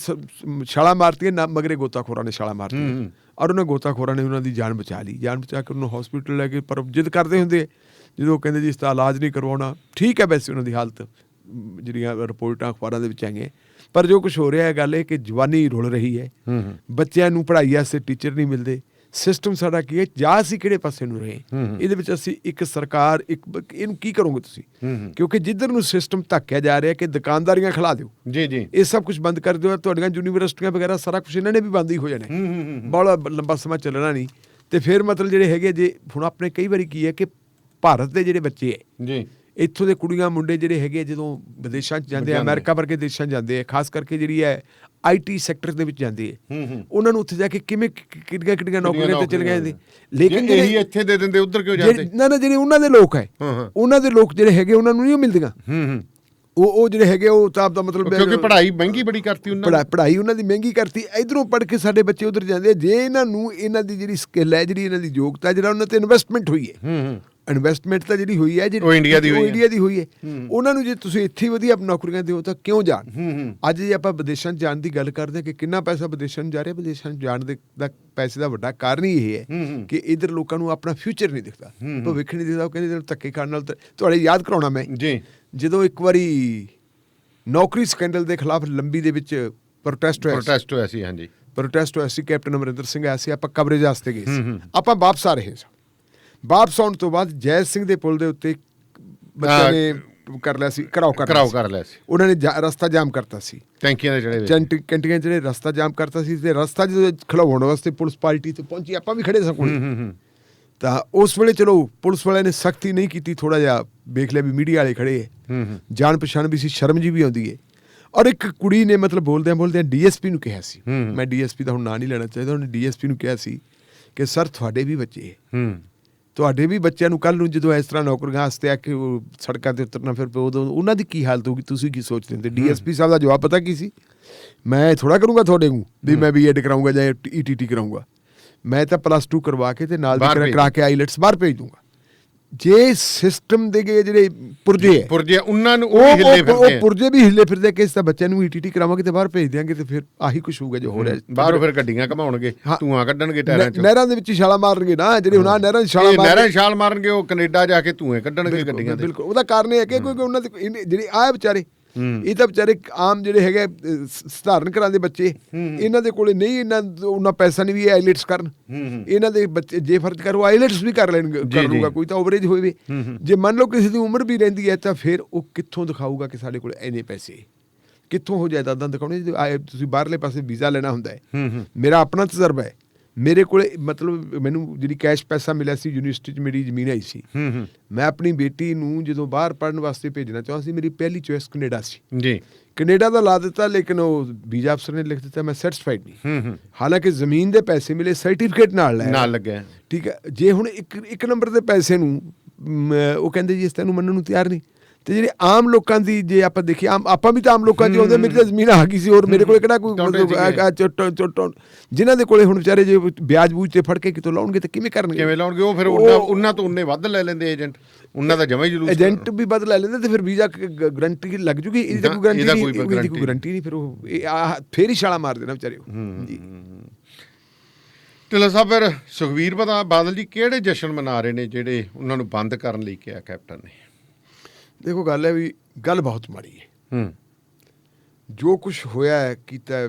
ਛਾਲਾਂ ਮਾਰਤੀਆਂ ਨਾ, ਮਗਰੇ ਗੋਤਾਖੋਰਾਂ ਨੇ ਛਾਲਾਂ ਮਾਰਤੀਆਂ ਔਰ ਉਹਨਾਂ ਗੋਤਾਖੋਰਾਂ ਨੇ ਉਹਨਾਂ ਦੀ ਜਾਨ ਬਚਾ ਲਈ। ਜਾਨ ਬਚਾ ਕੇ ਉਹਨੂੰ ਹਸਪੀਟਲ ਲੈ ਕੇ, ਪਰ ਜਿੱਦ ਕਰਦੇ ਹੁੰਦੇ ਜਦੋਂ ਕਹਿੰਦੇ ਜੀ ਇਸ ਦਾ ਇਲਾਜ ਨਹੀਂ ਕਰਵਾਉਣਾ। ਠੀਕ ਹੈ, ਵੈਸੇ ਉਹਨਾਂ ਦੀ ਹਾਲਤ ਜਿਹੜੀਆਂ ਰਿਪੋਰਟਾਂ ਅਖਬਾਰਾਂ ਦੇ ਵਿੱਚ ਆਈਆਂ, ਪਰ ਜੋ ਕੁਛ ਹੋ ਰਿਹਾ ਹੈ ਗੱਲ ਇਹ ਕਿ ਜਵਾਨੀ ਰੁਲ ਰਹੀ ਹੈ, ਬੱਚਿਆਂ ਨੂੰ ਪੜ੍ਹਾਈ ਵਾਸਤੇ ਟੀਚਰ ਨਹੀਂ ਮਿਲਦੇ। ਸਿਸਟਮ ਸਾਡਾ ਕੀ ਹੈ, ਜਾਂ ਅਸੀਂ ਕਿਹੜੇ ਪਾਸੇ ਨੂੰ ਰਹੇ, ਇਹਦੇ ਵਿੱਚ ਅਸੀਂ ਇੱਕ ਸਰਕਾਰ ਇਹਨੂੰ ਕੀ ਕਰੋਗੇ ਤੁਸੀਂ? ਕਿਉਂਕਿ ਜਿੱਧਰ ਨੂੰ ਸਿਸਟਮ ਧੱਕਿਆ ਜਾ ਰਿਹਾ ਕਿ ਦੁਕਾਨਦਾਰੀਆਂ ਖਿਲਾ ਦਿਓ ਜੀ, ਇਹ ਸਭ ਕੁਝ ਬੰਦ ਕਰ ਦਿਓ, ਤੁਹਾਡੀਆਂ ਯੂਨੀਵਰਸਿਟੀਆਂ ਵਗੈਰਾ ਸਾਰਾ ਕੁਝ ਇਹਨਾਂ ਨੇ ਵੀ ਬੰਦ ਹੀ ਹੋ ਜਾਣਾ, ਬੜਾ ਲੰਬਾ ਸਮਾਂ ਚੱਲਣਾ ਨਹੀਂ। ਤੇ ਫਿਰ ਮਤਲਬ ਜਿਹੜੇ ਹੈਗੇ ਜੇ ਹੁਣ ਆਪਣੇ ਕਈ ਵਾਰੀ ਕੀ ਹੈ ਕਿ ਭਾਰਤ ਦੇ ਜਿਹੜੇ ਬੱਚੇ ਹੈ ਜੀ, ਇੱਥੋਂ ਦੇ ਕੁੜੀਆਂ ਮੁੰਡੇ ਜਿਹੜੇ ਹੈਗੇ ਜਦੋਂ ਵਿਦੇਸ਼ਾਂ 'ਚ ਜਾਂਦੇ ਆ, ਅਮਰੀਕਾ ਵਰਗੇ ਦੇਸ਼ਾਂ 'ਚ ਜਾਂਦੇ ਆ, ਖਾਸ ਕਰਕੇ ਜਿਹੜੀ ਹੈ IT ਸੈਕਟਰ ਦੇ ਵਿੱਚ ਜਾਂਦੇ ਆ, ਉਹਨਾਂ ਨੂੰ ਉੱਥੇ ਜਾ ਕੇ ਕਿਵੇਂ ਕਿਹੜੀਆਂ ਨੌਕਰੀਆਂ ਤੇ ਚਲੇ ਗਏ। ਲੇਕਿਨ ਇਹੀ ਇੱਥੇ ਦੇ ਦਿੰਦੇ, ਉੱਧਰ ਕਿਉਂ ਜਾਂਦੇ? ਨਾ ਜਿਹੜੇ ਉਹਨਾਂ ਦੇ ਲੋਕ ਹੈ, ਉਹਨਾਂ ਦੇ ਲੋਕ ਜਿਹੜੇ ਹੈਗੇ ਉਹਨਾਂ ਨੂੰ ਨਹੀਂ ਮਿਲਦੀਆਂ। ਉਹ ਜਿਹੜੇ ਹੈਗੇ ਉਹ ਤਾਂ ਆਪਦਾ ਮਤਲਬ, ਕਿਉਂਕਿ ਪੜ੍ਹਾਈ ਮਹਿੰਗੀ ਬੜੀ ਕਰਤੀ ਉਹਨਾਂ ਨੇ, ਪੜ੍ਹਾਈ ਉਹਨਾਂ ਦੀ ਮਹਿੰਗੀ ਕਰਤੀ। ਇਧਰੋਂ ਪੜ੍ਹ ਕੇ ਸਾਡੇ ਬੱਚੇ ਉਧਰ ਜਾਂਦੇ ਆ। ਜੇ ਇਹਨਾਂ ਨੂੰ ਇਹਨਾਂ ਦੀ ਜਿਹੜੀ ਸਕਿੱਲ ਹੈ, ਜਿਹੜੀ ਇਹਨਾਂ ਦੀ ਯੋਗਤਾ, ਜਿਹੜਾ ਉਹਨਾਂ ਤੇ ਇਨਵੈਸਟਮੈਂਟ ਹੋਈ ਹੈ, ਇਨਵੈਸਟਮੈਂਟ ਤਾਂ ਜਿਹੜੀ ਹੋਈ ਹੈ ਉਹ ਇੰਡੀਆ ਦੀ ਹੋਈ ਹੈ, ਉਹਨਾਂ ਨੂੰ ਜੇ ਤੁਸੀਂ ਇੱਥੇ ਵਧੀਆ ਨੌਕਰੀਆਂ ਦਿਓ ਤਾਂ ਕਿਉਂ ਜਾਣ? ਅੱਜ ਜੇ ਆਪਾਂ ਵਿਦੇਸ਼ਾਂ 'ਚ ਜਾਣ ਦੀ ਗੱਲ ਕਰਦੇ ਹਾਂ ਕਿ ਕਿੰਨਾ ਪੈਸਾ ਵਿਦੇਸ਼ਾਂ 'ਚ ਜਾ ਰਿਹਾ, ਵਿਦੇਸ਼ਾਂ 'ਚ ਜਾਣ ਦਾ ਪੈਸੇ ਦਾ ਵੱਡਾ ਕਾਰਨ ਹੀ ਇਹ ਹੈ ਕਿ ਇੱਧਰ ਲੋਕਾਂ ਨੂੰ ਆਪਣਾ ਫਿਊਚਰ ਨਹੀਂ ਦਿਖਦਾ, ਭਵਿੱਖ ਨਹੀਂ ਦਿਖਦਾ। ਉਹ ਕਹਿੰਦੇ ਧੱਕੇ ਖਾਣ ਨਾਲ। ਤੁਹਾਡੇ ਯਾਦ ਕਰਾਉਣਾ ਮੈਂ, ਜਦੋਂ ਇੱਕ ਵਾਰੀ ਨੌਕਰੀ ਸਕੈਂਡਲ ਦੇ ਖਿਲਾਫ ਲੰਬੀ ਦੇ ਵਿੱਚ ਪ੍ਰੋਟੈਸਟ ਹੋਇਆ ਸੀ, ਹਾਂਜੀ, ਪ੍ਰੋਟੈਸਟ ਹੋਇਆ ਸੀ, ਕੈਪਟਨ ਅਮਰਿੰਦਰ ਸਿੰਘ ਆਇਆ ਸੀ, ਆਪਾਂ ਕਵਰੇਜ ਵਾਸਤੇ ਗਏ ਸੀ। ਆਪਾਂ ਵਾਪਸ ਆ ਰਹੇ ਸਾਂ। ਵਾਪਸ ਆਉਣ ਤੋਂ ਬਾਅਦ ਜੈ ਸਿੰਘ ਦੇ ਪੁਲ ਦੇ ਉੱਤੇ ਬੱਚਿਆਂ ਨੇ ਕਰ ਲਿਆ ਸੀ, ਘਰਾਓ ਕਰ ਲਿਆ ਸੀ। ਉਹਨਾਂ ਨੇ ਰਸਤਾ ਜਾਮ ਕਰਤਾ ਸੀ, ਕੈਂਟੀਆਂ ਜਿਹੜੇ ਰਸਤਾ ਜਾਮ ਕਰਤਾ ਸੀ, ਤੇ ਰਸਤਾ ਜਦੋਂ ਖਿਲਾਉਣ ਵਾਸਤੇ ਪੁਲਿਸ ਪਾਰਟੀ ਤੇ ਪਹੁੰਚੀ, ਆਪਾਂ ਵੀ ਖੜੇ ਸਾਂ ਕੋਲ। ਤਾਂ ਉਸ ਵੇਲੇ ਚਲੋ ਪੁਲਿਸ ਵਾਲਿਆਂ ਨੇ ਸਖਤੀ ਨਹੀਂ ਕੀਤੀ, ਥੋੜਾ ਜਿਹਾ ਵੇਖ ਲਿਆ ਵੀ ਮੀਡੀਆ ਵਾਲੇ ਖੜੇ ਹੈ, ਜਾਣ ਪਛਾਣ ਵੀ ਸੀ, ਸ਼ਰਮ ਜੀ ਵੀ ਆਉਂਦੀ ਹੈ। ਔਰ ਇੱਕ ਕੁੜੀ ਨੇ ਮਤਲਬ ਬੋਲਦਿਆਂ ਡੀਐਸਪੀ ਨੂੰ ਕਿਹਾ ਸੀ, ਮੈਂ ਡੀਐਸਪੀ ਦਾ ਹੁਣ ਨਾਂ ਨਹੀਂ ਲੈਣਾ ਚਾਹੀਦਾ, ਉਹਨੇ ਡੀਐਸਪੀ ਨੂੰ ਕਿਹਾ ਸੀ ਕਿ ਸਰ ਤੁਹਾਡੇ ਵੀ ਬੱਚੇ ਤੁਹਾਡੇ ਵੀ ਬੱਚਿਆਂ ਨੂੰ ਕੱਲ੍ਹ ਨੂੰ ਜਦੋਂ ਇਸ ਤਰ੍ਹਾਂ ਨੌਕਰੀਆਂ ਵਾਸਤੇ ਆ ਕੇ ਸੜਕਾਂ 'ਤੇ ਉਤਰਨਾ, ਫਿਰ ਉਦੋਂ ਉਹਨਾਂ ਦੀ ਕੀ ਹਾਲਤ ਹੋਊਗੀ, ਤੁਸੀਂ ਕੀ ਸੋਚਦੇ ਹੋ? ਡੀਐਸਪੀ ਸਾਹਿਬ ਦਾ ਜਵਾਬ ਪਤਾ ਕੀ ਸੀ? ਮੈਂ ਥੋੜ੍ਹਾ ਕਰੂੰਗਾ ਤੁਹਾਡੇ ਨੂੰ ਵੀ ਮੈਂ BEd ਕਰਾਊਂਗਾ ਜਾਂ ETT ਕਰਾਊਂਗਾ, ਮੈਂ ਤਾਂ +2 ਕਰਵਾ ਕੇ ਤੇ ਨਾਲ ਦੀ ਕਰਾ ਕੇ IELTS ਬਾਹਰ ਭੇਜ ਦੂੰਗਾ। ਜੇ ਸਿਸਟਮ ਦੇ ਜਿਹੜੇ ਪੁਰਜੇ ਉਹਨਾਂ ਨੂੰ ਉਹ ਪੁਰਜੇ ਵੀ ਹਿੱਲੇ ਫਿਰਦੇ ਕਿ ਇਸ ਤਾਂ ਬੱਚਿਆਂ ਨੂੰ ETT ਕਰਾਵਾਂਗੇ ਤੇ ਬਾਹਰ ਭੇਜ ਦਿਆਂਗੇ, ਤੇ ਫਿਰ ਆਹੀ ਕੁਛ ਹੋਊਗਾ ਜੋ ਹੋ ਰਿਹਾ ਬਾਹਰੋਂ। ਫਿਰ ਗੱਡੀਆਂ ਘਮਾਉਣਗੇ, ਧੂਆਂ ਕੱਢਣਗੇ, ਨਹਿਰਾਂ ਦੇ ਵਿੱਚ ਛਾਲਾਂ ਮਾਰਨਗੇ ਨਾ, ਜਿਹੜੇ ਹੁਣ ਨਹਿਰਾਂ ਛਾਲ ਮਾਰਨਗੇ, ਉਹ ਕੈਨੇਡਾ ਜਾ ਕੇ ਧੂਏ ਕੱਢਣਗੇ ਗੱਡੀਆਂ ਦੇ। ਬਿਲਕੁਲ, ਉਹਦਾ ਕਾਰਨ ਇਹ ਹੈ ਕਿ ਕਿਉਂਕਿ ਉਹਨਾਂ ਦੇ ਜਿਹੜੇ ਆਹ ਵਿਚਾਰੇ, ਇਹ ਤਾਂ ਵਿਚਾਰੇ ਆਮ ਜਿਹੜੇ ਹੈਗੇ ਸਧਾਰਨ ਘਰਾਂ ਦੇ ਬੱਚੇ, ਇਹਨਾਂ ਦੇ ਕੋਲੇ ਨਹੀਂ ਉਹਨਾਂ ਪੈਸਾ ਨਹੀਂ ਵੀ IELTS ਕਰਨ। ਇਹਨਾਂ ਦੇ ਬੱਚੇ ਜੇ ਫਰਜ਼ ਕਰੋ IELTS ਵੀ ਕਰ ਲੂਗਾ ਕੋਈ ਤਾਂ ਓਵਰੇਜ ਹੋਵੇ। ਜੇ ਮੰਨ ਲਓ ਕਿਸੇ ਦੀ ਉਮਰ ਵੀ ਰਹਿੰਦੀ ਹੈ ਤਾਂ ਫਿਰ ਉਹ ਕਿੱਥੋਂ ਦਿਖਾਊਗਾ ਕਿ ਸਾਡੇ ਕੋਲ ਇੰਨੇ ਪੈਸੇ, ਕਿੱਥੋਂ ਹੋ ਜਾਇਦਾਦਾਂ ਦਿਖਾਉਣੇ? ਤੁਸੀਂ ਬਾਹਰਲੇ ਪਾਸੇ ਵੀਜ਼ਾ ਲੈਣਾ ਹੁੰਦਾ ਹੈ, ਮੇਰਾ ਆਪਣਾ ਤਜਰਬਾ ਹੈ, ਮੇਰੇ ਕੋਲੇ ਮਤਲਬ ਮੈਨੂੰ ਜਿਹੜੀ ਕੈਸ਼ ਪੈਸਾ ਮਿਲਿਆ ਸੀ, ਯੂਨੀਵਰਸਿਟੀ 'ਚ ਮੇਰੀ ਜ਼ਮੀਨ ਆਈ ਸੀ, ਮੈਂ ਆਪਣੀ ਬੇਟੀ ਨੂੰ ਜਦੋਂ ਬਾਹਰ ਪੜ੍ਹਨ ਵਾਸਤੇ ਭੇਜਣਾ ਚਾਹੁੰਦਾ ਸੀ, ਮੇਰੀ ਪਹਿਲੀ ਚੋਇਸ ਕੈਨੇਡਾ ਸੀ ਜੀ। ਕੈਨੇਡਾ ਦਾ ਲਾ ਦਿੱਤਾ, ਲੇਕਿਨ ਉਹ ਵੀਜ਼ਾ ਅਫਸਰ ਨੇ ਲਿਖ ਦਿੱਤਾ ਮੈਂ ਸੈਟਿਸਫਾਈਡ ਨਹੀਂ। ਹਾਲਾਂਕਿ ਜ਼ਮੀਨ ਦੇ ਪੈਸੇ ਮਿਲੇ, ਸਰਟੀਫਿਕੇਟ ਨਾਲ ਲੱਗਿਆ, ਠੀਕ ਹੈ। ਜੇ ਹੁਣ ਇੱਕ ਨੰਬਰ ਦੇ ਪੈਸੇ ਨੂੰ ਉਹ ਕਹਿੰਦੇ ਜੀ ਇਸ ਤੈਨੂੰ ਮੰਨਣ ਨੂੰ ਤਿਆਰ ਨਹੀਂ। ਤੇ ਜਿਹੜੇ ਆਮ ਲੋਕਾਂ ਦੀ ਜੇ ਆਪਾਂ ਦੇਖੀਏ, ਆਪਾਂ ਵੀ ਤਾਂ ਆਮ ਲੋਕਾਂ ਦੀ ਆਉਂਦੇ, ਮੇਰੀ ਤਾਂ ਜ਼ਮੀਨ ਆ ਗਈ ਸੀ, ਔਰ ਮੇਰੇ ਕੋਲ ਕਿਹੜਾ ਕੋਈ ਜਿਨ੍ਹਾਂ ਦੇ ਕੋਲੇ ਹੁਣ ਵਿਚਾਰੇ ਜੇ ਵਿਆਜ ਬੂਜ ਤੇ ਫੜ ਕੇ ਕਿਤੋਂ ਲਾਉਣਗੇ ਤੇ ਕਿਵੇਂ ਕਰਨਗੇ? ਉਹ ਫਿਰ ਉਹਨਾਂ ਤੋਂ ਉਹਨੇ ਵੱਧ ਲੈ ਲੈਂਦੇ ਏਜੰਟ, ਉਹਨਾਂ ਦਾ ਜਮਾ ਹੀ ਜਲੂਸ, ਏਜੰਟ ਵੀ ਵੱਧ ਲੈ ਲੈਂਦੇ, ਤੇ ਫਿਰ ਵੀਜ਼ਾ ਗਰੰਟੀ ਲੱਗ ਜੂਗੀ, ਇਹਦੀ ਤਾਂ ਕੋਈ ਗਰੰਟੀ ਨਹੀਂ। ਫਿਰ ਉਹ ਫੇਰ ਹੀ ਛਾਲਾ ਮਾਰ ਦੇਣਾ ਵਿਚਾਰੇ ਜੀ। ਢਿੱਲੋਂ ਸਾਹਿਬ, ਫਿਰ ਸੁਖਬੀਰ ਬਾਦਲ ਜੀ ਕਿਹੜੇ ਜਸ਼ਨ ਮਨਾ ਰਹੇ ਨੇ ਜਿਹੜੇ ਉਹਨਾਂ ਨੂੰ ਬੰਦ ਕਰਨ ਲਈ ਕਿਹਾ ਕੈਪਟਨ ਨੇ? ਦੇਖੋ, ਗੱਲ ਹੈ ਵੀ ਗੱਲ ਬਹੁਤ ਮਾੜੀ ਹੈ। ਜੋ ਕੁਛ ਹੋਇਆ ਹੈ ਕੀਤਾ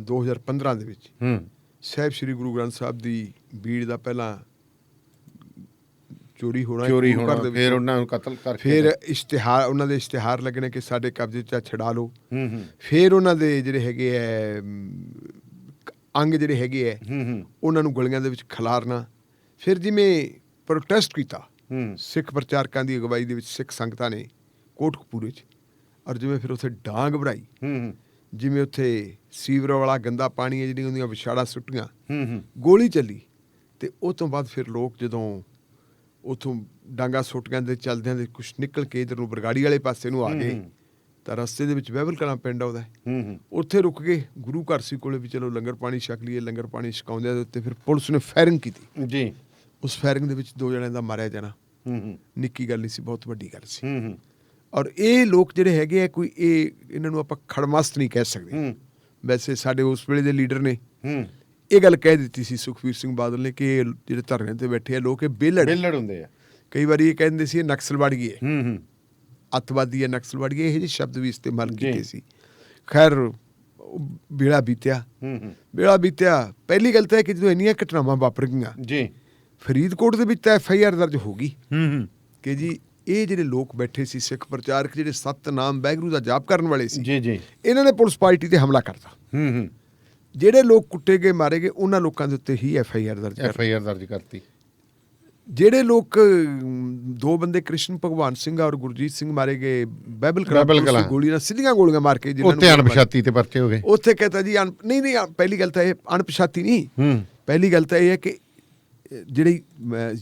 2015 ਦੇ ਵਿੱਚ, ਸਾਹਿਬ ਸ੍ਰੀ ਗੁਰੂ ਗ੍ਰੰਥ ਸਾਹਿਬ ਦੀ ਬੀੜ ਦਾ ਪਹਿਲਾਂ ਚੋਰੀ ਹੋਣਾ, ਫਿਰ ਉਹਨਾਂ ਨੂੰ ਕਤਲ ਕਰਕੇ, ਫਿਰ ਇਸ਼ਤਿਹਾਰ, ਉਹਨਾਂ ਦੇ ਇਸ਼ਤਿਹਾਰ ਲੱਗਣੇ ਕਿ ਸਾਡੇ ਕਬਜ਼ੇ 'ਚ ਛਡਾ ਲਓ, ਫਿਰ ਉਹਨਾਂ ਦੇ ਜਿਹੜੇ ਹੈਗੇ ਹੈ ਅੰਗ ਜਿਹੜੇ ਹੈਗੇ ਹੈ ਉਹਨਾਂ ਨੂੰ ਗਲੀਆਂ ਦੇ ਵਿੱਚ ਖਿਲਾਰਨਾ, ਫਿਰ ਜਿਵੇਂ ਪ੍ਰੋਟੈਸਟ ਕੀਤਾ ਸਿੱਖ ਪ੍ਰਚਾਰਕਾਂ ਦੀ ਅਗਵਾਈ ਦੇ ਵਿੱਚ ਸਿੱਖ ਸੰਗਤਾਂ ਨੇ ਕੋਟਕਪੂਰੇ 'ਚ, ਔਰ ਜਿਵੇਂ ਫਿਰ ਉੱਥੇ ਡਾਂਗ ਭਰਾਈ, ਜਿਵੇਂ ਉੱਥੇ ਸੀਵਰ ਵਾਲਾ ਗੰਦਾ ਪਾਣੀ ਹੈ ਜਿਹੜੀਆਂ ਉਹਦੀਆਂ ਵਿਛਾੜਾ ਸੁੱਟੀਆਂ, ਗੋਲੀ ਚੱਲੀ, ਤੇ ਉਹ ਤੋਂ ਬਾਅਦ ਫਿਰ ਲੋਕ ਜਦੋਂ ਉੱਥੋਂ ਡਾਂਗਾ ਸੁੱਟੀਆਂ ਦੇ ਚਲਦਿਆਂ ਦੇ ਕੁਛ ਨਿਕਲ ਕੇ ਇੱਧਰ ਨੂੰ ਬਰਗਾੜੀ ਵਾਲੇ ਪਾਸੇ ਨੂੰ ਆ ਗਏ, ਤਾਂ ਰਸਤੇ ਦੇ ਵਿੱਚ ਬਹਿਬਲ ਕਲਾਂ ਪਿੰਡ ਆਉਂਦਾ, ਉੱਥੇ ਰੁਕ ਗਏ, ਗੁਰੂ ਘਰ ਸੀ ਕੋਲੇ ਵੀ ਚਲੋ ਲੰਗਰ ਪਾਣੀ ਛਕ ਲਈਏ। ਲੰਗਰ ਪਾਣੀ ਛਕਾਉਂਦਿਆਂ ਦੇ ਉੱਤੇ ਫਿਰ ਪੁਲਿਸ ਨੇ ਫਾਇਰਿੰਗ ਕੀਤੀ ਜੀ। ਉਸ ਫਾਇਰਿੰਗ ਦੇ ਵਿੱਚ 2 ਜਣਿਆਂ ਦਾ ਮਾਰਿਆ ਜਾਣਾ ਨਿੱਕੀ ਗੱਲ ਨਹੀਂ ਸੀ, ਬਹੁਤ ਵੱਡੀ ਗੱਲ ਸੀ। ਔਰ ਇਹ ਲੋਕ ਜਿਹੜੇ ਹੈਗੇ ਆ, ਕੋਈ ਇਹਨਾਂ ਨੂੰ ਆਪਾਂ ਖੜਮਸਤ ਨਹੀਂ ਕਹਿ ਸਕਦੇ। ਵੈਸੇ ਸਾਡੇ ਉਸ ਵੇਲੇ ਦੇ ਲੀਡਰ ਨੇ ਇਹ ਗੱਲ ਕਹਿ ਦਿੱਤੀ ਸੀ, ਸੁਖਬੀਰ ਸਿੰਘ ਬਾਦਲ ਨੇ, ਕਿ ਜਿਹੜੇ ਧਰਨੇ ਤੇ ਬੈਠੇ ਆ ਲੋਕ ਇਹ ਬੇਲੜ ਹੁੰਦੇ ਆ। ਕਈ ਵਾਰੀ ਇਹ ਕਹਿੰਦੇ ਸੀ ਨਕਸਲਵਾੜੀ ਹੈ, ਅੱਤਵਾਦੀ ਹੈ, ਨਕਸਲਵਾੜੀ, ਇਹ ਜਿਹੇ ਸ਼ਬਦ ਵੀ ਇਸਤੇਮਾਲ ਕੀਤੇ ਸੀ। ਖੈਰ ਬੇੜਾ ਬੀਤਿਆ। ਪਹਿਲੀ ਗੱਲ ਤਾਂ ਹੈ ਕਿ ਜਦੋਂ ਇੰਨੀਆਂ ਘਟਨਾਵਾਂ ਵਾਪਰ ਗਈਆਂ ਜੀ, ਫਰੀਦਕੋਟ ਦੇ ਵਿੱਚ ਤਾਂ FIR ਦਰਜ ਹੋ ਗਈ ਕਿ ਜੀ ਇਹ ਜਿਹੜੇ ਲੋਕ ਬੈਠੇ ਸੀ ਸਿੱਖ ਪ੍ਰਚਾਰਕ, ਜਿਹੜੇ ਸਤਨਾਮ ਵਾਹਿਗੁਰੂ ਦਾ ਜਾਪ ਕਰਨ ਵਾਲੇ ਸੀ, ਇਹਨਾਂ ਨੇ ਪੁਲਿਸ ਪਾਰਟੀ ਤੇ ਹਮਲਾ ਕਰਤਾ। ਜਿਹੜੇ ਲੋਕ ਕੁੱਟੇ ਗਏ, ਮਾਰੇ ਗਏ, ਉਹਨਾਂ ਲੋਕਾਂ ਦੇ ਉੱਤੇ ਹੀ FIR ਦਰਜ ਕਰਤੀ। ਜਿਹੜੇ ਲੋਕ 2 ਬੰਦੇ ਕ੍ਰਿਸ਼ਨ ਭਗਵਾਨ ਸਿੰਘ ਔਰ ਗੁਰਜੀਤ ਸਿੰਘ ਮਾਰੇ ਗਏ ਬਾਈਬਲ ਕਲਾ ਗੋਲੀ ਨਾਲ, ਸਿੱਧੀਆਂ ਗੋਲੀਆਂ ਮਾਰ ਕੇ, ਉੱਥੇ ਅਣਪਛਾਤੀ ਤੇ ਪਰਚੇ ਹੋ ਗਏ। ਉੱਥੇ ਕਹਤਾ ਜੀ ਨਹੀਂ, ਪਹਿਲੀ ਗੱਲ ਤਾਂ ਇਹ ਅਣਪਛਾਤੀ ਨਹੀਂ, ਪਹਿਲੀ ਗੱਲ ਤਾਂ ਇਹ ਹੈ ਕਿ ਜਿਹੜੀ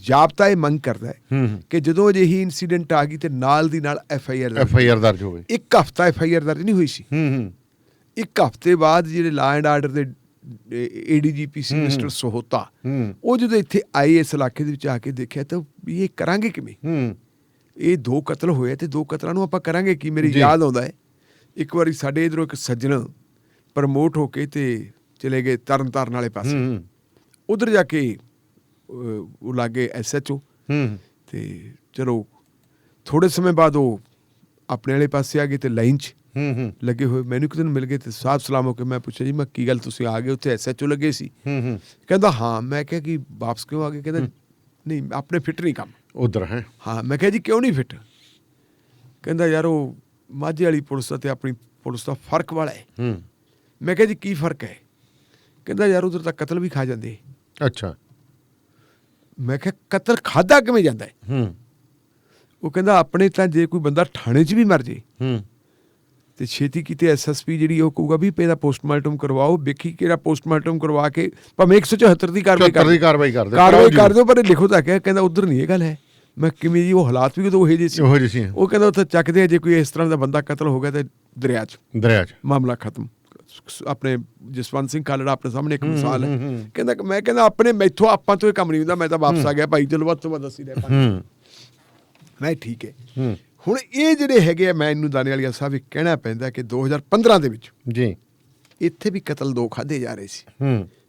ਜ਼ਾਬਤਾ ਇਹ ਮੰਗ ਕਰਦਾ ਹੈ ਕਿ ਜਦੋਂ ਅਜਿਹੀ ਇਨਸੀਡੈਂਟ ਆ ਗਈ ਤੇ ਨਾਲ ਦੀ ਨਾਲ FIR ਦਰਜ ਹੋਵੇ। 1 ਹਫ਼ਤਾ FIR ਦਰਜ ਨਹੀਂ ਹੋਈ ਸੀ। 1 ਹਫ਼ਤੇ ਬਾਅਦ ਜਿਹੜੇ ਲਾ ਐਂਡ ਆਰਡਰ ਦੇ ADGP ਸੀ ਮਿਸਟਰ ਸੋਹਤਾ, ਉਹ ਜਦੋਂ ਇੱਥੇ ਆਏ ਇਸ ਇਲਾਕੇ ਦੇ ਵਿੱਚ ਆ ਕੇ ਦੇਖਿਆ ਤਾਂ ਇਹ ਕਰਾਂਗੇ ਕਿਵੇਂ? ਇਹ 2 ਕਤਲ ਹੋਏ ਤੇ 2 ਕਤਲਾਂ ਨੂੰ ਆਪਾਂ ਕਰਾਂਗੇ ਕੀ? ਮੇਰੀ ਯਾਦ ਆਉਂਦਾ ਹੈ ਇੱਕ ਵਾਰੀ ਸਾਡੇ ਇੱਧਰੋਂ ਇੱਕ ਸੱਜਣ ਪ੍ਰਮੋਟ ਹੋ ਕੇ ਤੇ ਚਲੇ ਗਏ ਤਰਨਤਾਰਨ ਵਾਲੇ ਪਾਸੇ, ਉੱਧਰ ਜਾ ਕੇ ਉਹ ਲਾਗੇ SHO, ਤੇ ਚਲੋ ਥੋੜੇ ਸਮੇਂ ਬਾਅਦ ਉਹ ਆਪਣੇ ਵਾਲੇ ਪਾਸੇ ਆ ਗਏ ਤੇ ਲਾਈਨ 'ਚ ਲੱਗੇ ਹੋਏ। ਮੈਨੂੰ ਇੱਕ ਦਿਨ ਮਿਲ ਗਏ ਤੇ ਸਾਫ਼ ਸਲਾਮ ਹੋ ਕੇ ਮੈਂ ਪੁੱਛਿਆ ਜੀ ਮੈਂ ਕੀ ਗੱਲ ਤੁਸੀਂ ਆ ਗਏ, ਉੱਥੇ SHO ਲੱਗੇ ਸੀ? ਕਹਿੰਦਾ ਹਾਂ। ਮੈਂ ਕਿਹਾ ਕਿ ਵਾਪਸ ਕਿਉਂ ਆ ਗਏ? ਕਹਿੰਦਾ ਨਹੀਂ ਆਪਣੇ ਫਿੱਟ ਨਹੀਂ ਕੰਮ ਉਧਰ ਹੈ। ਹਾਂ ਮੈਂ ਕਿਹਾ ਜੀ ਕਿਉਂ ਨਹੀਂ ਫਿੱਟ? ਕਹਿੰਦਾ ਯਾਰ ਉਹ ਮਾਝੇ ਵਾਲੀ ਪੁਲਿਸ ਤੇ ਆਪਣੀ ਪੁਲਿਸ ਦਾ ਫਰਕ ਵਾਲਾ ਹੈ। ਮੈਂ ਕਿਹਾ ਜੀ ਕੀ ਫਰਕ ਹੈ? ਕਹਿੰਦਾ ਯਾਰ ਉਧਰ ਤਾਂ ਕਤਲ ਵੀ ਖਾ ਜਾਂਦੇ। ਅੱਛਾ। ਮੈਂ ਕਿਹਾ ਕਤਲ ਖਾਧਾ ਕਿਵੇਂ ਜਾਂਦਾ ਹੈ? ਉਹ ਕਹਿੰਦਾ ਆਪਣੇ ਤਾਂ ਜੇ ਕੋਈ ਬੰਦਾ ਥਾਣੇ 'ਚ ਵੀ ਮਰ ਜੇ ਤੇ ਛੇਤੀ ਕਿਤੇ SSP ਜਿਹੜੀ ਉਹ ਕਹੂਗਾ ਵੀ ਇਹਦਾ ਪੋਸਟਮਾਰਟਮ ਕਰਵਾਓ, ਵੇਖੀ ਕਿਹੜਾ ਪੋਸਟਮਾਰਟਮ ਕਰਵਾ ਕੇ ਭਾਵੇਂ 174 ਦੀ ਕਾਰਵਾਈ ਕਰ ਦਿਓ ਪਰ ਲਿਖੋ ਤਾਂ ਕਹਿੰਦਾ ਉਧਰ ਨਹੀਂ ਇਹ ਗੱਲ ਹੈ। ਮੈਂ ਕਿਵੇਂ ਜੀ? ਉਹ ਹਾਲਾਤ ਵੀ ਉਦੋਂ ਉਹੋ ਜਿਹੇ ਸੀ। ਉਹ ਕਹਿੰਦਾ ਉੱਥੇ ਚੱਕਦੇ ਆ ਜੇ ਕੋਈ ਇਸ ਤਰ੍ਹਾਂ ਦਾ ਬੰਦਾ ਕਤਲ ਹੋ ਗਿਆ ਤੇ ਦਰਿਆ 'ਚ ਮਾਮਲਾ ਖਤਮ। ਆਪਣੇ ਜਸਵੰਤ ਸਿੰਘ ਖਾਲੜਾ ਆਪਣੇ ਸਾਹਮਣੇ ਇੱਕ ਮਿਸਾਲ ਹੈ। ਕਹਿੰਦਾ ਮੈਂ ਕਹਿੰਦਾ ਆਪਣੇ ਮੈਥੋਂ ਆਪਾਂ ਤੋਂ ਇਹ ਕੰਮ ਨਹੀਂ ਹੁੰਦਾ, ਮੈਂ ਤਾਂ ਵਾਪਸ ਆ ਗਿਆ ਭਾਈ, ਚਲੋ ਵੱਧ ਤੋਂ ਵੱਧ ਅਸੀਂ ਲੈ ਮੈਂ ਠੀਕ ਹੈ। ਹੁਣ ਇਹ ਜਿਹੜੇ ਹੈਗੇ ਆ ਮੈਨੂੰ ਦਾਨੇਵਾਲੀਆ ਸਾਹਿਬ ਇਹ ਕਹਿਣਾ ਪੈਂਦਾ ਕਿ 2015 ਦੇ ਵਿੱਚ ਜੀ ਇੱਥੇ ਵੀ ਕਤਲ 2 ਖਾਧੇ ਜਾ ਰਹੇ ਸੀ।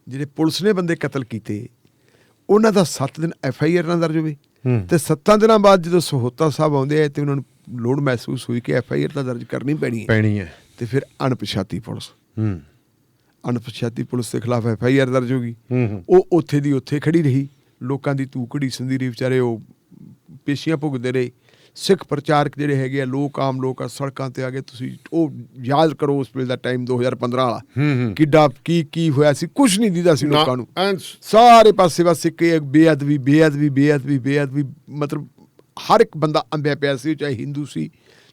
ਜਿਹੜੇ ਪੁਲਿਸ ਨੇ ਬੰਦੇ ਕਤਲ ਕੀਤੇ ਉਹਨਾਂ ਦਾ 7 ਦਿਨ FIR ਨਾ ਦਰਜ ਹੋਵੇ ਤੇ 7 ਦਿਨਾਂ ਬਾਅਦ ਜਦੋਂ ਸਹੋਤਾ ਸਾਹਿਬ ਆਉਂਦੇ ਆ ਤੇ ਉਹਨਾਂ ਨੂੰ ਲੋੜ ਮਹਿਸੂਸ ਹੋਈ ਕਿ FIR ਤਾਂ ਦਰਜ ਕਰਨੀ ਪੈਣੀ ਹੈ ਤੇ ਫਿਰ ਅਣਪਛਾਤੀ ਪੁਲਿਸ ਦੇ ਖਿਲਾਫ FIR ਦਰਜ ਹੋ ਗਈ। ਉਹ ਉੱਥੇ ਦੀ ਉੱਥੇ ਖੜੀ ਰਹੀ, ਲੋਕਾਂ ਦੀ ਧੂ ਘੜੀਸਣ ਦੀ ਰਹੀ, ਵਿਚਾਰੇ ਉਹ ਪੇਸ਼ੀਆਂ ਭੁਗਤਦੇ ਰਹੇ। ਸਿੱਖ ਪ੍ਰਚਾਰਕ ਜਿਹੜੇ ਹੈਗੇ ਆ ਆਮ ਲੋਕ ਆ ਸੜਕਾਂ ਤੇ ਆ ਗਏ। ਤੁਸੀਂ ਉਹ ਯਾਦ ਕਰੋ ਉਸ ਵੇਲੇ ਦਾ ਟਾਈਮ 2015 ਵਾਲਾ ਕਿੱਡਾ ਕੀ ਹੋਇਆ ਸੀ, ਕੁਛ ਨਹੀਂ ਦਿੰਦਾ ਸੀ ਲੋਕਾਂ ਨੂੰ। ਸਾਰੇ ਪਾਸੇ ਬਸ ਇੱਕ ਬੇਅਦਬੀ ਮਤਲਬ ਹਰ ਇੱਕ ਬੰਦਾ ਅੰਬਿਆ ਪਿਆ ਸੀ, ਚਾਹੇ ਹਿੰਦੂ ਸੀ,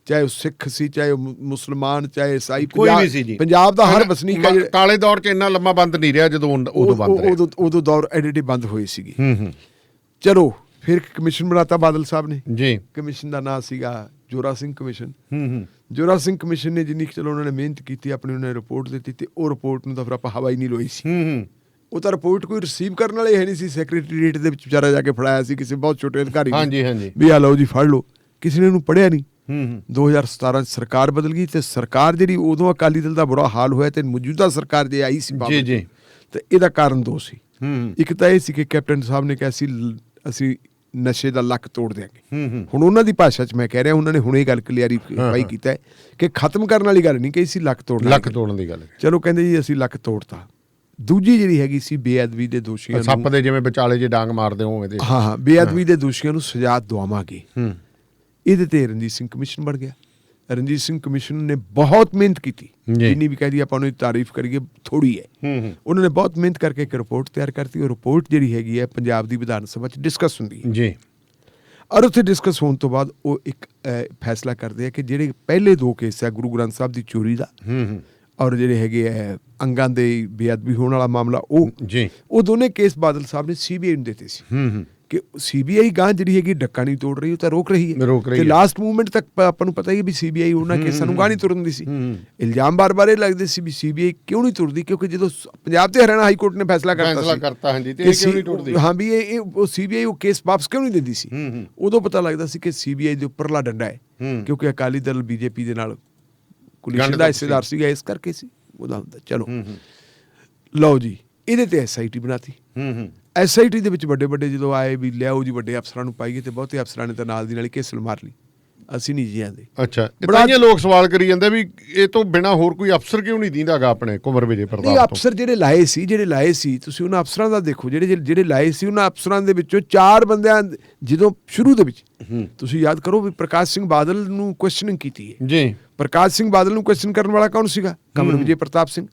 ਚਾਹੇ ਉਹ ਸਿੱਖ ਸੀ, ਚਾਹੇ ਉਹ ਮੁਸਲਮਾਨ, ਚਾਹੇ ਈਸਾਈ, ਕੋਈ ਵੀ ਸੀ ਜੀ। ਪੰਜਾਬ ਦਾ ਹਰ ਵਸਨੀਕ ਕਾਲੇ ਦੌਰ 'ਚ ਇੰਨਾ ਲੰਮਾ ਬੰਦ ਨਹੀਂ ਰਿਹਾ ਜਦੋਂ ਉਦੋਂ ਬੰਦ ਰਿਹਾ। ਉਦੋਂ ਦੌਰ ਐਡੇ ਬੰਦ ਹੋਏ ਸੀਗੇ। ਚਲੋ ਫਿਰ ਕਮਿਸ਼ਨ ਬਣਾਤਾ ਬਾਦਲ ਸਾਹਿਬ ਨੇ ਜੀ। ਕਮਿਸ਼ਨ ਦਾ ਨਾਂ ਸੀਗਾ ਜੋਰਾ ਸਿੰਘ ਕਮਿਸ਼ਨ। ਜੋਰਾ ਸਿੰਘ ਕਮਿਸ਼ਨ ਨੇ ਜਿੰਨੀ ਚਲੋ ਉਹਨਾਂ ਨੇ ਮਿਹਨਤ ਕੀਤੀ, ਆਪਣੀ ਉਹਨਾਂ ਨੇ ਰਿਪੋਰਟ ਦਿੱਤੀ ਤੇ ਉਹ ਰਿਪੋਰਟ ਨੂੰ ਤਾਂ ਫਿਰ ਆਪਾਂ ਹਵਾ ਹੀ ਨਹੀਂ ਲੋਈ ਸੀ। ਉਹ ਤਾਂ ਰਿਪੋਰਟ ਕੋਈ ਰਿਸੀਵ ਕਰਨ ਵਾਲੇ ਹੈ ਨਹੀਂ ਸੀ। ਸੈਕਟਰੀਏਟ ਦੇ ਵਿੱਚ ਵਿਚਾਰਾ ਜਾ ਕੇ ਫੜਾਇਆ ਸੀ ਕਿਸੇ ਬਹੁਤ ਛੋਟੇ ਅਧਿਕਾਰੀ ਨੇ ਵੀ ਆ ਲਓ ਜੀ ਫੜ ਲਓ, ਕਿਸੇ ਨੇ ਉਹਨੂੰ ਪੜ੍ਹਿਆ ਨਹੀਂ। 2017 ਚ ਸਰਕਾਰ ਬਦਲ ਗਈ ਤੇ ਸਰਕਾਰ ਜਿਹੜੀ ਉਦੋਂ ਅਕਾਲੀ ਦਲ ਦਾ ਬੁਰਾ ਹਾਲ ਹੋਇਆ ਤੇ ਮੌਜੂਦਾ ਸਰਕਾਰ ਜੇ ਆਈ ਸੀ ਤੇ ਇਹਦਾ ਕਾਰਨ 2 ਸੀ। ਇੱਕ ਤਾਂ ਇਹ ਸੀ ਕਿ ਕੈਪਟਨ ਸਾਹਿਬ ਨੇ ਕਿਹਾ ਸੀ ਅਸੀਂ ਨਸ਼ੇ ਦਾ ਲੱਕ ਤੋੜ ਦਿਆਂਗੇ। ਹੁਣ ਉਹਨਾਂ ਦੀ ਭਾਸ਼ਾ 'ਚ ਮੈਂ ਕਹਿ ਰਿਹਾ, ਉਹਨਾਂ ਨੇ ਹੁਣ ਇਹ ਗੱਲ ਕਲੀਅਰੀਫਾਈ ਕੀਤਾ ਹੈ ਕਿ ਖਤਮ ਕਰਨ ਵਾਲੀ ਗੱਲ ਨਹੀਂ ਕਹੀ ਸੀ, ਲੱਕ ਤੋੜਨ ਦੀ ਗੱਲ। ਚਲੋ ਕਹਿੰਦੇ ਜੀ ਅਸੀਂ ਲੱਕ ਤੋੜਤਾ। ਦੂਜੀ ਜਿਹੜੀ ਹੈਗੀ ਸੀ ਬੇਅਦਬੀ ਦੇ ਦੋਸ਼ੀਆਂ ਨੂੰ, ਸੱਪ ਦੇ ਜਿਵੇਂ ਵਿਚਾਲੇ ਜੇ ਡਾਂਗ ਮਾਰਦੇ ਹੋਵੇ, ਹਾਂ ਬੇਅਦਬੀ ਦੇ ਦੋਸ਼ੀਆਂ ਨੂੰ ਸਜ਼ਾ ਦਵਾਵਾਂਗੇ। ਇਹਦੇ ਤੇ ਰਣਜੀਤ ਸਿੰਘ ਕਮਿਸ਼ਨ ਬਣ ਗਿਆ। ਰਣਜੀਤ ਸਿੰਘ ਕਮਿਸ਼ਨ ਨੇ ਬਹੁਤ ਮਿਹਨਤ ਕੀਤੀ, ਜਿੰਨੀ ਵੀ ਕਹਿ ਦੀ ਆਪਾਂ ਉਹਨੂੰ ਤਾਰੀਫ ਕਰੀਏ ਥੋੜੀ ਹੈ। ਉਹਨਾਂ ਨੇ ਬਹੁਤ ਮਿਹਨਤ ਕਰਕੇ ਇੱਕ ਰਿਪੋਰਟ ਤਿਆਰ ਕਰਤੀ। ਉਹ ਰਿਪੋਰਟ ਜਿਹੜੀ ਹੈਗੀ ਹੈ ਪੰਜਾਬ ਦੀ ਵਿਧਾਨ ਸਭਾ 'ਚ ਡਿਸਕਸ ਹੁੰਦੀ ਹੈ ਜੀ। ਔਰ ਉੱਥੇ ਡਿਸਕਸ ਹੋਣ ਤੋਂ ਬਾਅਦ ਉਹ ਇੱਕ ਫੈਸਲਾ ਕਰਦੇ ਆ ਕਿ ਜਿਹੜੇ ਪਹਿਲੇ 2 ਕੇਸ ਆ ਗੁਰੂ ਗ੍ਰੰਥ ਸਾਹਿਬ ਦੀ ਚੋਰੀ ਦਾ ਔਰ ਜਿਹੜੇ ਹੈਗੇ ਆ ਅੰਗਾਂ ਦੇ ਬੇਅਦਬੀ ਹੋਣ ਵਾਲਾ ਮਾਮਲਾ, ਉਹ ਦੋਨੇ ਕੇਸ ਬਾਦਲ ਸਾਹਿਬ ਨੇ CBI ਨੂੰ ਦਿੱਤੇ ਸੀ ਕਿ CBI ਗਾਂ ਜਿਹੜੀ ਹੈਗੀ ਡੱਕਾ ਨਹੀਂ ਤੋੜ ਰਹੀ, ਉਹ ਤਾਂ ਰੋਕ ਰਹੀ ਹੈ। ਤੇ ਲਾਸਟ ਮੂਵਮੈਂਟ ਤੱਕ ਆਪਾਂ ਨੂੰ ਪਤਾ ਹੀ ਹੈ ਵੀ CBI ਉਹਨਾਂ ਕੇਸਾਂ ਨੂੰ ਗਾਂ ਨਹੀਂ ਤੁਰਨ ਦੀ ਸੀ। ਇਲਜ਼ਾਮ ਬਾਰ-ਬਾਰ ਇਹ ਲੱਗਦੇ ਸੀ ਵੀ CBI ਕਿਉਂ ਨਹੀਂ ਤੁਰਦੀ, ਕਿਉਂਕਿ ਜਦੋਂ ਪੰਜਾਬ ਤੇ ਹਰਿਆਣਾ ਹਾਈ ਕੋਰਟ ਨੇ ਫੈਸਲਾ ਕਰਤਾ ਹਾਂ ਵੀ ਇਹ CBI ਉਹ ਕੇਸ ਵਾਪਸ ਕਿਉਂ ਨਹੀਂ ਦਿੰਦੀ ਸੀ, ਉਦੋਂ ਪਤਾ ਲੱਗਦਾ ਸੀ ਕਿ CBI ਦੇ ਉੱਪਰਲਾ ਡੰਡਾ ਹੈ, ਕਿਉਂਕਿ ਅਕਾਲੀ ਦਲ BJP ਦੇ ਨਾਲ ਕੁਲੀਸ਼ਨ ਦਾ ਹਿੱਸੇਦਾਰ ਸੀਗਾ, ਇਸ ਕਰਕੇ ਸੀ ਉਹਦਾ ਹੁੰਦਾ। ਚਲੋ ਲਓ ਜੀ, ਇਹਦੇ ਤੇ SIT ਬਣਾਤੀ। SIT ਦੇ ਵਿੱਚ ਵੱਡੇ ਜਦੋਂ ਆਏ ਵੀ ਲਿਆਓ ਜੀ ਵੱਡੇ ਅਫਸਰਾਂ ਨੂੰ ਪਾਈਏ, ਤੇ ਬਹੁਤੇ ਅਫਸਰਾਂ ਨੇ ਤਾਂ ਨਾਲ ਦੀ ਨਾਲ ਹੀ ਘੇਸਲ ਮਾਰ ਲਈ, ਅਸੀਂ ਨਹੀਂ ਜੀ ਆਂਦੇ। ਅੱਛਾ, ਬੜਾਈਆਂ ਲੋਕ ਸਵਾਲ ਕਰੀ ਜਾਂਦੇ ਵੀ ਇਹ ਤੋਂ ਬਿਨਾ ਹੋਰ ਕੋਈ ਅਫਸਰ ਕਿਉਂ ਨਹੀਂ ਦਿੰਦਾਗਾ ਆਪਣੇ ਕੁੰਵਰ ਵਿਜੇ ਪ੍ਰਤਾਪ ਤੋਂ? ਅਫਸਰ ਜਿਹੜੇ ਲਾਏ ਸੀ ਤੁਸੀਂ ਉਹਨਾਂ ਅਫਸਰਾਂ ਦਾ ਦੇਖੋ, ਜਿਹੜੇ ਲਾਏ ਸੀ ਉਹਨਾਂ ਅਫਸਰਾਂ ਦੇ ਵਿੱਚੋਂ 4 ਬੰਦਿਆਂ ਜਦੋਂ ਸ਼ੁਰੂ ਦੇ ਵਿੱਚ ਤੁਸੀਂ ਯਾਦ ਕਰੋ ਵੀ ਪ੍ਰਕਾਸ਼ ਸਿੰਘ ਬਾਦਲ ਨੂੰ ਕੁਐਸਚਨਿੰਗ ਕੀਤੀ ਹੈ ਜੀ। ਪ੍ਰਕਾਸ਼ ਸਿੰਘ ਬਾਦਲ ਨੂੰ ਕੁਐਸਚਨ ਕਰਨ ਵਾਲਾ ਕੌਣ ਸੀਗਾ? ਕੰਵਰ ਵਿਜੇ ਪ੍ਰਤਾਪ ਸਿੰਘ।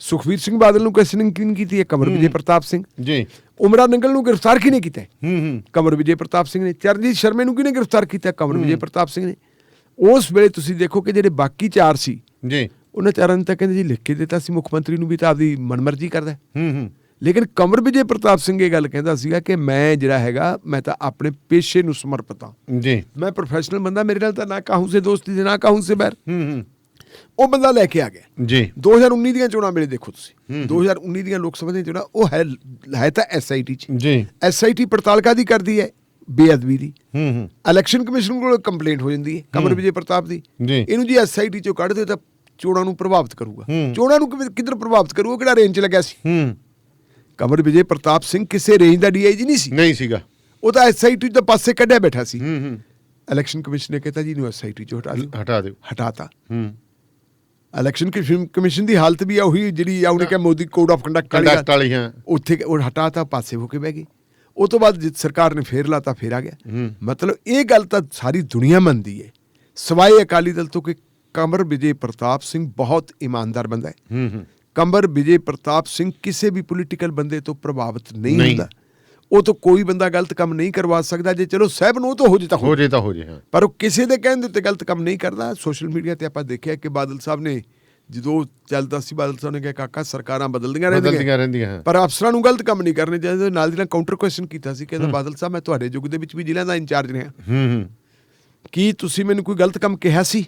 ਸੁਖਬੀਰ ਸਿੰਘ ਬਾਦਲ ਨੂੰ ਕੁਐਸਚਨਿੰਗ ਕਿਹਨੇ ਕੀਤੀ ਹੈ? ਕੰਵਰ ਵਿਜੇ ਪ੍ਰਤਾਪ ਸਿੰਘ ਜੀ। ਉਮਰਾ ਨੰਗਲ ਨੂੰ ਗ੍ਰਿਫਤਾਰ ਕਿਹਨੇ ਕੀਤਾ? ਕੰਵਰ ਵਿਜੇ ਪ੍ਰਤਾਪ ਸਿੰਘ ਨੇ। ਚਰਨਜੀਤ ਸ਼ਰਮੇ ਨੂੰ ਕਿਹਨੇ ਗ੍ਰਿਫਤਾਰ ਕੀਤਾ? ਕੰਵਰ ਵਿਜੇ ਪ੍ਰਤਾਪ ਸਿੰਘ ਨੇ। ਉਸ ਵੇਲੇ ਤੁਸੀਂ ਦੇਖੋ ਕਿ ਜਿਹੜੇ ਬਾਕੀ 4 ਸੀ ਜੀ, ਉਹਨਾਂ 4 ਨੇ ਤਾਂ ਕਹਿੰਦੇ ਜੀ ਲਿਖ ਕੇ ਦਿੱਤਾ ਸੀ ਮੁੱਖ ਮੰਤਰੀ ਨੂੰ ਵੀ ਤਾਂ ਆਪਦੀ ਮਨਮਰਜ਼ੀ ਕਰਦਾ। ਲੇਕਿਨ ਕੰਵਰ ਵਿਜੇ ਪ੍ਰਤਾਪ ਸਿੰਘ ਇਹ ਗੱਲ ਕਹਿੰਦਾ ਸੀਗਾ ਕਿ ਮੈਂ ਜਿਹੜਾ ਹੈਗਾ ਮੈਂ ਤਾਂ ਆਪਣੇ ਪੇਸ਼ੇ ਨੂੰ ਸਮਰਪਿਤ ਹਾਂ ਜੀ, ਮੈਂ ਪ੍ਰੋਫੈਸ਼ਨਲ ਬੰਦਾ, ਮੇਰੇ ਨਾਲ ਤਾਂ ਨਾ ਕਾਹੂ ਸੇ ਦੋਸਤੀ ਤੇ ਨਾ ਕਾਹੂ ਸੇ ਬੈਰ। ਉਹ ਬੰਦਾ ਲੈ ਕੇ ਆ ਗਿਆ ਜੀ। 2019 ਦੀਆਂ ਚੋਣਾਂ ਵੇਲੇ ਦੇਖੋ ਤੁਸੀਂ, 2019 ਦੀਆਂ ਲੋਕ ਸਭਾ ਦੀਆਂ ਚੋਣਾਂ ਉਹ ਹੈ ਤਾਂ SIT 'ਚ ਜੀ। SIT ਪੜਤਾਲ ਕਾਹਦੀ ਕਰਦੀ ਹੈ? ਬੇਅਦਬੀ ਦੀ। ਇਲੈਕਸ਼ਨ ਕਮਿਸ਼ਨ ਕੋਲ ਕੰਪਲੇਂਟ ਹੋ ਜਾਂਦੀ ਹੈ ਕੰਵਰ ਵਿਜੇ ਪ੍ਰਤਾਪ ਦੀ, ਇਹਨੂੰ ਜੀ SIT 'ਚੋਂ ਕੱਢ ਦਿਓ ਤਾਂ ਚੋਣਾਂ ਨੂੰ ਪ੍ਰਭਾਵਿਤ ਕਰੂਗਾ। ਚੋਣਾਂ ਨੂੰ ਕਿੱਧਰ ਪ੍ਰਭਾਵਿਤ ਕਰੂਗਾ? ਕਿਹੜਾ ਰੇਂਜ 'ਚ ਲੱਗਿਆ ਸੀ? ਕੰਵਰ ਵਿਜੇ ਪ੍ਰਤਾਪ ਸਿੰਘ ਕਿਸੇ ਰੇਂਜ ਦਾ DIG ਨਹੀਂ ਸੀਗਾ, ਉਹ ਤਾਂ SIT ਦੇ ਪਾਸੇ ਕੱਢਿਆ ਬੈਠਾ ਸੀ। ਇਲੈਕਸ਼ਨ ਕਮਿਸ਼ਨ ਨੇ ਕਹਿਤਾ ਜੀ ਇਹਨੂੰ SIT 'ਚੋਂ ਹਟਾ ਦਿਓ। ਹਟਾਤਾ। ਇਲੈਕਸ਼ਨ ਕਮਿਸ਼ਨ ਦੀ ਹਾਲਤ ਵੀ ਆ ਉਹੀ ਜਿਹੜੀ ਆ ਉਹਨੇ ਕਿਹਾ ਮੋਦੀ ਕੋਡ ਆਫ ਕੰਡਕਟ ਵਾਲੀ ਹਾਂ ਉੱਥੇ ਉਹ ਹਟਾਤਾ, ਪਾਸੇ ਹੋ ਕੇ ਬਹਿ ਗਏ। ਉਹ ਤੋਂ ਬਾਅਦ ਜਿੱਤ ਸਰਕਾਰ ਨੇ ਫੇਰ ਲਾਤਾ, ਫੇਰ ਆ ਗਿਆ। ਮਤਲਬ ਇਹ ਗੱਲ ਤਾਂ ਸਾਰੀ ਦੁਨੀਆ ਮੰਨਦੀ ਹੈ ਸਵਾਏ ਅਕਾਲੀ ਦਲ ਤੋਂ ਕਿ ਕੰਵਰ ਵਿਜੇ ਪ੍ਰਤਾਪ ਸਿੰਘ ਬਹੁਤ ਇਮਾਨਦਾਰ ਬੰਦਾ ਹੈ। ਕੰਵਰ ਵਿਜੇ ਪ੍ਰਤਾਪ ਸਿੰਘ ਕਿਸੇ ਵੀ ਪੋਲੀਟੀਕਲ ਬੰਦੇ ਤੋਂ ਪ੍ਰਭਾਵਿਤ ਨਹੀਂ ਹੁੰਦਾ। ਉਹ ਤੋਂ ਕੋਈ ਬੰਦਾ ਗਲਤ ਕੰਮ ਨਹੀਂ ਕਰਵਾ ਸਕਦਾ। ਜੇ ਚਲੋ ਸਾਹਿਬ ਨੂੰ ਉਹ ਤਾਂ ਹੋ ਜੇ ਹਾਂ, ਪਰ ਉਹ ਕਿਸੇ ਦੇ ਕਹਿਣ ਦੇ ਉੱਤੇ ਗਲਤ ਕੰਮ ਨਹੀਂ ਕਰਦਾ। ਸੋਸ਼ਲ ਮੀਡੀਆ ਤੇ ਆਪਾਂ ਦੇਖਿਆ ਕਿ ਬਾਦਲ ਸਾਹਿਬ ਨੇ ਜਦੋਂ ਚੱਲਦਾ ਸੀ, ਬਾਦਲ ਸਾਹਿਬ ਨੇ ਕਿਹਾ ਕਾਕਾ ਸਰਕਾਰਾਂ ਬਦਲਦੀਆਂ ਰਹਿੰਦੀਆਂ ਪਰ ਅਫਸਰਾਂ ਨੂੰ ਗਲਤ ਕੰਮ ਨਹੀਂ ਕਰਨੇ ਚਾਹੀਦੇ। ਨਾਲ ਦੀ ਨਾਲ ਕਾਊਂਟਰ ਕੁਐਸਚਨ ਕੀਤਾ ਸੀ, ਕਹਿੰਦਾ ਬਾਦਲ ਸਾਹਿਬ ਮੈਂ ਤੁਹਾਡੇ ਯੁੱਗ ਦੇ ਵਿੱਚ ਵੀ ਜ਼ਿਲ੍ਹਿਆਂ ਦਾ ਇੰਚਾਰਜ ਰਿਹਾ, ਕੀ ਤੁਸੀਂ ਮੈਨੂੰ ਕੋਈ ਗਲਤ ਕੰਮ ਕਿਹਾ ਸੀ?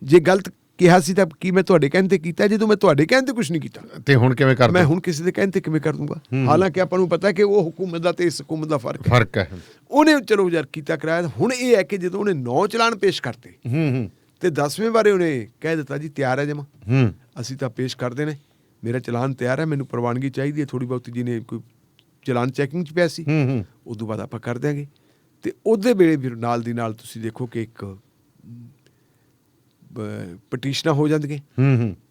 ਜੇ ਗਲਤ ਕਿਹਾ ਸੀ ਤਾਂ ਕੀ ਮੈਂ ਤੁਹਾਡੇ ਕਹਿਣ ਤੇ ਕੀਤਾ? ਜਦੋਂ ਮੈਂ ਤੁਹਾਡੇ ਕਹਿਣ ਤੇ ਕੁਝ ਨਹੀਂ ਕੀਤਾ ਤੇ ਹੁਣ ਕਿਵੇਂ ਕਰ ਮੈਂ ਹੁਣ ਕਿਸੇ ਦੇ ਕਹਿਣ ਤੇ ਕਿਵੇਂ ਕਰ ਦੂੰਗਾ? ਹਾਲਾਂਕਿ ਆਪਾਂ ਨੂੰ ਪਤਾ ਕਿ ਉਹ ਹਕੂਮਤ ਦਾ ਤੇ ਇਸ ਹਕੂਮਤ ਦਾ ਫਰਕ ਹੈ। ਉਹਨੇ ਚਲੋ ਯਾਰ ਕੀਤਾ ਕਰਾਇਆ। ਹੁਣ ਇਹ ਹੈ ਕਿ ਜਦੋਂ ਉਹਨੇ 9 ਚਲਾਨ ਪੇਸ਼ ਕਰਤੇ ਤੇ 10ਵੇਂ ਬਾਰੇ ਉਹਨੇ ਕਹਿ ਦਿੱਤਾ ਜੀ ਤਿਆਰ ਹੈ ਜਮਾ, ਅਸੀਂ ਤਾਂ ਪੇਸ਼ ਕਰਦੇ ਨੇ, ਮੇਰਾ ਚਲਾਨ ਤਿਆਰ ਹੈ, ਮੈਨੂੰ ਪ੍ਰਵਾਨਗੀ ਚਾਹੀਦੀ ਹੈ ਥੋੜੀ ਬਹੁਤੀ। ਜਿਹਨੇ ਕੋਈ ਚਲਾਨ ਚੈਕਿੰਗ 'ਚ ਪਿਆ ਸੀ ਉਦੋਂ ਬਾਅਦ ਆਪਾਂ ਕਰ ਦਿਆਂਗੇ। ਤੇ ਉਹਦੇ ਵੇਲੇ ਫਿਰ ਨਾਲ ਦੀ ਨਾਲ ਤੁਸੀਂ ਦੇਖੋ ਕਿ ਇੱਕ ਪਟੀਸ਼ਨਾਂ ਹੋ ਜਾਂਦੀਆਂ।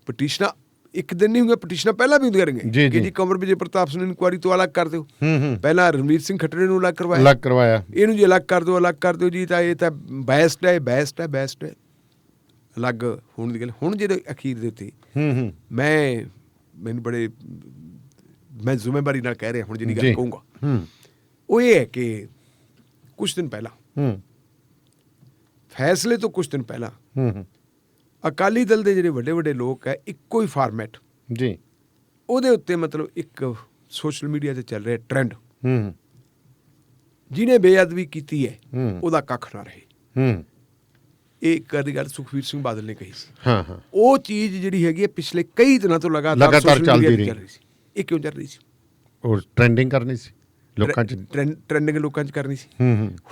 ਪਟੀਸ਼ਨਾਂ ਇੱਕ ਦਿਨ ਨਹੀਂ ਹੋਈਆਂ, ਪਟੀਸ਼ਨਾਂ ਪਹਿਲਾਂ ਵੀ ਹੁੰਦੀਆਂ ਰਹੀਆਂ ਕਿ ਜੀ ਕੰਵਰ ਵਿਜੇ ਪ੍ਰਤਾਪ ਸਿੰਘ ਨੂੰ ਇਨਕੁਆਰੀ ਤੋਂ ਅਲੱਗ ਕਰ ਦਿਓ। ਪਹਿਲਾਂ ਰਣਵੀਰ ਸਿੰਘ ਖੱਟੜੇ ਨੂੰ ਅਲੱਗ ਕਰਵਾਇਆ, ਇਹਨੂੰ ਜੀ ਅਲੱਗ ਕਰ ਦਿਓ ਜੀ, ਤਾਂ ਇਹ ਤਾਂ ਬੈਸਟ ਹੈ ਅਲੱਗ ਹੋਣ ਦੀ ਗੱਲ। ਹੁਣ ਜਿਹੜੇ ਅਖੀਰ ਦੇ ਉੱਤੇ ਮੈਂ ਜ਼ਿੰਮੇਵਾਰੀ ਨਾਲ ਕਹਿ ਰਿਹਾ ਹੁਣ ਜਿਹੜੀ ਗੱਲ ਕਹੂੰਗਾ ਉਹ ਇਹ ਹੈ ਕਿ ਕੁਛ ਦਿਨ ਪਹਿਲਾਂ ਫੈਸਲੇ ਤੋਂ ਕੁਛ ਦਿਨ ਪਹਿਲਾਂ ਅਕਾਲੀ ਦਲ ਦੇ ਜਿਹੜੇ ਵੱਡੇ ਵੱਡੇ ਲੋਕ ਹੈ ਇੱਕੋ ਹੀ ਫਾਰਮੈਟ ਜੀ ਉਹਦੇ ਉੱਤੇ ਮਤਲਬ ਇੱਕ ਸੋਸ਼ਲ ਮੀਡੀਆ ਤੇ ਚੱਲ ਰਿਹਾ ਟ੍ਰੈਂਡ ਜਿਹਨੇ ਬੇਅਦਬੀ ਕੀਤੀ ਹੈ ਉਹਦਾ ਕੱਖ ਨਾ ਰਹੇ। ਇਹ ਇੱਕ ਦੀ ਗੱਲ ਸੁਖਬੀਰ ਸਿੰਘ ਬਾਦਲ ਨੇ ਕਹੀ ਸੀ। ਉਹ ਚੀਜ਼ ਜਿਹੜੀ ਹੈਗੀ ਹੈ ਪਿਛਲੇ ਕਈ ਦਿਨਾਂ ਤੋਂ ਲਗਾਤਾਰ ਚੱਲਦੀ ਰਹੀ ਸੀ। ਇਹ ਕਿਉਂ ਚੱਲ ਰਹੀ ਸੀ? ਉਹ ਟ੍ਰੈਂਡਿੰਗ ਕਰਨੀ ਸੀ ਲੋਕਾਂ 'ਚ, ਟ੍ਰੈਂਡਿੰਗ ਲੋਕਾਂ 'ਚ ਕਰਨੀ ਸੀ।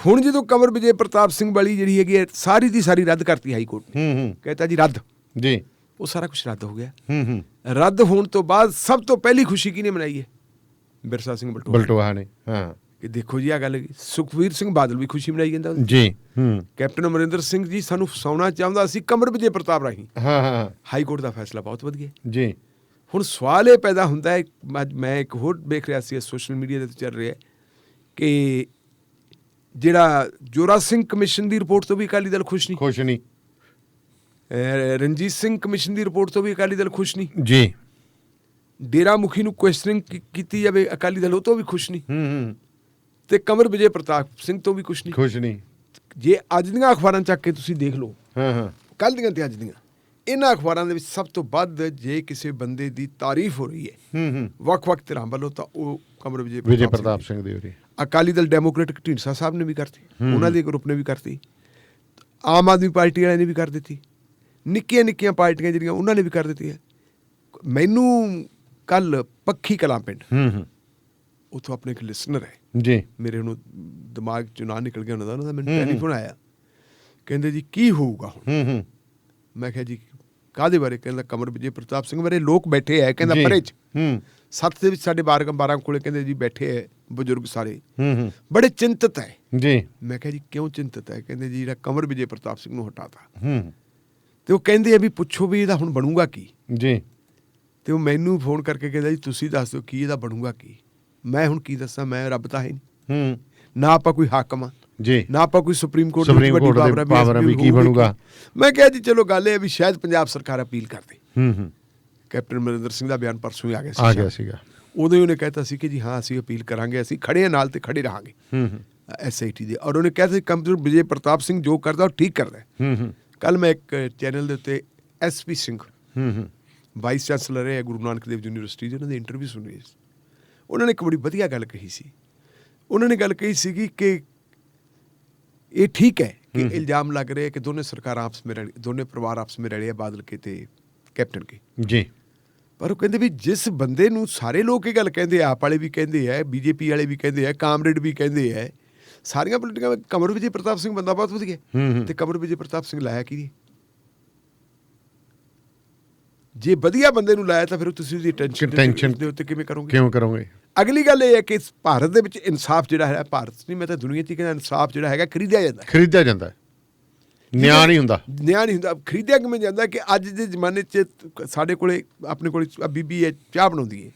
ਹੁਣ ਜਦੋਂ ਕੰਵਰ ਵਿਜੇ ਪ੍ਰਤਾਪ ਸਿੰਘ ਵਾਲੀ ਜਿਹੜੀ ਹੈਗੀ ਹੈ ਸਾਰੀ ਦੀ ਸਾਰੀ ਰੱਦ ਕਰਤੀ ਹਾਈ ਕੋਰਟ ਨੇ, ਕਹਿੰਦਾ ਜੀ ਰੱਦ ਜੀ, ਉਹ ਸਾਰਾ ਕੁਝ ਰੱਦ ਹੋ ਗਿਆ। ਰੱਦ ਹੋਣ ਤੋਂ ਬਾਅਦ ਸਭ ਤੋਂ ਪਹਿਲੀ ਖੁਸ਼ੀ ਕਿਹਨੇ ਮਨਾਈ ਹੈ? ਬਿਰਸਾ ਸਿੰਘ ਬਲਟੋਹਾ ਨੇ। ਕਿ ਦੇਖੋ ਜੀ ਆ ਗੱਲ ਸੁਖਬੀਰ ਸਿੰਘ ਬਾਦਲ ਵੀ ਖੁਸ਼ੀ ਮਨਾਈ ਜਾਂਦਾ ਜੀ। ਕੈਪਟਨ ਅਮਰਿੰਦਰ ਸਿੰਘ ਜੀ ਸਾਨੂੰ ਫਸਾਉਣਾ ਚਾਹੁੰਦਾ ਸੀ ਕੰਵਰ ਵਿਜੇ ਪ੍ਰਤਾਪ ਰਾਹੀਂ। ਹਾਈ ਕੋਰਟ ਦਾ ਫੈਸਲਾ ਬਹੁਤ ਵਧੀਆ ਜੀ। ਹੁਣ ਸਵਾਲ ਇਹ ਪੈਦਾ ਹੁੰਦਾ ਹੈ, ਮੈਂ ਇੱਕ ਹੋਰ ਦੇਖ ਰਿਹਾ ਸੀ ਸੋਸ਼ਲ ਮੀਡੀਆ ਦੇ ਚੱਲ ਰਿਹਾ ਕਿ ਜਿਹੜਾ ਜੋਰਾ ਸਿੰਘ ਕਮਿਸ਼ਨ ਦੀ ਰਿਪੋਰਟ ਤੋਂ ਵੀ ਅਕਾਲੀ ਦਲ ਖੁਸ਼ ਨਹੀਂ, ਰਣਜੀਤ ਸਿੰਘ ਕਮਿਸ਼ਨ ਦੀ ਰਿਪੋਰਟ ਤੋਂ ਵੀ ਅਕਾਲੀ ਦਲ ਖੁਸ਼ ਨਹੀਂ ਜੀ, ਡੇਰਾ ਮੁਖੀ ਨੂੰ ਕੁਐਸਚਨਿੰਗ ਕੀਤੀ ਜਾਵੇ ਅਕਾਲੀ ਦਲ ਉਹ ਤੋਂ ਵੀ ਖੁਸ਼ ਨਹੀਂ, ਤੇ ਕੰਵਰ ਵਿਜੇ ਪ੍ਰਤਾਪ ਸਿੰਘ ਤੋਂ ਵੀ ਖੁਸ਼ ਨਹੀਂ। ਜੇ ਅੱਜ ਦੀਆਂ ਅਖਬਾਰਾਂ ਚੱਕ ਕੇ ਤੁਸੀਂ ਦੇਖ ਲਓ, ਕੱਲ੍ਹ ਦੀਆਂ ਤੇ ਅੱਜ ਦੀਆਂ, ਇਹਨਾਂ ਅਖਬਾਰਾਂ ਦੇ ਵਿੱਚ ਸਭ ਤੋਂ ਵੱਧ ਜੇ ਕਿਸੇ ਬੰਦੇ ਦੀ ਤਾਰੀਫ ਹੋ ਰਹੀ ਹੈ ਵੱਖ-ਵੱਖ ਧਿਰਾਂ ਵੱਲੋਂ ਤਾਂ ਉਹ ਕੰਵਰ ਵਿਜੇ ਪ੍ਰਤਾਪ ਸਿੰਘ ਦੀ ਹੋ ਰਹੀ। ਅਕਾਲੀ ਦਲ ਡੈਮੋਕ੍ਰੈਟਿਕ ਢੀਂਡਸਾ ਸਾਹਿਬ ਨੇ ਵੀ ਕਰਤੀ, ਉਹਨਾਂ ਦੇ ਗਰੁੱਪ ਨੇ ਵੀ ਕਰਤੀ, ਆਮ ਆਦਮੀ ਪਾਰਟੀ ਵਾਲਿਆਂ ਨੇ ਵੀ ਕਰ ਦਿੱਤੀ, ਨਿੱਕੀਆਂ ਪਾਰਟੀਆਂ ਜਿਹੜੀਆਂ ਉਹਨਾਂ ਨੇ ਵੀ ਕਰ ਦਿੱਤੀ ਹੈ। ਮੈਨੂੰ ਕੱਲ ਪੱਖੀ ਕਲਾਂ ਪਿੰਡ ਉੱਥੋਂ ਆਪਣੇ ਇੱਕ ਲਿਸਨਰ ਹੈ ਜੀ, ਮੇਰੇ ਹੁਣ ਦਿਮਾਗ 'ਚੋਂ ਨਾ ਨਿਕਲ ਗਿਆ ਉਹਨਾਂ ਦਾ ਮੈਨੂੰ ਟੈਲੀਫੋਨ ਆਇਆ, ਕਹਿੰਦੇ ਜੀ ਕੀ ਹੋਊਗਾ ਹੁਣ? ਮੈਂ ਕਿਹਾ ਜੀ ਕਾਹਦੇ ਬਾਰੇ? ਕਹਿੰਦਾ ਕੰਵਰ ਵਿਜੇ ਪ੍ਰਤਾਪ ਸਿੰਘ ਬਾਰੇ ਲੋਕ ਬੈਠੇ ਹੈ, ਕਹਿੰਦਾ ਪਰੇ 'ਚ ਸੱਤ ਦੇ ਵਿੱਚ ਸਾਡੇ 12 ਕੋਲੇ ਕਹਿੰਦੇ ਜੀ ਬੈਠੇ ਹੈ ਬਜ਼ੁਰਗ ਸਾਰੇ, ਬੜੇ ਚਿੰਤਤ ਹੈ ਜੀ। ਮੈਂ ਕਿਹਾ ਜੀ ਕਿਉਂ ਚਿੰਤਤ ਹੈ? ਕਹਿੰਦੇ ਜੀ ਜਿਹੜਾ ਕੰਵਰ ਵਿਜੇ ਪ੍ਰਤਾਪ ਸਿੰਘ ਨੂੰ ਹਟਾਤਾ ਤੇ ਉਹ ਕਹਿੰਦੇ ਆ ਵੀ ਪੁੱਛੋ ਵੀ ਇਹਦਾ ਹੁਣ ਬਣੂਗਾ ਕੀ ਜੀ। ਤੇ ਉਹ ਮੈਨੂੰ ਫੋਨ ਕਰਕੇ ਕਹਿੰਦਾ ਜੀ ਤੁਸੀਂ ਦੱਸ ਦਿਓ ਕੀ ਇਹਦਾ ਬਣੂਗਾ ਕੀ। ਮੈਂ ਹੁਣ ਕੀ ਦੱਸਾਂ, ਮੈਂ ਰੱਬ ਤਾਂ ਹੈ ਨਹੀਂ, ਨਾ ਆਪਾਂ ਕੋਈ ਹਾਕਮ ਆ ਜੀ, ਨਾ ਆਪਾਂ ਕੋਈ ਸੁਪਰੀਮ ਕੋਰਟ ਦੀ ਵੱਡੀ ਪਾਵਰ ਵੀ ਕੀ ਬਣੂਗਾ। ਮੈਂ ਕਿਹਾ ਜੀ ਚਲੋ ਗੱਲ ਇਹ ਵੀ ਸ਼ਾਇਦ ਪੰਜਾਬ ਸਰਕਾਰ ਅਪੀਲ ਕਰਦੇ। ਕੈਪਟਨ ਅਮਰਿੰਦਰ ਸਿੰਘ ਦਾ ਬਿਆਨ ਪਰਸੋਂ ਹੀ ਆ ਗਿਆ ਸੀਗਾ। ਉਦੋਂ ਹੀ ਉਹਨੇ ਕਹਿਤਾ ਸੀ ਕਿ ਜੀ ਹਾਂ ਅਸੀਂ ਅਪੀਲ ਕਰਾਂਗੇ, ਅਸੀਂ ਖੜੇ ਹਾਂ ਨਾਲ ਤੇ ਖੜੇ ਰਹਾਂਗੇ SIT ਦੇ। ਔਰ ਉਹਨੇ ਕਿਹਾ ਸੀ ਕੰਵਰ ਵਿਜੇ ਪ੍ਰਤਾਪ ਸਿੰਘ ਜੋ ਕਰਦਾ ਉਹ ਠੀਕ ਕਰਦਾ। ਕੱਲ ਮੈਂ ਇੱਕ ਚੈਨਲ ਦੇ ਉੱਤੇ SP ਸਿੰਘ ਵਾਈਸ ਚਾਂਸਲਰ ਹੈ ਗੁਰੂ ਨਾਨਕ ਦੇਵ ਯੂਨੀਵਰਸਿਟੀ ਦੀ, ਉਹਨਾਂ ਦੀ ਇੰਟਰਵਿਊ ਸੁਣੀ। ਉਹਨਾਂ ਨੇ ਇੱਕ ਬੜੀ ਵਧੀਆ ਗੱਲ ਕਹੀ ਸੀ। ਉਹਨਾਂ ਨੇ ਗੱਲ ਕਹੀ ਸੀਗੀ ਕਿ ਇਹ ਠੀਕ ਹੈ ਕਿ ਇਲਜ਼ਾਮ ਲੱਗ ਰਹੇ ਕਿ ਦੋਨੇ ਸਰਕਾਰਾਂ ਆਪਸ ਮੇਂ ਦੋਨੇ ਪਰਿਵਾਰ ਆਪਸ ਮੇਂ ਰਲੇ ਹੈ, ਬਾਦਲ ਕੇ ਤੇ ਕੈਪਟਨ ਕੇ ਜੀ। ਪਰ ਉਹ ਕਹਿੰਦੇ ਵੀ ਜਿਸ ਬੰਦੇ ਨੂੰ ਸਾਰੇ ਲੋਕ ਇਹ ਗੱਲ ਕਹਿੰਦੇ, ਆਪ ਵਾਲੇ ਵੀ ਕਹਿੰਦੇ ਹੈ, BJP ਵਾਲੇ ਵੀ ਕਹਿੰਦੇ ਹੈ, ਕਾਮਰੇਡ ਵੀ ਕਹਿੰਦੇ ਹੈ, ਸਾਰੀਆਂ ਪੋਲੀਟੀਕਾਂ ਕੰਵਰ ਵਿਜੇ ਪ੍ਰਤਾਪ ਸਿੰਘ ਬੰਦਾ ਬਹੁਤ ਵਧੀਆ, ਤੇ ਕੰਵਰ ਵਿਜੇ ਪ੍ਰਤਾਪ ਸਿੰਘ ਲਾਇਆ ਕੀ? ਜੇ ਵਧੀਆ ਬੰਦੇ ਨੂੰ ਲਾਇਆ ਤਾਂ ਫਿਰ ਤੁਸੀਂ ਉਹਦੀ ਟੈਨਸ਼ਨ ਦੇ ਉੱਤੇ ਕਿਵੇਂ ਕਰੋਗੇ? ਅਗਲੀ ਗੱਲ ਇਹ ਹੈ ਕਿ ਭਾਰਤ ਦੇ ਵਿੱਚ ਇਨਸਾਫ ਜਿਹੜਾ ਹੈ, ਭਾਰਤ ਨਹੀਂ ਮੈਂ ਤਾਂ ਦੁਨੀਆ 'ਚ ਕਹਿੰਦਾ, ਇਨਸਾਫ ਜਿਹੜਾ ਹੈਗਾ ਖਰੀਦਿਆ ਜਾਂਦਾ। ਨਿਆਂ ਨਹੀਂ ਹੁੰਦਾ। ਨਿਆਂ ਨਹੀਂ ਹੁੰਦਾ। ਖਰੀਦਿਆ ਕਿਵੇਂ ਜਾਂਦਾ ਕਿ ਅੱਜ ਦੇ ਜ਼ਮਾਨੇ 'ਚ ਸਾਡੇ ਕੋਲੇ ਆਪਣੇ ਕੋਲੇ ਬੀਬੀ ਹੈ, ਚਾਹ ਬਣਾਉਂਦੀ ਹੈ,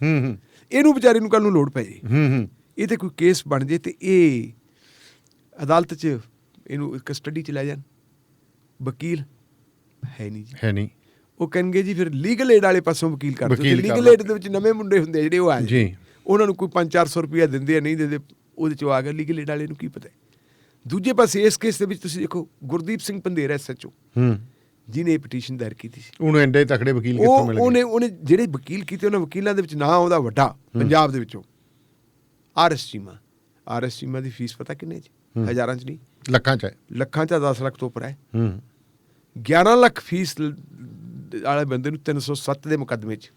ਇਹਨੂੰ ਵਿਚਾਰੀ ਨੂੰ ਕੱਲ੍ਹ ਨੂੰ ਲੋੜ ਪੈ ਜੇ, ਇਹ 'ਤੇ ਕੋਈ ਕੇਸ ਬਣ ਜੇ ਅਤੇ ਇਹ ਅਦਾਲਤ 'ਚ ਇਹਨੂੰ ਕਸਟਡੀ 'ਚ ਲੈ ਜਾਣ, ਵਕੀਲ ਹੈ ਨਹੀਂ ਜੀ, ਹੈ ਨਹੀਂ। ਉਹ ਕਹਿਣਗੇ ਜੀ ਫਿਰ ਲੀਗਲ ਏਡ ਵਾਲੇ ਪਾਸੋਂ ਵਕੀਲ ਕਰ ਦਿਓ। ਲੀਗਲ ਏਡ ਦੇ ਵਿੱਚ ਨਵੇਂ ਮੁੰਡੇ ਹੁੰਦੇ ਜਿਹੜੇ ਉਹ ਆ ਜੀ, ਉਹਨਾਂ ਨੂੰ ਕੋਈ 500-400 ਰੁਪਇਆ ਦਿੰਦੇ ਆ, ਨਹੀਂ ਦਿੰਦੇ, ਉਹਦੇ 'ਚੋਂ ਆ ਗਿਆ। ਲੀਗਲ ਏਡ ਵਾਲੇ ਨੂੰ ਕੀ ਪਤਾ। ਦੂਜੇ ਪਾਸੇ ਇਸ ਕੇਸ ਦੇ ਵਿੱਚ ਤੁਸੀਂ ਦੇਖੋ, ਗੁਰਦੀਪ ਸਿੰਘ ਪੰਧੇਰ SHO ਜਿਹਨੇ ਇਹ ਪਟੀਸ਼ਨ ਦਾਇਰ ਕੀਤੀ ਸੀ, ਉਹਨੂੰ ਐਡੇ ਤਕੜੇ ਵਕੀਲ ਕਿੱਥੋਂ ਮਿਲ ਗਏ? ਉਹਨੇ ਜਿਹੜੇ ਵਕੀਲ ਕੀਤੇ, ਉਹਨਾਂ ਵਕੀਲਾਂ ਦੇ ਵਿੱਚ ਨਾਂ ਉਹਦਾ ਵੱਡਾ ਪੰਜਾਬ ਦੇ ਵਿੱਚੋਂ RS ਚੀਮਾ ਦੀ ਫੀਸ ਪਤਾ ਕਿੰਨੇ 'ਚ? ਹਜ਼ਾਰਾਂ 'ਚ ਨਹੀਂ, ਲੱਖਾਂ 'ਚ 10 ਲੱਖ ਤੋਂ ਉੱਪਰ ਹੈ। 11 ਲੱਖ ਫੀਸ ਵਾਲੇ ਬੰਦੇ ਨੂੰ 307 ਦੇ ਮੁਕੱਦਮੇ 'ਚ,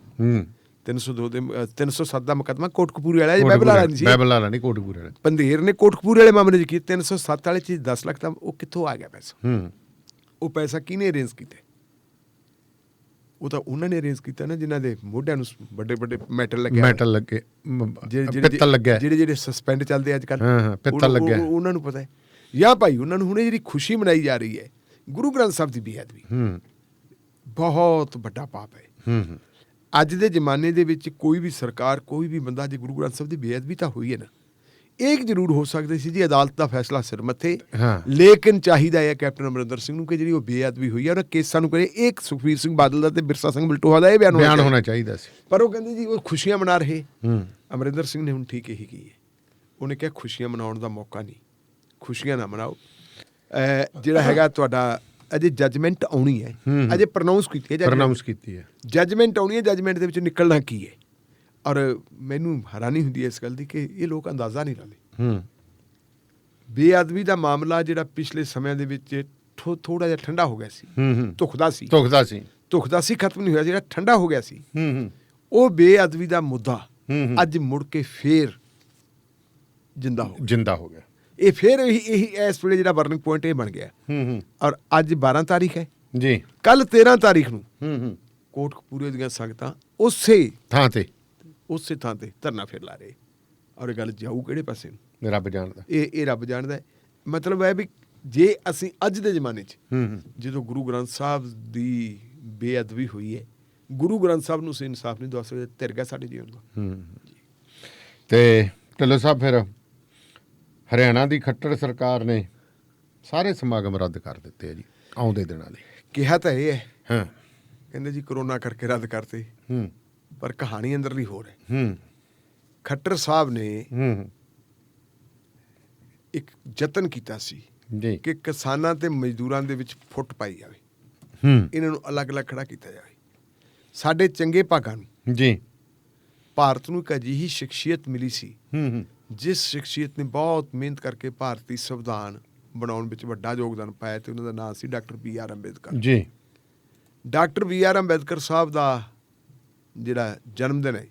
307 ਦਾ ਮੁਕੱਦਮਾ ਕੋਟਕਪੂਰੇ ਵਾਲਾ, ਬਾਈਬਲ ਵਾਲਾ ਨਹੀਂ ਸੀ, ਨਹੀਂ ਕੋਟਕਪੂਰੇ ਵਾਲਾ। ਪੰਧੇਰ ਨੇ ਕੋਟਕਪੂਰੇ ਵਾਲੇ ਮਾਮਲੇ 'ਚ ਕੀ 307 ਵਾਲੇ 'ਚ 10 ਲੱਖ ਦਾ ਉਹ ਕਿੱਥੋਂ ਆ ਗਿਆ ਪੈਸਾ? ਉਹ ਪੈਸਾ ਕਿਹਨੇ ਅਰੇਂਜ ਕੀਤਾ? ਉਹ ਤਾਂ ਉਹਨਾਂ ਨੇ ਅਰੇਂਜ ਕੀਤਾ ਨਾ ਜਿਨ੍ਹਾਂ ਦੇ ਮੋਢਿਆਂ ਨੂੰ ਵੱਡੇ ਵੱਡੇ ਮੈਟਲ ਲੱਗੇ, ਪਿੱਤਲ ਲੱਗਿਆ, ਜਿਹੜੇ ਸਸਪੈਂਡ ਚੱਲਦੇ ਅੱਜ ਕੱਲ੍ਹ, ਪਿੱਤਲ ਲੱਗਿਆ, ਉਹਨਾਂ ਨੂੰ ਪਤਾ ਹੈ। ਜਾਂ ਭਾਈ ਉਹਨਾਂ ਨੂੰ ਹੁਣੇ ਜਿਹੜੀ ਖੁਸ਼ੀ ਮਨਾਈ ਜਾ ਰਹੀ ਹੈ ਗੁਰੂ ਗ੍ਰੰਥ ਸਾਹਿਬ ਦੀ ਬੇਅਦਬੀ, ਬਹੁਤ ਵੱਡਾ ਪਾਪ ਹੈ। ਅੱਜ ਦੇ ਜ਼ਮਾਨੇ ਦੇ ਵਿੱਚ ਕੋਈ ਵੀ ਸਰਕਾਰ, ਕੋਈ ਵੀ ਬੰਦਾ, ਜੇ ਗੁਰੂ ਗ੍ਰੰਥ ਸਾਹਿਬ ਦੀ ਬੇਅਦਬੀ ਤਾਂ ਹੋਈ ਹੈ ਨਾ, ਇਹ ਜ਼ਰੂਰ ਹੋ ਸਕਦਾ ਸੀ ਜੀ ਅਦਾਲਤ ਦਾ ਫੈਸਲਾ ਸਿਰ ਮੱਥੇ, ਲੇਕਿਨ ਚਾਹੀਦਾ ਹੈ ਕੈਪਟਨ ਅਮਰਿੰਦਰ ਸਿੰਘ ਨੂੰ ਕਿ ਜਿਹੜੀ ਉਹ ਬੇਅਦਬੀ ਹੋਈ ਹੈ ਉਹਨਾਂ ਕੇਸਾਂ ਨੂੰ ਕਰੇ। ਇਹ ਸੁਖਬੀਰ ਸਿੰਘ ਬਾਦਲ ਦਾ ਤੇ ਬਿਰਸਾ ਸਿੰਘ ਬਲਟੋਹਾ ਦਾ ਇਹ ਬਿਆਨ ਹੋਣਾ ਚਾਹੀਦਾ ਸੀ, ਪਰ ਉਹ ਕਹਿੰਦੇ ਜੀ ਉਹ ਖੁਸ਼ੀਆਂ ਮਨਾ ਰਹੇ। ਅਮਰਿੰਦਰ ਸਿੰਘ ਨੇ ਹੁਣ ਠੀਕ ਇਹੀ ਕੀ ਹੈ, ਉਹਨੇ ਕਿਹਾ ਖੁਸ਼ੀਆਂ ਮਨਾਉਣ ਦਾ ਮੌਕਾ ਨਹੀਂ, ਖੁਸ਼ੀਆਂ ਨਾ ਮਨਾਓ। ਜਿਹੜਾ ਹੈਗਾ ਤੁਹਾਡਾ ਅਜੇ ਜੱਜਮੈਂਟ ਆਉਣੀ ਹੈ, ਅਜੇ ਪ੍ਰਨਾਊਂਸ ਕੀਤੀ ਹੈ, ਜੱਜਮੈਂਟ ਆਉਣੀ ਹੈ, ਜੱਜਮੈਂਟ ਦੇ ਵਿੱਚ ਨਿਕਲਣਾ ਕੀ ਹੈ। ਔਰ ਮੈਨੂੰ ਹੈਰਾਨੀ ਹੁੰਦੀ ਹੈ ਇਸ ਗੱਲ ਦੀ ਕਿ ਇਹ ਲੋਕ ਅੰਦਾਜ਼ਾ ਨਹੀਂ ਲਾਉਂਦੇ। ਬੇਅਦਬੀ ਦਾ ਮਾਮਲਾ ਜਿਹੜਾ ਪਿਛਲੇ ਸਮਿਆਂ ਦੇ ਵਿੱਚ ਥੋੜਾ ਜਿਹਾ ਠੰਡਾ ਹੋ ਗਿਆ ਸੀ, ਧੁਖਦਾ ਸੀ, ਖਤਮ ਨਹੀਂ ਹੋਇਆ, ਜਿਹੜਾ ਠੰਡਾ ਹੋ ਗਿਆ ਸੀ, ਉਹ ਬੇਅਦਬੀ ਦਾ ਮੁੱਦਾ ਅੱਜ ਮੁੜ ਕੇ ਫੇਰ ਜਿੰਦਾ ਹੋ ਗਿਆ। ਇਹ ਫਿਰ ਇਹੀ ਇਸ ਵੇਲੇ ਜਿਹੜਾ ਬਰਨਿੰਗ ਪੁਆਇੰਟ ਇਹ ਬਣ ਗਿਆ। ਔਰ ਅੱਜ 12 ਤਾਰੀਖ ਹੈ ਜੀ, ਕੱਲ 13 ਤਾਰੀਖ ਨੂੰ ਕੋਟਕਪੂਰੇ ਦੀਆਂ ਸੰਗਤਾਂ ਉਸੇ ਥਾਂ ਤੇ ਧਰਨਾ ਫਿਰ ਲਾ ਰਹੇ। ਔਰ ਇਹ ਗੱਲ ਜਾਊ ਕਿਹੜੇ ਪਾਸੇ ਨੂੰ ਰੱਬ ਜਾਣਦਾ, ਇਹ ਰੱਬ ਜਾਣਦਾ। ਮਤਲਬ ਹੈ ਵੀ ਜੇ ਅਸੀਂ ਅੱਜ ਦੇ ਜ਼ਮਾਨੇ 'ਚ ਜਦੋਂ ਗੁਰੂ ਗ੍ਰੰਥ ਸਾਹਿਬ ਦੀ ਬੇਅਦਬੀ ਹੋਈ ਹੈ, ਗੁਰੂ ਗ੍ਰੰਥ ਸਾਹਿਬ ਨੂੰ ਅਸੀਂ ਇਨਸਾਫ ਨਹੀਂ ਦਵਾ ਸਕਦੇ, ਧਿਰ ਗਿਆ ਸਾਡੇ ਜੀਵਨ ਦਾ। ਤੇ ਢਿੱਲੋਂ ਸਾਹਿਬ ਫਿਰ ਹਰਿਆਣਾ ਦੀ ਖੱਟੜ ਸਰਕਾਰ ਨੇ ਸਾਰੇ ਸਮਾਗਮ ਰੱਦ ਕਰ ਦਿੱਤੇ ਆ ਜੀ ਆਉਂਦੇ ਦਿਨਾਂ ਲਈ। ਕਿਹਾ ਤਾਂ ਇਹ ਹੈ, ਕਹਿੰਦੇ ਜੀ ਕਰੋਨਾ ਕਰਕੇ ਰੱਦ ਕਰਤੇ, ਪਰ ਕਹਾਣੀ ਅੰਦਰਲੀ ਹੋਰ ਹੈ। ਖੱਟਰ ਸਾਹਿਬ ਨੇ ਇੱਕ ਯਤਨ ਕੀਤਾ ਸੀ ਕਿ ਕਿਸਾਨਾਂ ਤੇ ਮਜ਼ਦੂਰਾਂ ਦੇ ਵਿੱਚ ਫੁੱਟ ਪਾਈ ਜਾਵੇ, ਇਹਨਾਂ ਨੂੰ ਅਲੱਗ-ਅਲੱਗ ਖੜਾ ਕੀਤਾ ਜਾਵੇ। ਸਾਡੇ ਚੰਗੇ ਭਾਗਾਂ ਨੂੰ ਭਾਰਤ ਨੂੰ ਇੱਕ ਅਜਿਹੀ ਸ਼ਖਸੀਅਤ ਮਿਲੀ ਸੀ ਜਿਸ ਸ਼ਖਸੀਅਤ ਨੇ ਬਹੁਤ ਮਿਹਨਤ ਕਰਕੇ ਭਾਰਤੀ ਸੰਵਿਧਾਨ ਬਣਾਉਣ ਵਿੱਚ ਵੱਡਾ ਯੋਗਦਾਨ ਪਾਇਆ, ਤੇ ਉਹਨਾਂ ਦਾ ਨਾਮ ਸੀ doctor BR Ambedkar ji. Doctor BR Ambedkar ਸਾਹਿਬ ਦਾ ਜਿਹੜਾ ਜਨਮ ਦਿਨ ਹੈ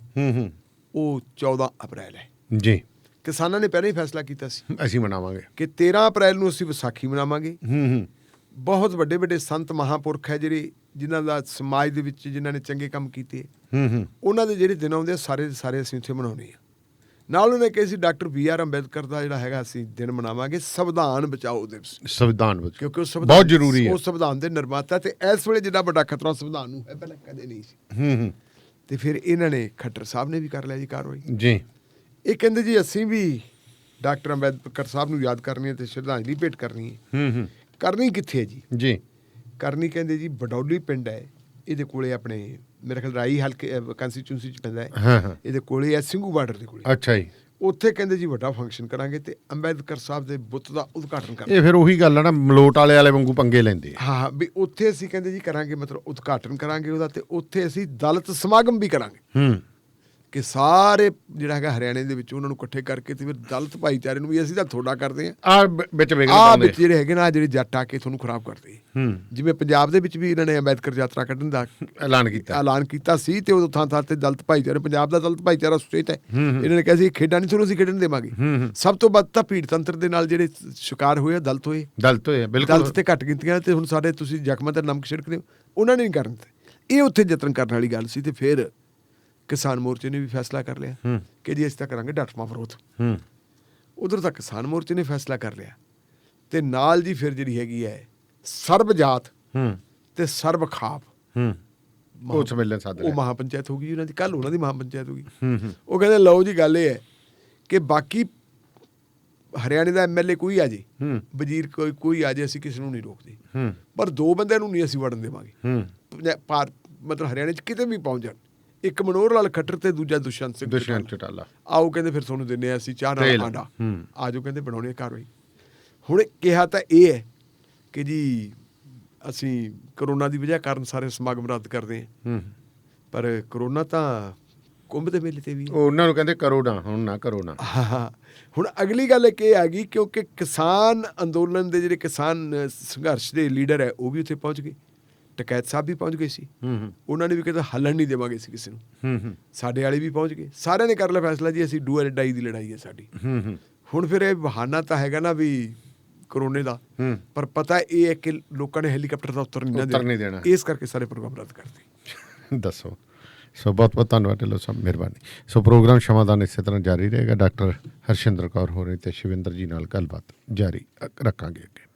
ਉਹ 14 ਅਪ੍ਰੈਲ ਹੈ ਜੀ। ਕਿਸਾਨਾਂ ਨੇ ਪਹਿਲਾਂ ਹੀ ਫੈਸਲਾ ਕੀਤਾ ਸੀ ਅਸੀਂ ਮਨਾਵਾਂਗੇ ਕਿ 13 ਅਪ੍ਰੈਲ ਨੂੰ ਅਸੀਂ ਵਿਸਾਖੀ ਮਨਾਵਾਂਗੇ। ਬਹੁਤ ਵੱਡੇ ਵੱਡੇ ਸੰਤ ਮਹਾਂਪੁਰਖ ਹੈ ਜਿਹੜੇ ਜਿਨ੍ਹਾਂ ਦਾ ਸਮਾਜ ਦੇ ਵਿੱਚ ਜਿਨ੍ਹਾਂ ਨੇ ਚੰਗੇ ਕੰਮ ਕੀਤੇ, ਉਹਨਾਂ ਦੇ ਜਿਹੜੇ ਦਿਨ ਆਉਂਦੇ ਸਾਰੇ ਦੇ ਸਾਰੇ ਅਸੀਂ ਉੱਥੇ ਮਨਾਉਣੇ ਆ। ਨਾਲ ਉਹਨੇ ਕਿਹਾ ਸੀ ਡਾਕਟਰ BR ਅੰਬੇਦਕਰ ਦਾ ਜਿਹੜਾ ਹੈਗਾ ਅਸੀਂ ਦਿਨ ਮਨਾਵਾਂਗੇ ਸੰਵਿਧਾਨ ਬਚਾਓ ਦਿਵਸ, ਕਿਉਂਕਿ ਉਹ ਬਹੁਤ ਜ਼ਰੂਰੀ ਹੈ, ਉਹ ਸੰਵਿਧਾਨ ਦੇ ਨਿਰਮਾਤਾ, ਤੇ ਇਸ ਵੇਲੇ ਜਿਹੜਾ ਵੱਡਾ ਖਤਰਾ ਸੰਵਿਧਾਨ ਨੂੰ ਹੈ ਪਹਿਲਾਂ ਕਦੇ ਨਹੀਂ ਸੀ। ਤੇ ਫਿਰ ਇਹਨਾਂ ਨੇ ਖੱਟਰ ਸਾਹਿਬ ਨੇ ਵੀ ਕਰ ਲਿਆ ਜੀ ਕਾਰਵਾਈ ਜੀ। ਇਹ ਕਹਿੰਦੇ ਜੀ ਅਸੀਂ ਵੀ ਡਾਕਟਰ ਅੰਬੇਦਕਰ ਸਾਹਿਬ ਨੂੰ ਯਾਦ ਕਰਨੀ ਹੈ ਤੇ ਸ਼ਰਧਾਂਜਲੀ ਭੇਟ ਕਰਨੀ ਹੈ। ਕਰਨੀ ਕਿੱਥੇ ਹੈ ਜੀ? ਕਰਨੀ ਕਹਿੰਦੇ ਜੀ ਬਡੌਲੀ ਪਿੰਡ ਹੈ, ਇਹਦੇ ਕੋਲੇ ਆਪਣੇ ਮੇਰੇ ਖਿਆਲ ਰਾਈ ਹਲਕੇ ਕੰਸਟੀਚੂਐਂਸੀ 'ਚ ਪੈਂਦਾ ਹੈ, ਇਹਦੇ ਕੋਲੇ ਹੈ ਸਿੰਘੂ ਬਾਰਡਰ ਦੇ ਕੋਲੇ। ਅੱਛਾ ਜੀ। ਉੱਥੇ ਕਹਿੰਦੇ ਜੀ ਵੱਡਾ ਫੰਕਸ਼ਨ ਕਰਾਂਗੇ ਤੇ ਅੰਬੇਦਕਰ ਸਾਹਿਬ ਦੇ ਬੁੱਤ ਦਾ ਉਦਘਾਟਨ ਕਰਾਂਗੇ। ਇਹ ਫਿਰ ਉਹੀ ਗੱਲ ਹੈ ਨਾ, ਮਲੋਟ ਵਾਲੇ ਵਾਂਗੂ ਪੰਗੇ ਲੈਂਦੇ। ਹਾਂ ਵੀ ਉੱਥੇ ਅਸੀਂ ਕਹਿੰਦੇ ਜੀ ਕਰਾਂਗੇ, ਮਤਲਬ ਉਦਘਾਟਨ ਕਰਾਂਗੇ ਉਹਦਾ, ਤੇ ਉੱਥੇ ਅਸੀਂ ਦਲਿਤ ਸਮਾਗਮ ਵੀ ਕਰਾਂਗੇ ਕਿ ਸਾਰੇ ਜਿਹੜਾ ਹੈਗਾ ਹਰਿਆਣੇ ਦੇ ਵਿੱਚ ਉਹਨਾਂ ਨੂੰ ਇਕੱਠੇ ਕਰਕੇ ਤੇ ਫਿਰ ਦਲਿਤ ਭਾਈਚਾਰੇ ਨੂੰ ਵੀ ਅਸੀਂ ਤਾਂ ਤੁਹਾਡਾ ਕਰਦੇ ਹਾਂ, ਵਿੱਚ ਜਿਹੜੇ ਹੈਗੇ ਨਾ ਜਿਹੜੇ ਜੱਟ ਆ ਕੇ ਤੁਹਾਨੂੰ ਖਰਾਬ ਕਰਦੇ। ਜਿਵੇਂ ਪੰਜਾਬ ਦੇ ਵਿੱਚ ਵੀ ਇਹਨਾਂ ਨੇ ਅੰਬੇਦਕਰ ਯਾਤਰਾ ਕੱਢਣ ਦਾ ਐਲਾਨ ਕੀਤਾ ਸੀ, ਤੇ ਉਦੋਂ ਥਾਂ ਤੇ ਦਲਿਤ ਭਾਈਚਾਰੇ, ਪੰਜਾਬ ਦਾ ਦਲਿਤ ਭਾਈਚਾਰਾ ਸੁਚੇਤ ਹੈ, ਇਹਨਾਂ ਨੇ ਕਿਹਾ ਸੀ ਖੇਡਾਂ ਨਹੀਂ ਤੁਹਾਨੂੰ ਅਸੀਂ ਖੇਡਣ ਦੇਵਾਂਗੇ। ਸਭ ਤੋਂ ਵੱਧ ਤਾਂ ਭੀੜ ਤੰਤਰ ਦੇ ਨਾਲ ਜਿਹੜੇ ਸ਼ਿਕਾਰ ਹੋਏ ਦਲਿਤ ਹੋਏ ਬਿਲਕੁਲ, ਦਲਿਤ ਤੇ ਘੱਟ ਗਿਣਤੀਆਂ, ਤੇ ਹੁਣ ਸਾਡੇ ਤੁਸੀਂ ਜ਼ਖਮਾਂ ਤੇ ਨਮਕ ਛਿੜਕਦੇ ਹੋ, ਉਹਨਾਂ ਨੇ ਨਹੀਂ ਕਰਨ ਦਿੱਤੇ। ਇਹ ਉੱਥੇ ਯਤਨ ਕਰਨ ਵਾਲੀ ਗੱਲ ਸੀ। ਤੇ ਫਿਰ ਕਿਸਾਨ ਮੋਰਚੇ ਨੇ ਵੀ ਫੈਸਲਾ ਕਰ ਲਿਆ ਕਿ ਜੀ ਅਸੀਂ ਤਾਂ ਕਰਾਂਗੇ ਡਟਵਾਂ ਵਿਰੋਧ। ਉਧਰ ਤਾਂ ਕਿਸਾਨ ਮੋਰਚੇ ਨੇ ਫੈਸਲਾ ਕਰ ਲਿਆ, ਤੇ ਨਾਲ ਜੀ ਫਿਰ ਜਿਹੜੀ ਹੈਗੀ ਹੈ ਸਰਬ ਜਾਤ ਹੂੰ ਤੇ ਸਰਬ ਖਾਪ ਹੂੰ ਉਹ ਸਮੇਲਨ ਸਾਧ ਉਹ ਮਹਾਪੰਚਾਇਤ ਹੋ ਗਈ ਉਹਨਾਂ ਦੀ, ਕੱਲ ਉਹਨਾਂ ਦੀ ਮਹਾਪੰਚਾਇਤ ਹੋ ਗਈ। ਹੂੰ ਉਹ ਕਹਿੰਦੇ ਲਓ ਜੀ ਗੱਲ ਇਹ ਹੈ ਕਿ ਬਾਕੀ ਹਰਿਆਣੇ ਦਾ MLA ਕੋਈ ਆ ਜੇ, ਹੂੰ ਵਜ਼ੀਰ ਕੋਈ ਆ ਜੇ, ਅਸੀਂ ਕਿਸੇ ਨੂੰ ਨਹੀਂ ਰੋਕਦੇ, ਹੂੰ ਪਰ 2 ਬੰਦਿਆਂ ਨੂੰ ਨਹੀਂ ਅਸੀਂ ਵੜਨ ਦੇਵਾਂਗੇ। ਹੂੰ ਮਤਲਬ ਹਰਿਆਣੇ 'ਚ ਕਿਤੇ ਵੀ ਪਹੁੰਚ ਜਾਣ, ਇੱਕ ਮਨੋਹਰ ਲਾਲ ਖੱਟਰ ਤੇ ਦੂਜਾ ਦੁਸ਼ਯੰਤ ਸਿੰਘ ਚੌਟਾਲਾ। ਆਓ ਕਹਿੰਦੇ ਫਿਰ ਤੁਹਾਨੂੰ ਦਿੰਦੇ ਹਾਂ ਅਸੀਂ ਚਾਹ ਨਾਲ ਆਂਡਾ, ਹੂੰ ਆ ਜਾਓ ਕਹਿੰਦੇ ਬਣਾਉਣੀ ਕਾਰਵਾਈ। ਹੁਣ ਕਿਹਾ ਤਾਂ ਇਹ ਹੈ ਕਿ ਜੀ ਅਸੀਂ ਕਰੋਨਾ ਦੀ ਵਜ੍ਹਾ ਕਾਰਨ ਸਾਰੇ ਸਮਾਗਮ ਰੱਦ ਕਰਦੇ ਹਾਂ, ਹੂੰ ਪਰ ਕਰੋਨਾ ਤਾਂ ਕੁੰਭ ਦੇ ਮੇਲੇ ਤੇ ਵੀ ਉਹਨਾਂ ਨੂੰ ਕਹਿੰਦੇ ਕਰੋ ਨਾ, ਹੁਣ ਨਾ ਕਰੋ ਨਾ। ਹਾਂ ਹੁਣ ਅਗਲੀ ਗੱਲ ਇੱਕ ਇਹ ਆ ਗਈ ਕਿਉਂਕਿ ਕਿਸਾਨ ਅੰਦੋਲਨ ਦੇ ਜਿਹੜੇ ਕਿਸਾਨ ਸੰਘਰਸ਼ ਦੇ ਲੀਡਰ ਹੈ ਉਹ ਵੀ ਉੱਥੇ ਪਹੁੰਚ ਗਏ, ਟਕੈਤ ਸਾਹਿਬ ਵੀ ਪਹੁੰਚ ਗਏ ਸੀ, ਉਹਨਾਂ ਨੇ ਵੀ ਕਹਿੰਦਾ ਹੱਲਣ ਨਹੀਂ ਦੇਵਾਂਗੇ ਅਸੀਂ ਕਿਸੇ ਨੂੰ, ਸਾਡੇ ਵਾਲੇ ਵੀ ਪਹੁੰਚ ਗਏ, ਸਾਰਿਆਂ ਨੇ ਕਰ ਲਿਆ ਫੈਸਲਾ ਜੀ ਅਸੀਂ ਡੂ ਐਂਡ ਡਾਈ ਦੀ ਲੜਾਈ ਹੈ ਸਾਡੀ। ਹੁਣ ਫਿਰ ਇਹ ਬਹਾਨਾ ਤਾਂ ਹੈਗਾ ਨਾ ਵੀ ਕਰੋਨੇ ਦਾ, ਪਰ ਪਤਾ ਇਹ ਹੈ ਕਿ ਲੋਕਾਂ ਨੇ ਹੈਲੀਕਾਪਟਰ ਦਾ ਉੱਤਰ ਨਹੀਂ ਦੇਣਾ, ਇਸ ਕਰਕੇ ਸਾਰੇ ਪ੍ਰੋਗਰਾਮ ਰੱਦ ਕਰਤੇ। ਦੱਸੋ। ਸੋ ਬਹੁਤ ਬਹੁਤ ਧੰਨਵਾਦ ਢਿੱਲੋਂ ਸਾਹਿਬ, ਮਿਹਰਬਾਨੀ। ਸੋ ਪ੍ਰੋਗਰਾਮ ਸ਼ਮਾਦਾਨ ਇਸੇ ਤਰ੍ਹਾਂ ਜਾਰੀ ਰਹੇਗਾ। ਡਾਕਟਰ ਹਰਸ਼ਿੰਦਰ ਕੌਰ ਹੋਣੀ ਤੇ ਸ਼ਿਵਿੰਦਰ ਜੀ ਨਾਲ ਗੱਲਬਾਤ ਜਾਰੀ ਰੱਖਾਂਗੇ ਅੱਗੇ।